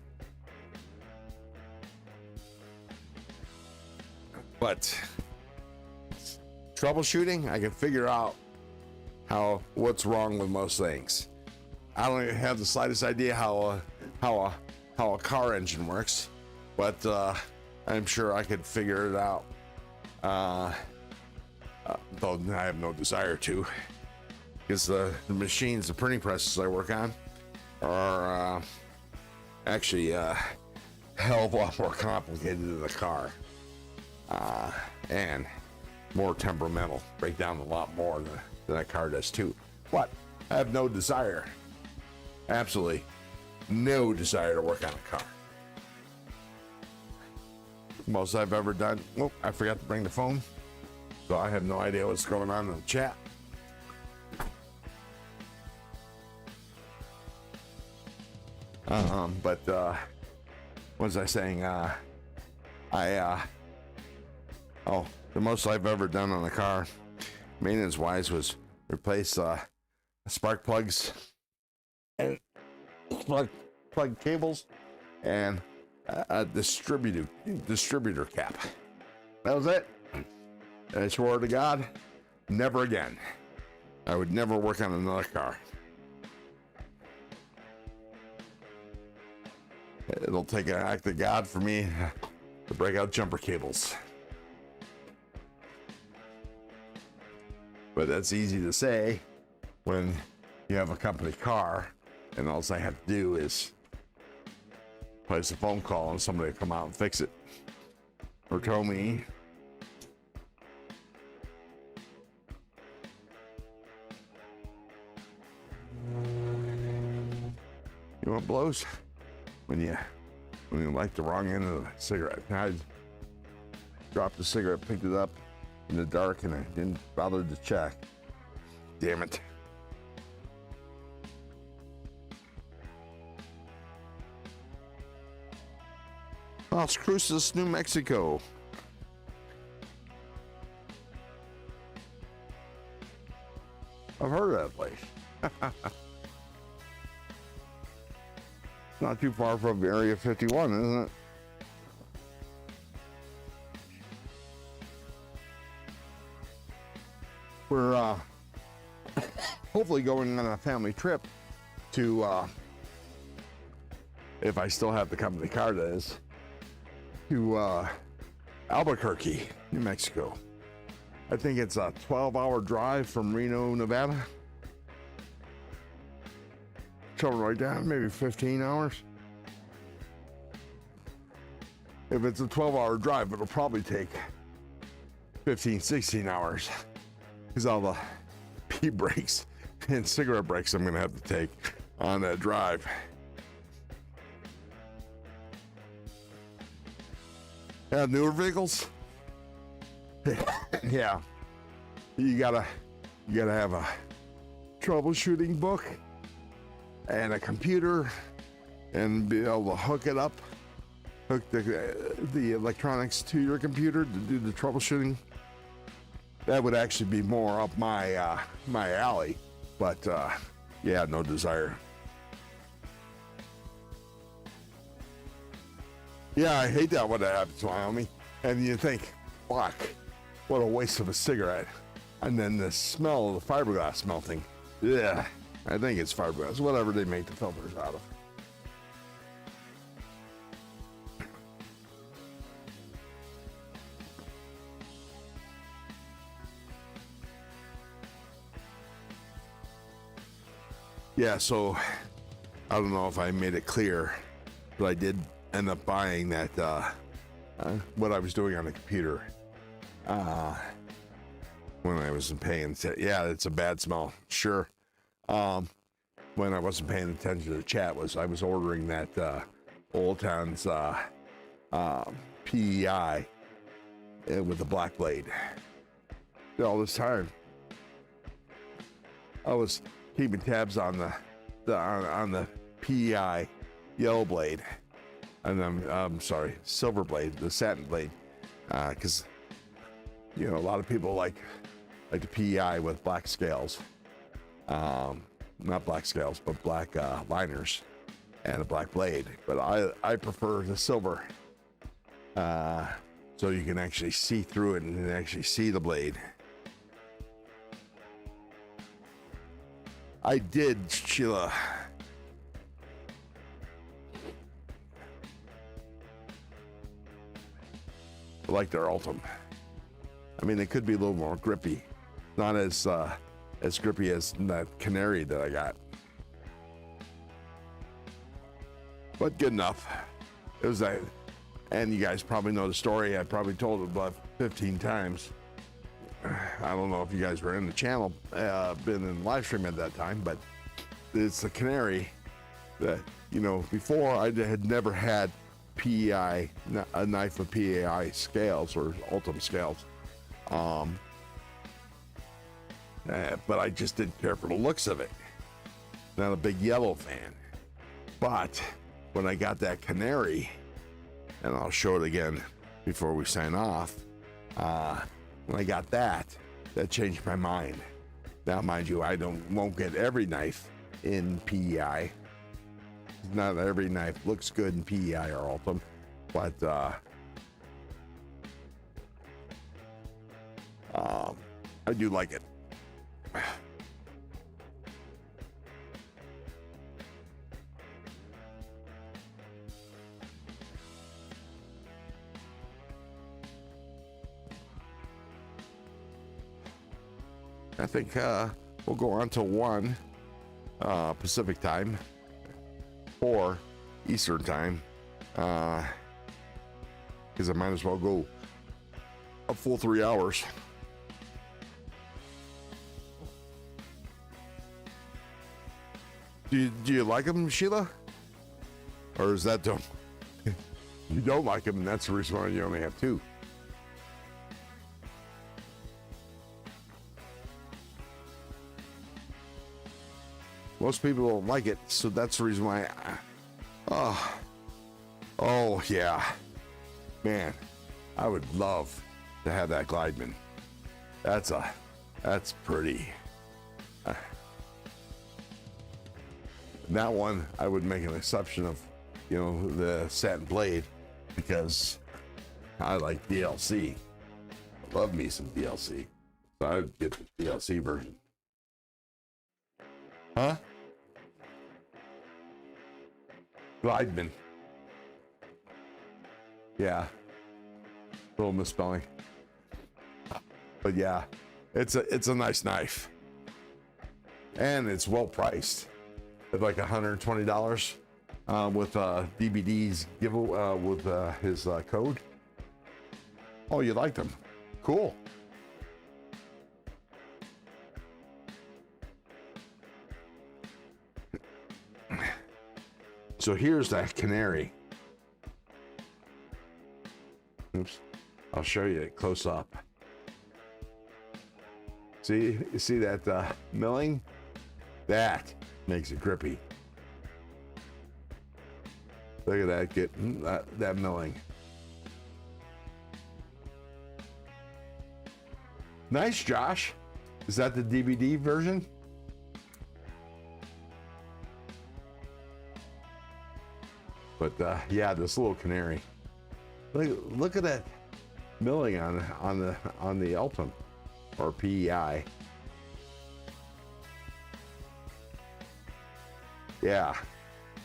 But troubleshooting, I can figure out what's wrong with most things. I don't even have the slightest idea how a car engine works, but I'm sure I could figure it out. Though I have no desire to, because the machines, the printing presses I work on, are actually a hell of a lot more complicated than a car, and more temperamental. Break down a lot more than a car does too. But I have no desire, absolutely no desire to work on a car. Most I've ever done. Oh, I forgot to bring the phone, so I have no idea what's going on in the chat. But what was I saying? The most I've ever done on a car, maintenance wise, was replace spark plugs and plug cables and a distributor cap. That was it. And I swore to God, never again. I would never work on another car. It'll take an act of God for me to break out jumper cables. But that's easy to say when you have a company car and all I have to do is place a phone call and somebody will come out and fix it. Or tell me. You want blows? When you light the wrong end of the cigarette. I dropped the cigarette, picked it up in the dark, and I didn't bother to check. Damn it. Las Cruces, New Mexico. I've heard of that place. Not too far from Area 51, isn't it? We're hopefully going on a family trip to, if I still have the company car, that is, to Albuquerque, New Mexico. I think it's a 12-hour drive from Reno, Nevada. Something like that, maybe 15 hours. If it's a 12-hour drive, it'll probably take 15, 16 hours. Because all the pee breaks and cigarette breaks I'm gonna have to take on that drive. Yeah, newer vehicles. Yeah, you gotta have a troubleshooting book and a computer and be able to hook it up, hook the electronics to your computer to do the troubleshooting. That would actually be more up my my alley, but yeah, no desire. Yeah, I hate that when that happens to Wyoming. And you think, fuck, what a waste of a cigarette. And then the smell of the fiberglass melting. Yeah, I think it's fiberglass, whatever they make the filters out of. Yeah, so I don't know if I made it clear, but I did end up buying that what I was doing on the computer when I wasn't paying attention. Yeah, it's a bad smell, sure. When I wasn't paying attention to the chat, I was ordering that Old Town's PEI with the black blade. All this time, I was keeping tabs on the PEI yellow blade, and I'm sorry, silver blade, the satin blade, because you know a lot of people like the PEI with black scales, not black scales, but black liners and a black blade. But I prefer the silver, so you can actually see through it and actually see the blade. I did, Sheila. I like their Ultim. I mean, it could be a little more grippy. Not as grippy as that Canary that I got. But good enough. It was that, and you guys probably know the story. I probably told it about 15 times. I don't know if you guys were in the channel, been in live stream at that time, but it's the Canary that, you know, before I had never had PEI, a knife with PEI scales or Ultim scales. But I just didn't care for the looks of it. Not a big yellow fan. But when I got that Canary, and I'll show it again before we sign off, when I got that changed my mind. Now, mind you, I won't get every knife in PEI. Not every knife looks good in PEI or Ultim, but I do like it. I think we'll go on to 1 Pacific time, 4 Eastern time, because I might as well go a full 3 hours. Do you like them, Sheila? Or is that you don't like them, and that's the reason why you only have 2? Most people don't like it, so that's the reason why. Oh yeah, man, I would love to have that Glideman. That's pretty. That one I would make an exception of, you know, the satin blade, because I like DLC. Love me some DLC, so I'd get the DLC version. Huh? Glideman. Yeah. Little misspelling. But yeah, it's a nice knife. And it's well priced. At like $120 with DBD's giveaway with his code. Oh, you liked them? Cool. So here's that Canary. Oops. I'll show you it close up. See, you see that milling? That makes it grippy. Look at that, getting that milling. Nice, Josh. Is that the DVD version? But yeah, this little Canary. Look at that milling on the Ultim or PEI. Yeah,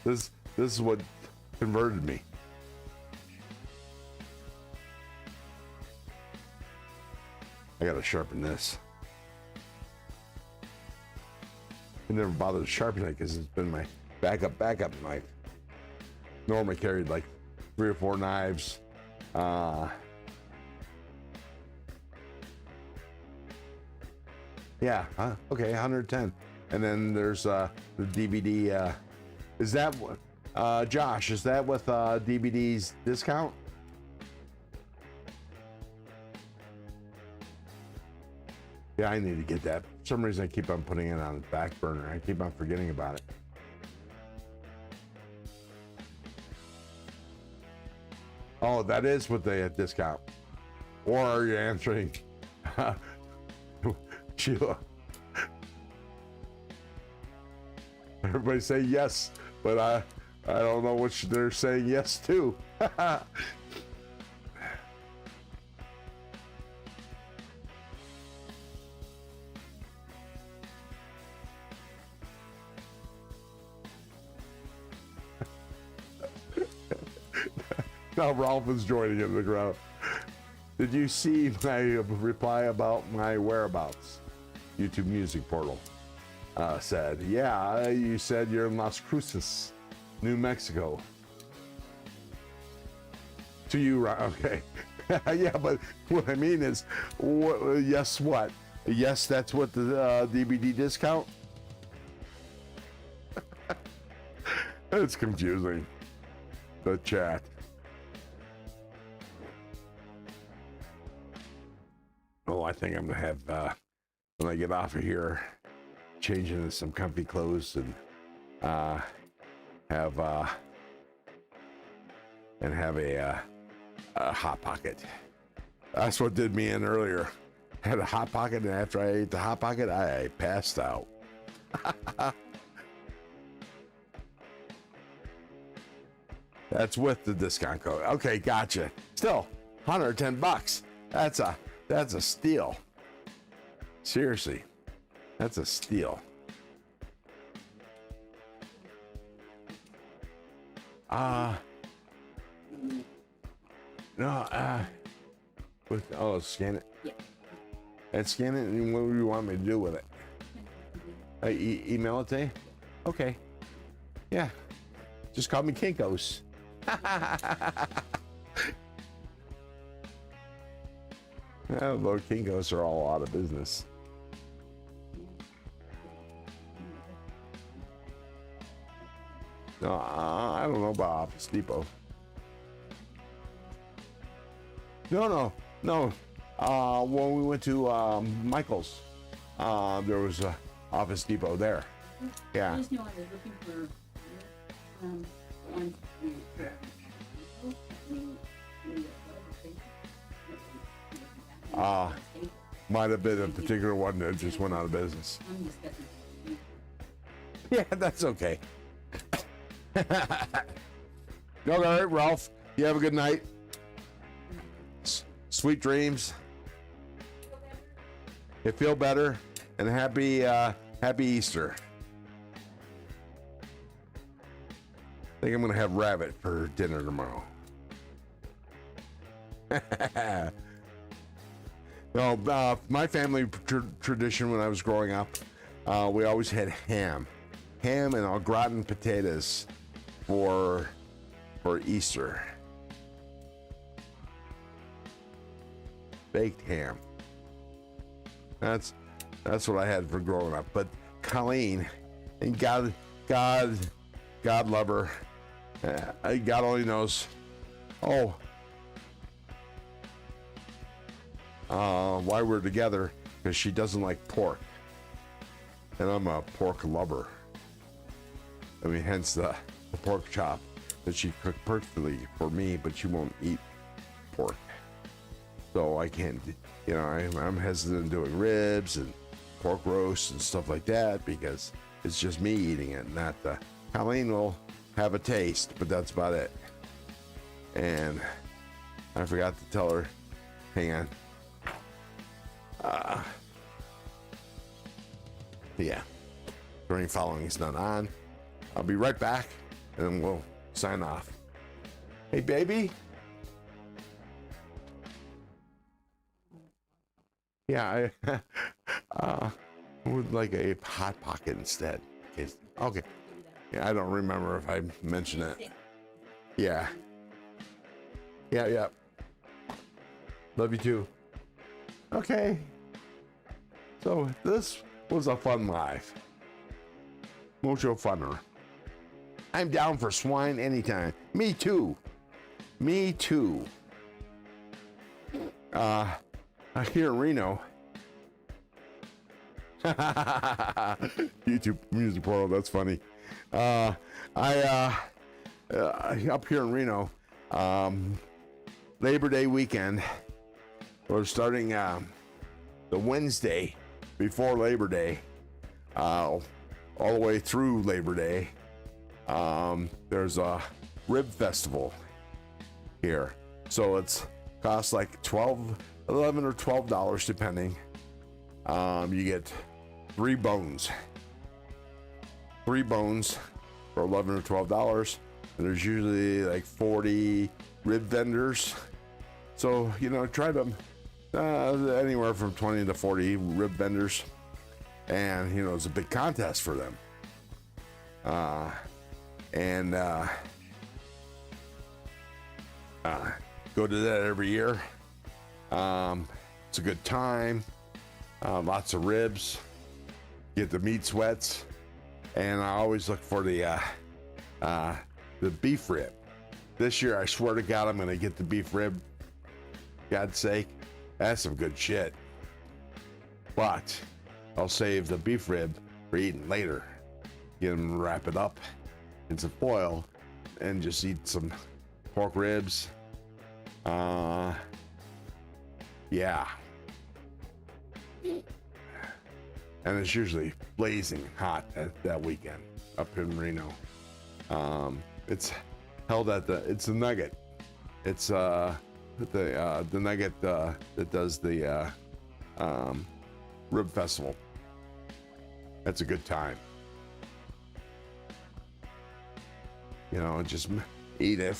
this is what converted me. I gotta sharpen this. I never bothered to sharpen it because it's been my backup knife. Normally carried like 3 or 4 knives, Yeah, okay, 110. And then there's the DVD. Is that Josh? Is that with DVD's discount? Yeah, I need to get that. For some reason, I keep on putting it on the back burner. I keep on forgetting about it. Oh, that is with the discount. Or are you answering Sheila? Everybody say yes, but I don't know what they're saying yes to. Now Ralph is joining in the crowd. Did you see my reply about my whereabouts? YouTube Music Portal said, yeah, you said you're in Las Cruces, New Mexico. To you, okay. Yeah, but what I mean is, yes, what? Yes, that's what the DVD discount? It's confusing. The chat. Oh, I think I'm gonna have, when I get off of here, change into some comfy clothes and have a hot pocket. That's what did me in earlier. Had a hot pocket, and after I ate the hot pocket, I passed out. That's with the discount code. Okay, gotcha. Still, $110. That's a steal. Seriously, that's a steal. Scan it. Yeah. And scan it, and what do you want me to do with it? Email it to you? Okay. Yeah. Just call me Kinkos. Although Kinkos are all out of business. No, I don't know about Office Depot. No. When we went to Michael's, there was a Office Depot there. Yeah. I just knew I was looking for one. Might have been a particular one that just went out of business. Yeah, that's okay. All right, Ralph. You have a good night. Sweet dreams. You feel better, and happy Easter. I think I'm gonna have rabbit for dinner tomorrow. No, my family tradition when I was growing up, we always had ham and au gratin potatoes for Easter. Baked ham. That's what I had for growing up. But Colleen, and God love her. God only knows. Why we're together, because she doesn't like pork, and I'm a pork lover. I mean, hence the pork chop that she cooked perfectly for me, but she won't eat pork. So I can't, I'm hesitant doing ribs and pork roasts and stuff like that because it's just me eating it, not Colleen will have a taste, but that's about it. And I forgot to tell her, hang on. Yeah, during following is not on. I'll be right back and then we'll sign off. Hey, baby. Yeah, I would like a hot pocket instead. Okay. Yeah, I don't remember if I mentioned it. Yeah. Love you too. Okay. So this was a fun live. Mucho funner. I'm down for swine anytime. Me too. Me too. Here in Reno. YouTube Music Pro, that's funny. Up here in Reno, Labor Day weekend, we're starting the Wednesday before Labor Day, all the way through Labor Day. There's a rib festival here, so it's costs like $11 or $12 depending. You get 3 bones for $11 or $12. There's usually like 40 rib vendors, so try them. Anywhere from 20 to 40 rib vendors, and it's a big contest for them. Go to that every year. It's a good time. Lots of ribs. Get the meat sweats, and I always look for the beef rib. This year, I swear to God, I'm going to get the beef rib. God's sake, that's some good shit. But I'll save the beef rib for eating later. Get them to wrap it up in some foil and just eat some pork ribs. Yeah. And it's usually blazing hot that weekend up in Reno. It's held at it's the Nugget. It's the Nugget that does the rib festival. That's a good time. Just eat it.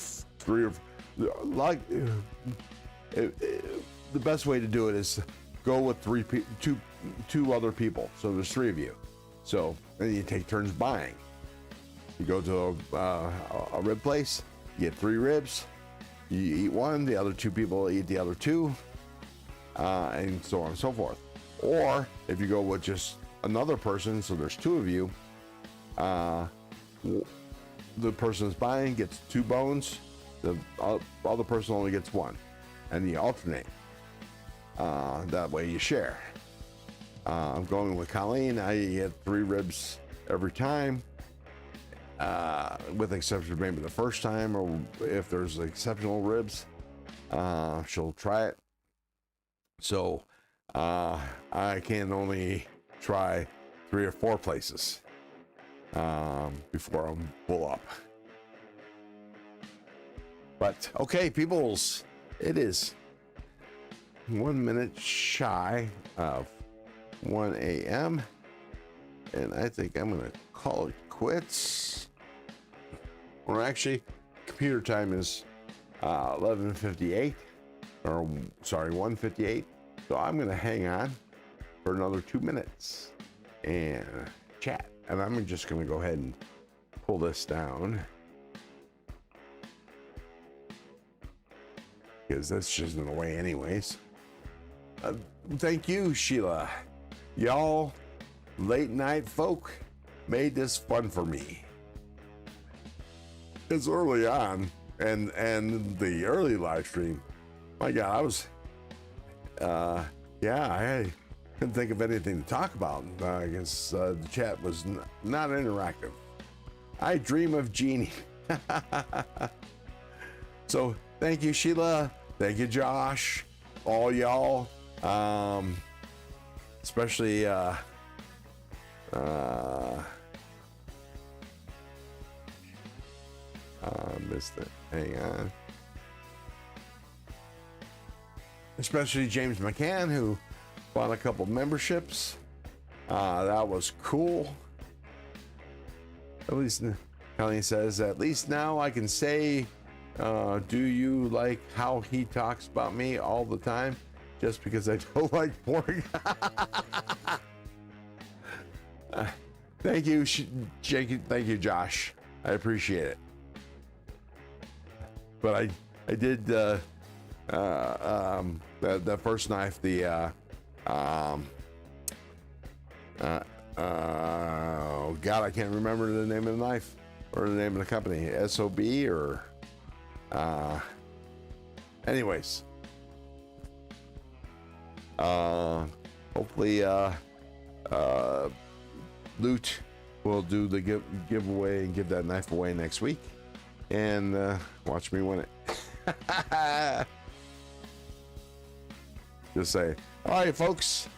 The best way to do it is go with two other people. So there's 3 of you. So then you take turns buying. You go to a rib place, you get 3 ribs, you eat 1, the other 2 people eat the other 2, and so on and so forth. Or if you go with just another person, so there's 2 of you, the person that's buying gets 2 bones, the other person only gets 1, and you alternate. That way you share. I'm going with Colleen. I get 3 ribs every time, with exception of maybe the first time, or if there's exceptional ribs, she'll try it. So I can only try 3 or 4 places before I'm full up. But okay, peoples, it is 1 minute shy of 1 a.m. and I think I'm gonna call it quits. Or actually, computer time is 11:58, or sorry, 1:58. So I'm gonna hang on for another 2 minutes and chat. And I'm just gonna go ahead and pull this down, because that's just in the way anyways. Thank you, Sheila. Y'all late night folk made this fun for me. It's early on, and the early live stream, my God, I was I couldn't think of anything to talk about. I guess the chat was not interactive. I dream of Jeannie. So thank you, Sheila. Thank you, Josh. All y'all. Especially missed it. Hang on. Especially James McCann, who bought a couple memberships. That was cool. At least Colleen says, at least now I can say, do you like how he talks about me all the time? Just because I don't like pork. Thank you, Jake. Thank you, Josh. I appreciate it. But I did The first knife, the oh God, I can't remember the name of the knife or the name of the company. SOB or anyways. Hopefully Loot will do the giveaway and give that knife away next week, and watch me win it. Just say, all right, folks,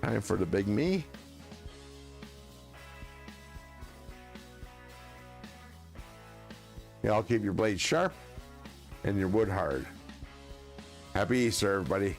time for the big me. Y'all keep your blade sharp and your wood hard. Happy Easter, everybody.